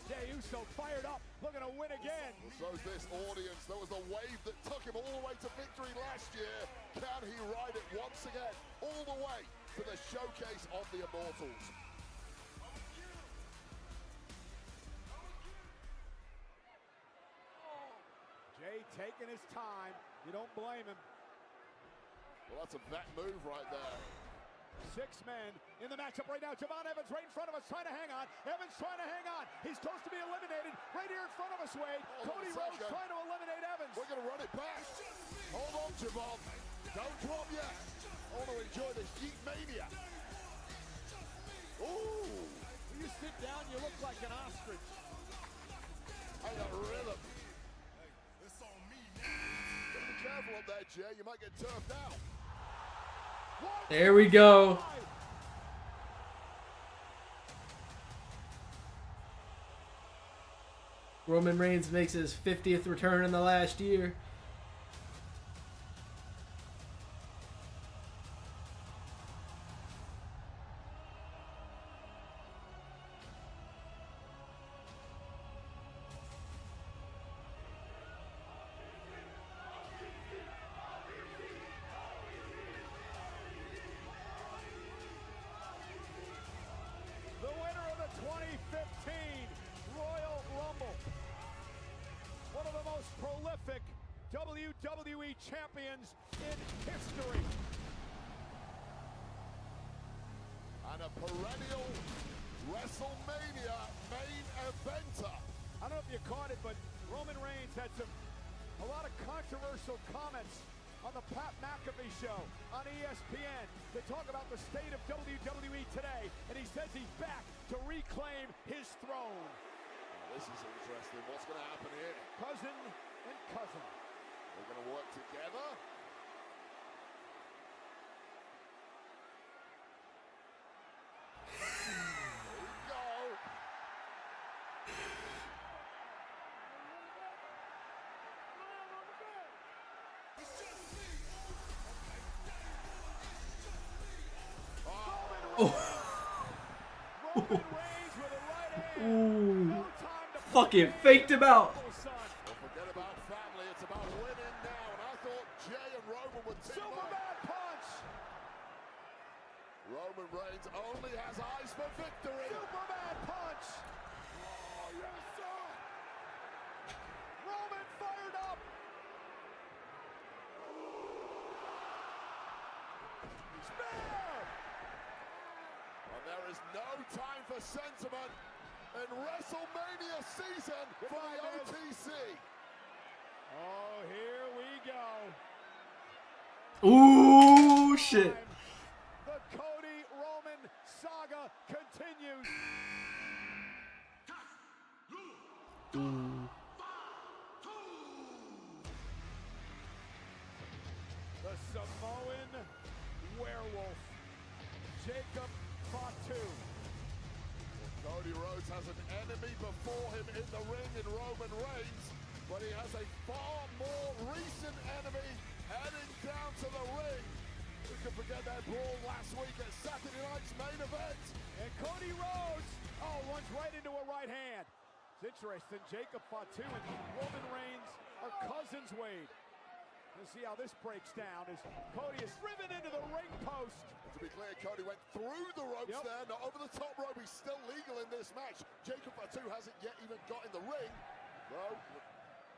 Jey Uso fired up, looking to win again. So's this audience. There was a wave that took him all the way to victory last year. Can he ride it once again, all the way to the showcase of the Immortals? Jey taking his time. You don't blame him. Well, that's a vet move right there. 6 men in the matchup right now. Javon Evans right in front of us, trying to hang on. Evans trying to hang on. He's close to be eliminated. Right here in front of us, Wade. Cody Rhodes trying to eliminate Evans. We're going to run it back. Hold on, Javon. Don't drop yet. I want to enjoy this Yeet Mania. Ooh. When you sit down, you look like an ostrich. I got rhythm. Hey, it's on me now. Be careful up there, Jay. You might get turfed out. There we go. Roman Reigns makes his 50th return in the last year. The winner of the 2015 Royal Rumble. One of the most prolific WWE champions in history. And a perennial WrestleMania main eventer. I don't know if you caught it, but Roman Reigns had a lot of controversial comments on the Pat McAfee show on ESPN. They talk about the state of WWE today, and he says he's back to reclaim his throne. This is interesting. What's going to happen here? Cousin and cousin. They're going to work together. There you go. Roman Reigns with a right hand. Ooh. No time to Fucking faked him out. Don't forget about family. It's about winning now. And I thought Jay and Roman would team up. Superman punch. Roman Reigns only has eyes for victory. Superman punch. Oh, yes, sir. Roman fired up. Spear. And there is no time for sentiment in WrestleMania season for the OTC. Oh, here we go. Ooh, shit. The Cody Roman saga continues. Ooh. The Samoan werewolf, Jacob Fatu. Cody Rhodes has an enemy before him in the ring in Roman Reigns, but he has a far more recent enemy heading down to the ring. Who can forget that brawl last week at Saturday night's main event? And Cody Rhodes, runs right into a right hand. It's interesting, Jacob Fatu and Roman Reigns are cousins, Wade. Let's see how this breaks down as Cody is driven into the ring post. And to be clear, Cody went through the ropes there, not over the top rope. He's still legal in this match. Jacob Fatu hasn't yet even got in the ring, though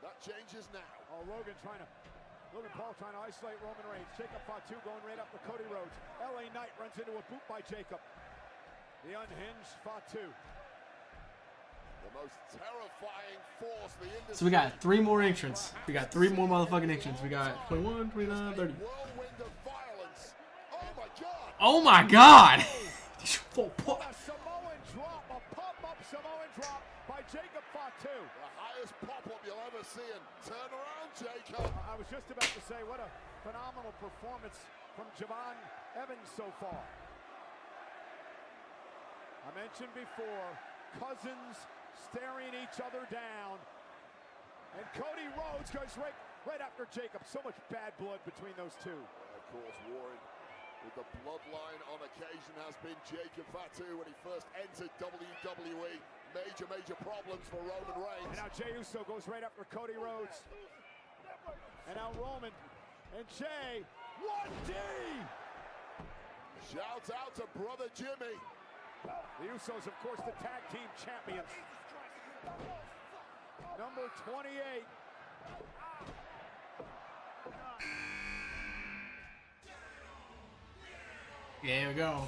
that changes now. Oh, Logan Paul trying to isolate Roman Reigns. Jacob Fatu going right up to Cody Rhodes. LA Knight runs into a boot by Jacob. The unhinged Fatu. The most terrifying force the industry. So we got 3 more entrants. We got 3 more motherfucking entrants. We got 21, 29, 30. Whirlwind of violence. Oh my God. Oh my God. A Samoan drop, a pump-up Samoan drop by Jacob Fatu. The highest pop-up you'll ever see, and turn around, Jacob. I was just about to say, what a phenomenal performance from Javon Evans so far. I mentioned before, cousins staring each other down. And Cody Rhodes goes right after Jacob. So much bad blood between those two. Of course, Warren with the bloodline on occasion has been Jacob Fatu when he first entered WWE. Major problems for Roman Reigns. And now Jey Uso goes right after Cody Rhodes. And now Roman and Jey. 1D! Shouts out to brother Jimmy. The Usos, of course, the tag team champions. Number 28. There we go.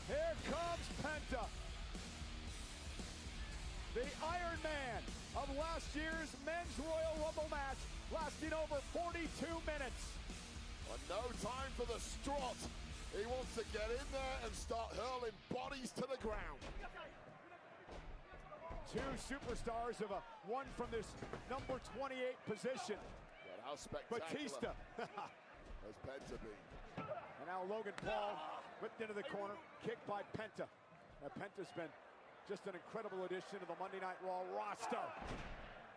Here comes Penta. The Iron Man of last year's Men's Royal Rumble match, lasting over 42 minutes. Well, no time for the strut. He wants to get in there and start hurling bodies to the ground. Two superstars have won from this number 28 position. But how spectacular Batista. has Penta been? And now Logan Paul whipped into the corner, kicked by Penta. Now Penta's been just an incredible addition to the Monday Night Raw roster.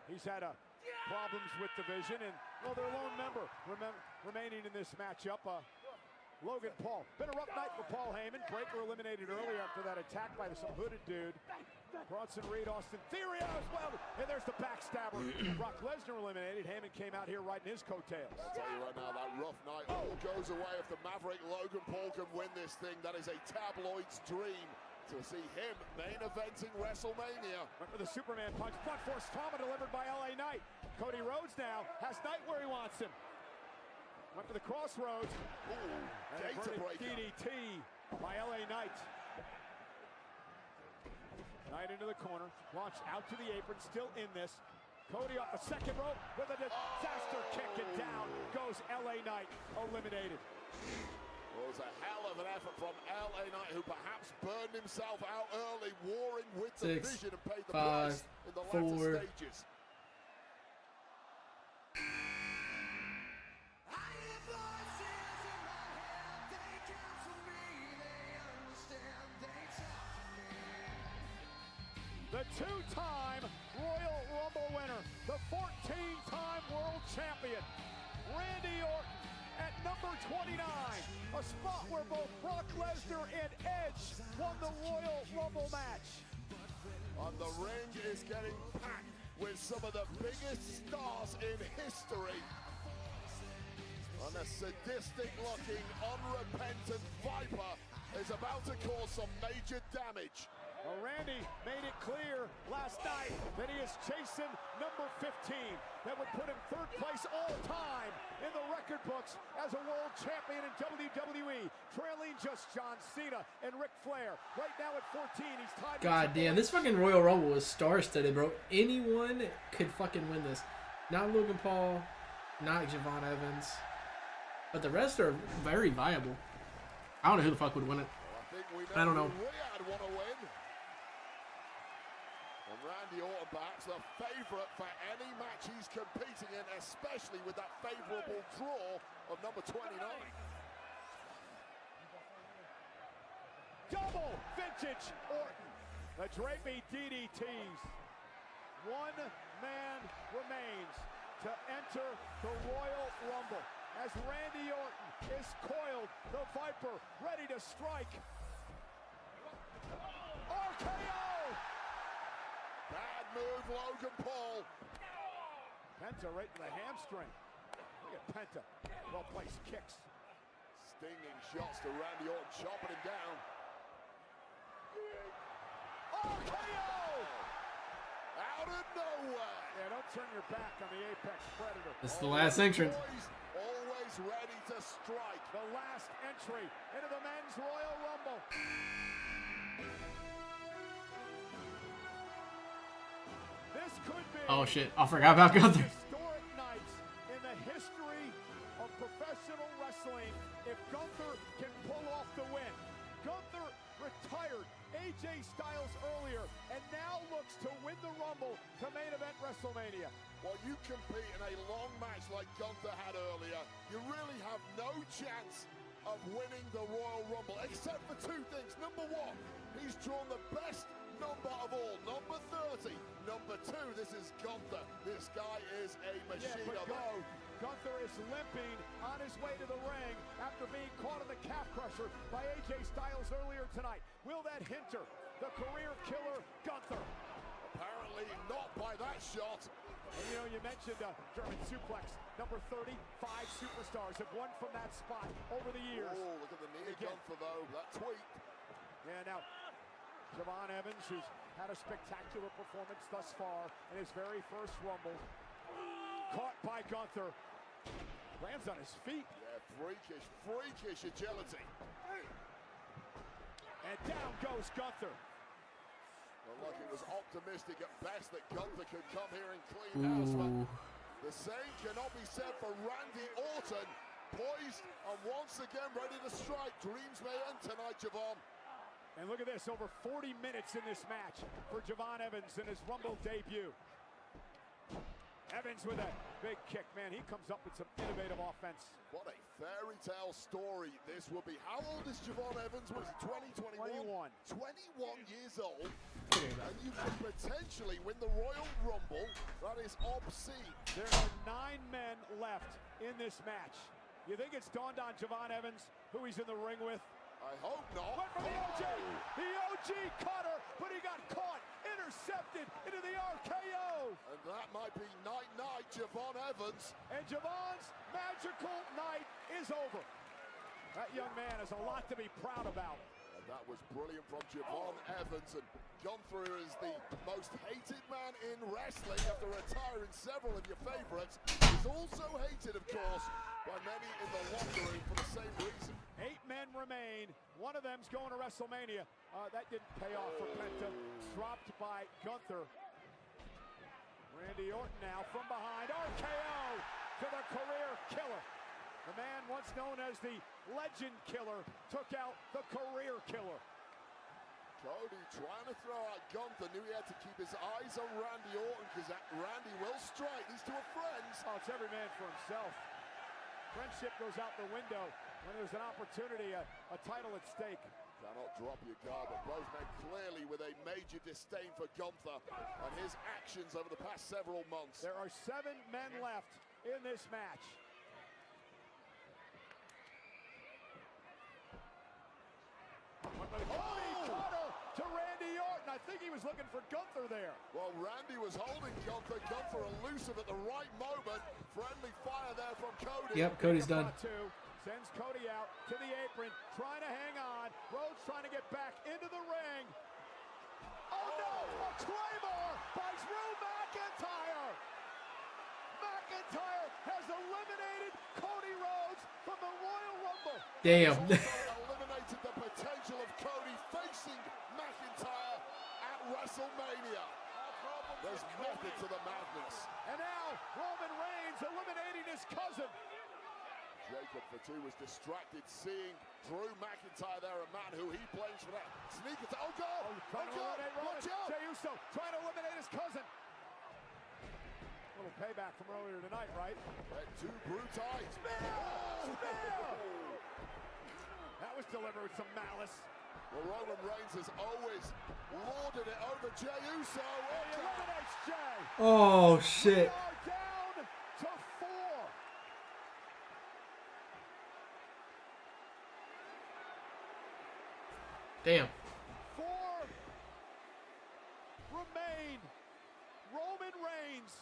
He's had problems with division, and well, their lone member remaining in this matchup, Logan Paul. Been a rough night for Paul Heyman. Breaker eliminated earlier after that attack by some hooded dude. Bronson Reed, Austin Theory as well. And there's the backstabber. Brock Lesnar eliminated. Heyman came out here riding his coattails. I'll tell you right now, that rough night all goes away if the Maverick Logan Paul can win this thing. That is a tabloid's dream to see him main eventing WrestleMania. Went for the Superman punch. Front force trauma delivered by LA Knight. Cody Rhodes now has Knight where he wants him. Went for the crossroads. Ooh, data breaker. DDT by LA Knight. Knight into the corner. Launch out to the apron. Still in this. Cody off the second rope with a disaster kick, and down goes LA Knight. Eliminated. Well, it was a hell of an effort from LA Knight, who perhaps burned himself out early, warring with the division and paid the price in the latter stages. The two-time Royal Rumble winner, the 14-time world champion, Randy Orton at number 29, a spot where both Brock Lesnar and Edge won the Royal Rumble match. And the ring is getting packed with some of the biggest stars in history. And a sadistic-looking, unrepentant Viper is about to cause some major damage. Well, Randy made it clear last night that he is chasing number 15. That would put him third place all time in the record books as a world champion in WWE, trailing just John Cena and Ric Flair. Right now at 14, he's tied. God damn, this fucking Royal Rumble is star-studded, bro. Anyone could fucking win this. Not Logan Paul, not Javon Evans, but the rest are very viable. I don't know who the fuck would win it. I don't know. Riyadh want to win. And Randy Orton perhaps the favorite for any match he's competing in, especially with that favorable draw of number 29. Double vintage Orton. The draping DDTs. One man remains to enter the Royal Rumble as Randy Orton is coiled. The Viper ready to strike. RKO! Bad move, Logan Paul. Penta right in the hamstring. Look at Penta. Well-placed kicks. Stinging shots to Randy Orton, chopping him down. RKO! Out of nowhere. Yeah, don't turn your back on the Apex Predator. This is the last entrance. Always ready to strike. The last entry into the Men's Royal Rumble. This could be. Oh shit! I forgot about Gunther. Historic nights in the history of professional wrestling. If Gunther can pull off the win, Gunther retired AJ Styles earlier and now looks to win the Rumble to main event WrestleMania. While you compete in a long match like Gunther had earlier, you really have no chance of winning the Royal Rumble, except for two things. Number one, he's drawn the best number of all, number 30. Number two, this is Gunther. This guy is a machine of own. Gunther is limping on his way to the ring after being caught in the calf crusher by AJ Styles earlier tonight. Will that hinder the career killer Gunther? Apparently not by that shot. And you know, you mentioned German suplex. Number 35 superstars have won from that spot over the years. Oh, look at the knee of Gunther though, that tweak. Yeah, now, Javon Evans, who's had a spectacular performance thus far in his very first Rumble. Caught by Gunther. Lands on his feet. Yeah, Freakish agility. And down goes Gunther. Well, look, it was optimistic at best that Gunther could come here and clean house, but the same cannot be said for Randy Orton. Poised and once again ready to strike. Dreams may end tonight, Javon. And look at this, over 40 minutes in this match for Javon Evans in his Rumble debut. Evans with a big kick, man. He comes up with some innovative offense. What a fairy tale story this will be. How old is Javon Evans? Was it 2021? 21 years old. And you can potentially win the Royal Rumble. That is obscene. There are 9 men left in this match. You think it's dawned on Javon Evans who he's in the ring with? I hope not. Went for the OG. The OG cutter, but he got caught, intercepted into the RKO. And that might be night-night, Javon Evans. And Javon's magical night is over. That young man has a lot to be proud about. And that was brilliant from Javon Evans. And Gunther is the most hated man in wrestling after retiring several of your favorites. He's also hated, of course, by many in the locker room for the same reason. 8 men remain. One of them's going to WrestleMania. That didn't pay off for Penta. Dropped by Gunther. Randy Orton now from behind. RKO to the career killer. The man once known as the Legend Killer took out the career killer. Cody trying to throw out Gunther. Knew he had to keep his eyes on Randy Orton because Randy will strike. These two are friends. Oh, it's every man for himself. Friendship goes out the window when there's an opportunity, a title at stake. Cannot drop your guard, but both men clearly with a major disdain for Gunther and his actions over the past several months. There are 7 men left in this match. Cutter to Randy Orton. I think he was looking for Gunther there. Well, Randy was holding Gunther. Gunther elusive at the right moment. Friendly fire there from Cody. Yep, Cody's done. Sends Cody out to the apron, trying to hang on. Rhodes trying to get back into the ring. Oh no! A Claymore by Drew McIntyre. McIntyre has eliminated Cody Rhodes from the Royal Rumble. Damn. Eliminated the potential of Cody facing McIntyre at WrestleMania. There's method to the madness. And now Roman Reigns eliminating his cousin. Jacob Fatu was distracted seeing Drew McIntyre there, a man who he blames for that sneak attack. Oh God! Trying to eliminate Roman. Watch out! Jey Uso trying to eliminate his cousin. A little payback from earlier tonight, right? And 2 brutalities. Spear! That was delivered with some malice. Well, Roman Reigns has always lorded it over Jey Uso. He eliminates Jey. Oh shit. We are down to 4. Damn. 4 remain. Roman Reigns,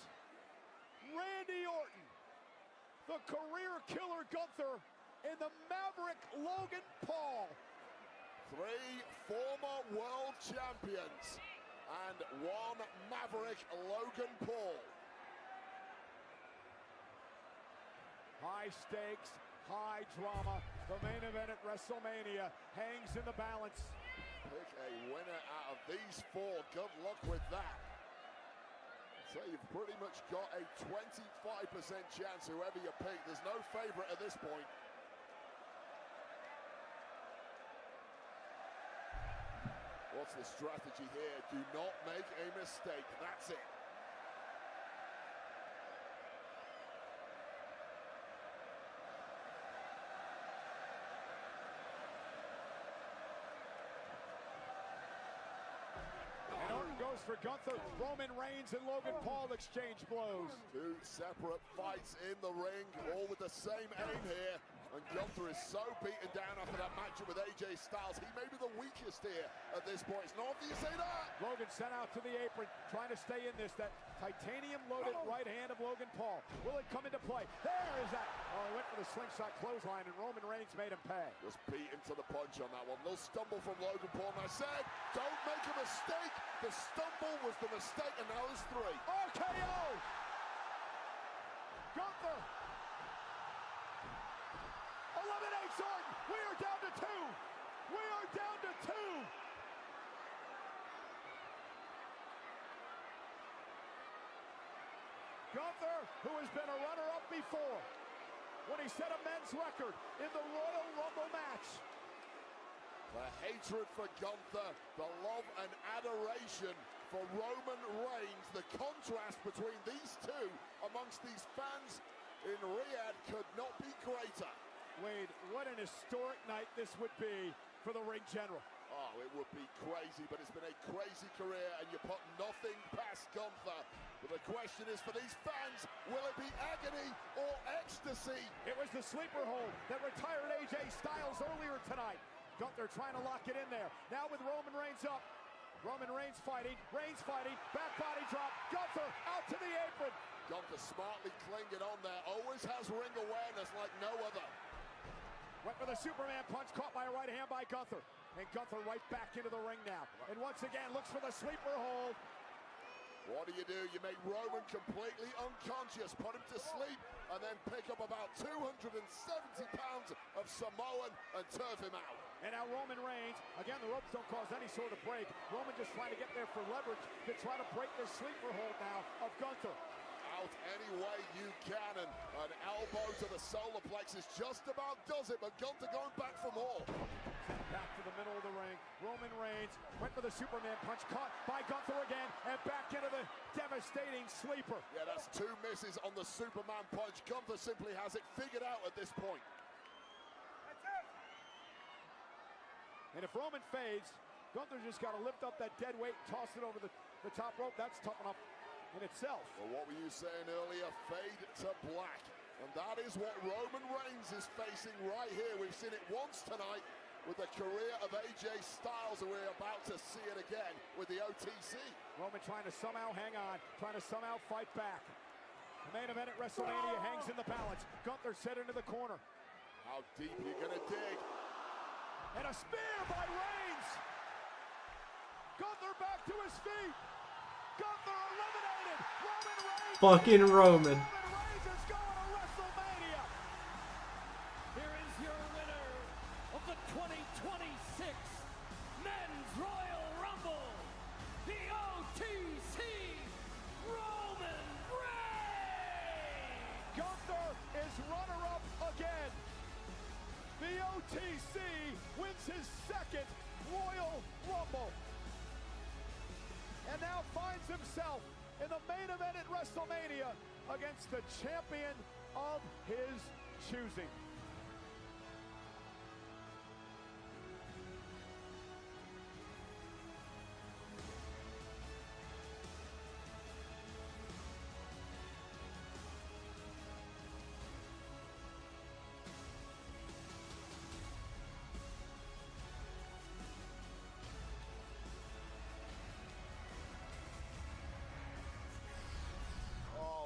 Randy Orton, the career killer Gunther, and the Maverick Logan Paul. 3 former world champions and 1 Maverick Logan Paul. High stakes, high drama. The main event at WrestleMania hangs in the balance. Pick a winner out of these 4. Good luck with that. So you've pretty much got a 25% chance whoever you pick. There's no favorite at this point. What's the strategy here? Do not make a mistake. That's it. Goes for Gunther. Roman Reigns and Logan Paul exchange blows. 2 separate fights in the ring, all with the same aim here. And Gunther is so beaten down after that matchup with AJ Styles. He may be the weakest here at this point. It's not obvious you say that. Logan sent out to the apron, trying to stay in this. That titanium-loaded right hand of Logan Paul. Will it come into play? There is that. Oh, he went for the slingshot clothesline, and Roman Reigns made him pay. Was beaten to the punch on that one. Little stumble from Logan Paul. And I said, don't make a mistake. The stumble was the mistake, and now there's 3. RKO! Gunther! eliminates Orton. We are down to 2. We are down to 2. Gunther, who has been a runner-up before, when he set a men's record in the Royal Rumble match. The hatred for Gunther, the love and adoration for Roman Reigns, the contrast between these two amongst these fans in Riyadh could not be greater. Wade, what an historic night this would be for the ring general. Oh, it would be crazy, but it's been a crazy career, and you put nothing past Gunther. But the question is for these fans, will it be agony or ecstasy? It was the sleeper hold that retired AJ Styles earlier tonight. Gunther trying to lock it in there. Now with Roman Reigns up. Roman Reigns fighting, back body drop. Gunther out to the apron. Gunther smartly clinging on there, always has ring awareness like no other. Went for the Superman punch, caught by a right hand by Gunther. And Gunther right back into the ring now. And once again looks for the sleeper hold. What do? You make Roman completely unconscious, put him to sleep, and then pick up about 270 pounds of Samoan and turf him out. And now Roman Reigns, again, the ropes don't cause any sort of break. Roman just trying to get there for leverage to try to break the sleeper hold now of Gunther. Out any way you can, and an elbow to the solar plexus just about does it, but Gunther going back for more. Back to the middle of the ring. Roman Reigns went for the Superman punch, caught by Gunther again, and back into the devastating sleeper. Yeah, that's 2 misses on the Superman punch. Gunther simply has it figured out at this point. And if Roman fades, Gunther's just got to lift up that dead weight, toss it over the top rope. That's tough enough in itself. Well, what were you saying earlier? Fade to black. And that is what Roman Reigns is facing right here. We've seen it once tonight with the career of AJ Styles, and we're about to see it again with the OTC. Roman trying to somehow hang on, trying to somehow fight back. The main event at WrestleMania hangs in the balance. Gunther set into the corner. How deep are you going to dig? And a spear by Reigns. Gunther back to his feet. Gunther eliminated. Roman Reigns. Fucking Roman. Roman Reigns is going to WrestleMania. Here is your winner of the 2026 Men's Royal Rumble, the OTC, Roman Reigns. Gunther is runner-up again. The OTC wins his 2nd Royal Rumble. And now finds himself in the main event at WrestleMania against the champion of his choosing.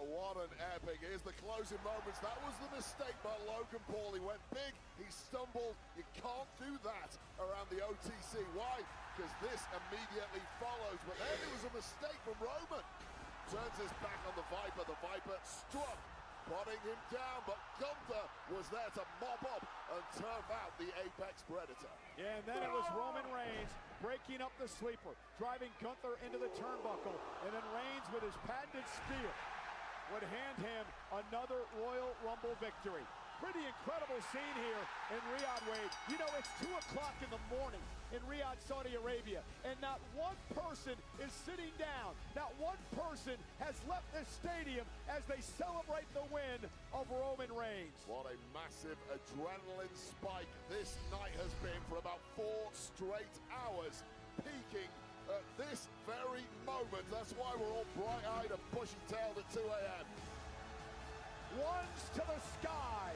What an epic. Here's the closing moments. That was the mistake by Logan Paul. He went big, he stumbled. You can't do that around the OTC. Why? Because this immediately follows. But then it was a mistake from Roman. Turns his back on the Viper. The Viper struck, putting him down. But Gunther was there to mop up and turf out the Apex Predator. Yeah, and then it was Roman Reigns breaking up the sleeper, driving Gunther into the turnbuckle, and then Reigns with his patented spear would hand him another Royal Rumble victory. Pretty incredible scene here in Riyadh, Wade. You know, it's 2 o'clock in the morning in Riyadh, Saudi Arabia, and not one person is sitting down. Not one person has left this stadium as they celebrate the win of Roman Reigns. What a massive adrenaline spike this night has been for about 4 straight hours, peaking at this very moment. That's why we're all bright-eyed and bushy-tailed at 2 a.m. Ones to the sky.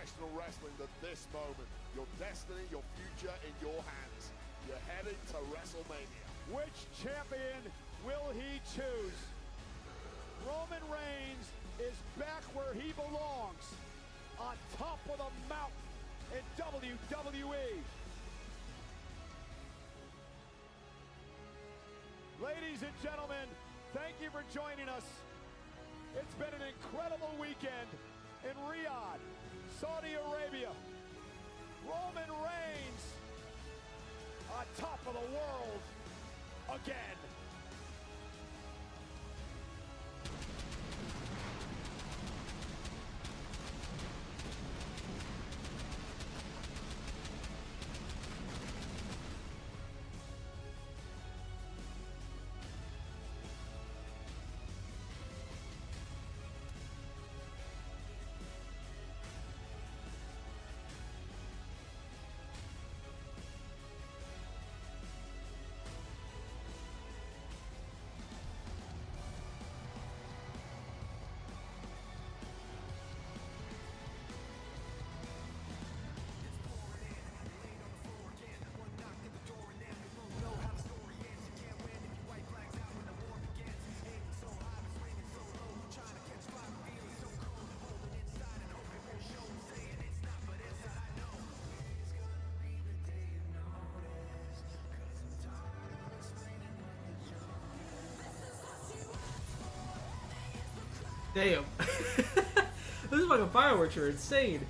professional wrestling than this moment. Your destiny, your future in your hands. You're headed to WrestleMania. Which champion will he choose? Roman Reigns is back where he belongs, on top of the mountain in WWE. Ladies and gentlemen, thank you for joining us. It's been an incredible weekend in Riyadh, Saudi Arabia. Roman Reigns on top of the world again. Damn. This is like a fireworks are insane.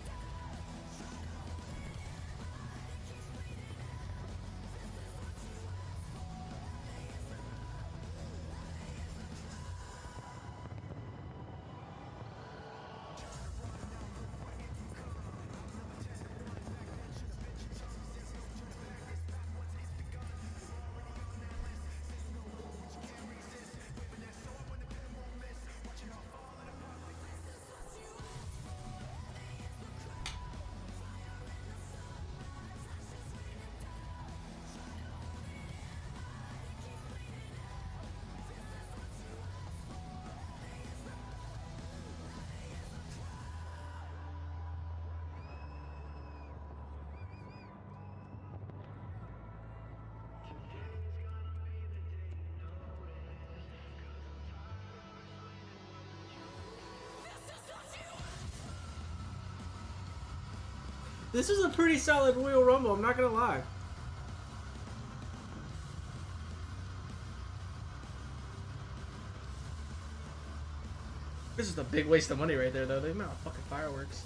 This is a pretty solid Royal Rumble, I'm not gonna lie. This is a big waste of money right there, though. The amount of fucking fireworks.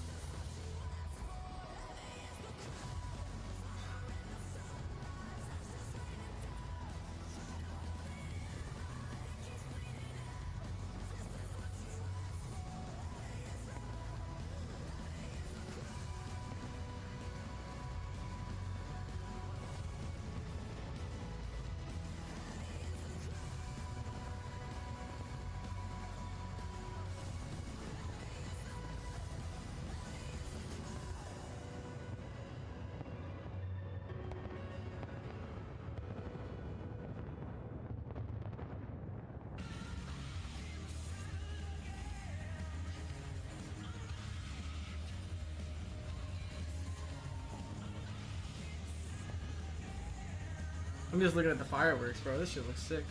I'm just looking at the fireworks, bro. This shit looks sick.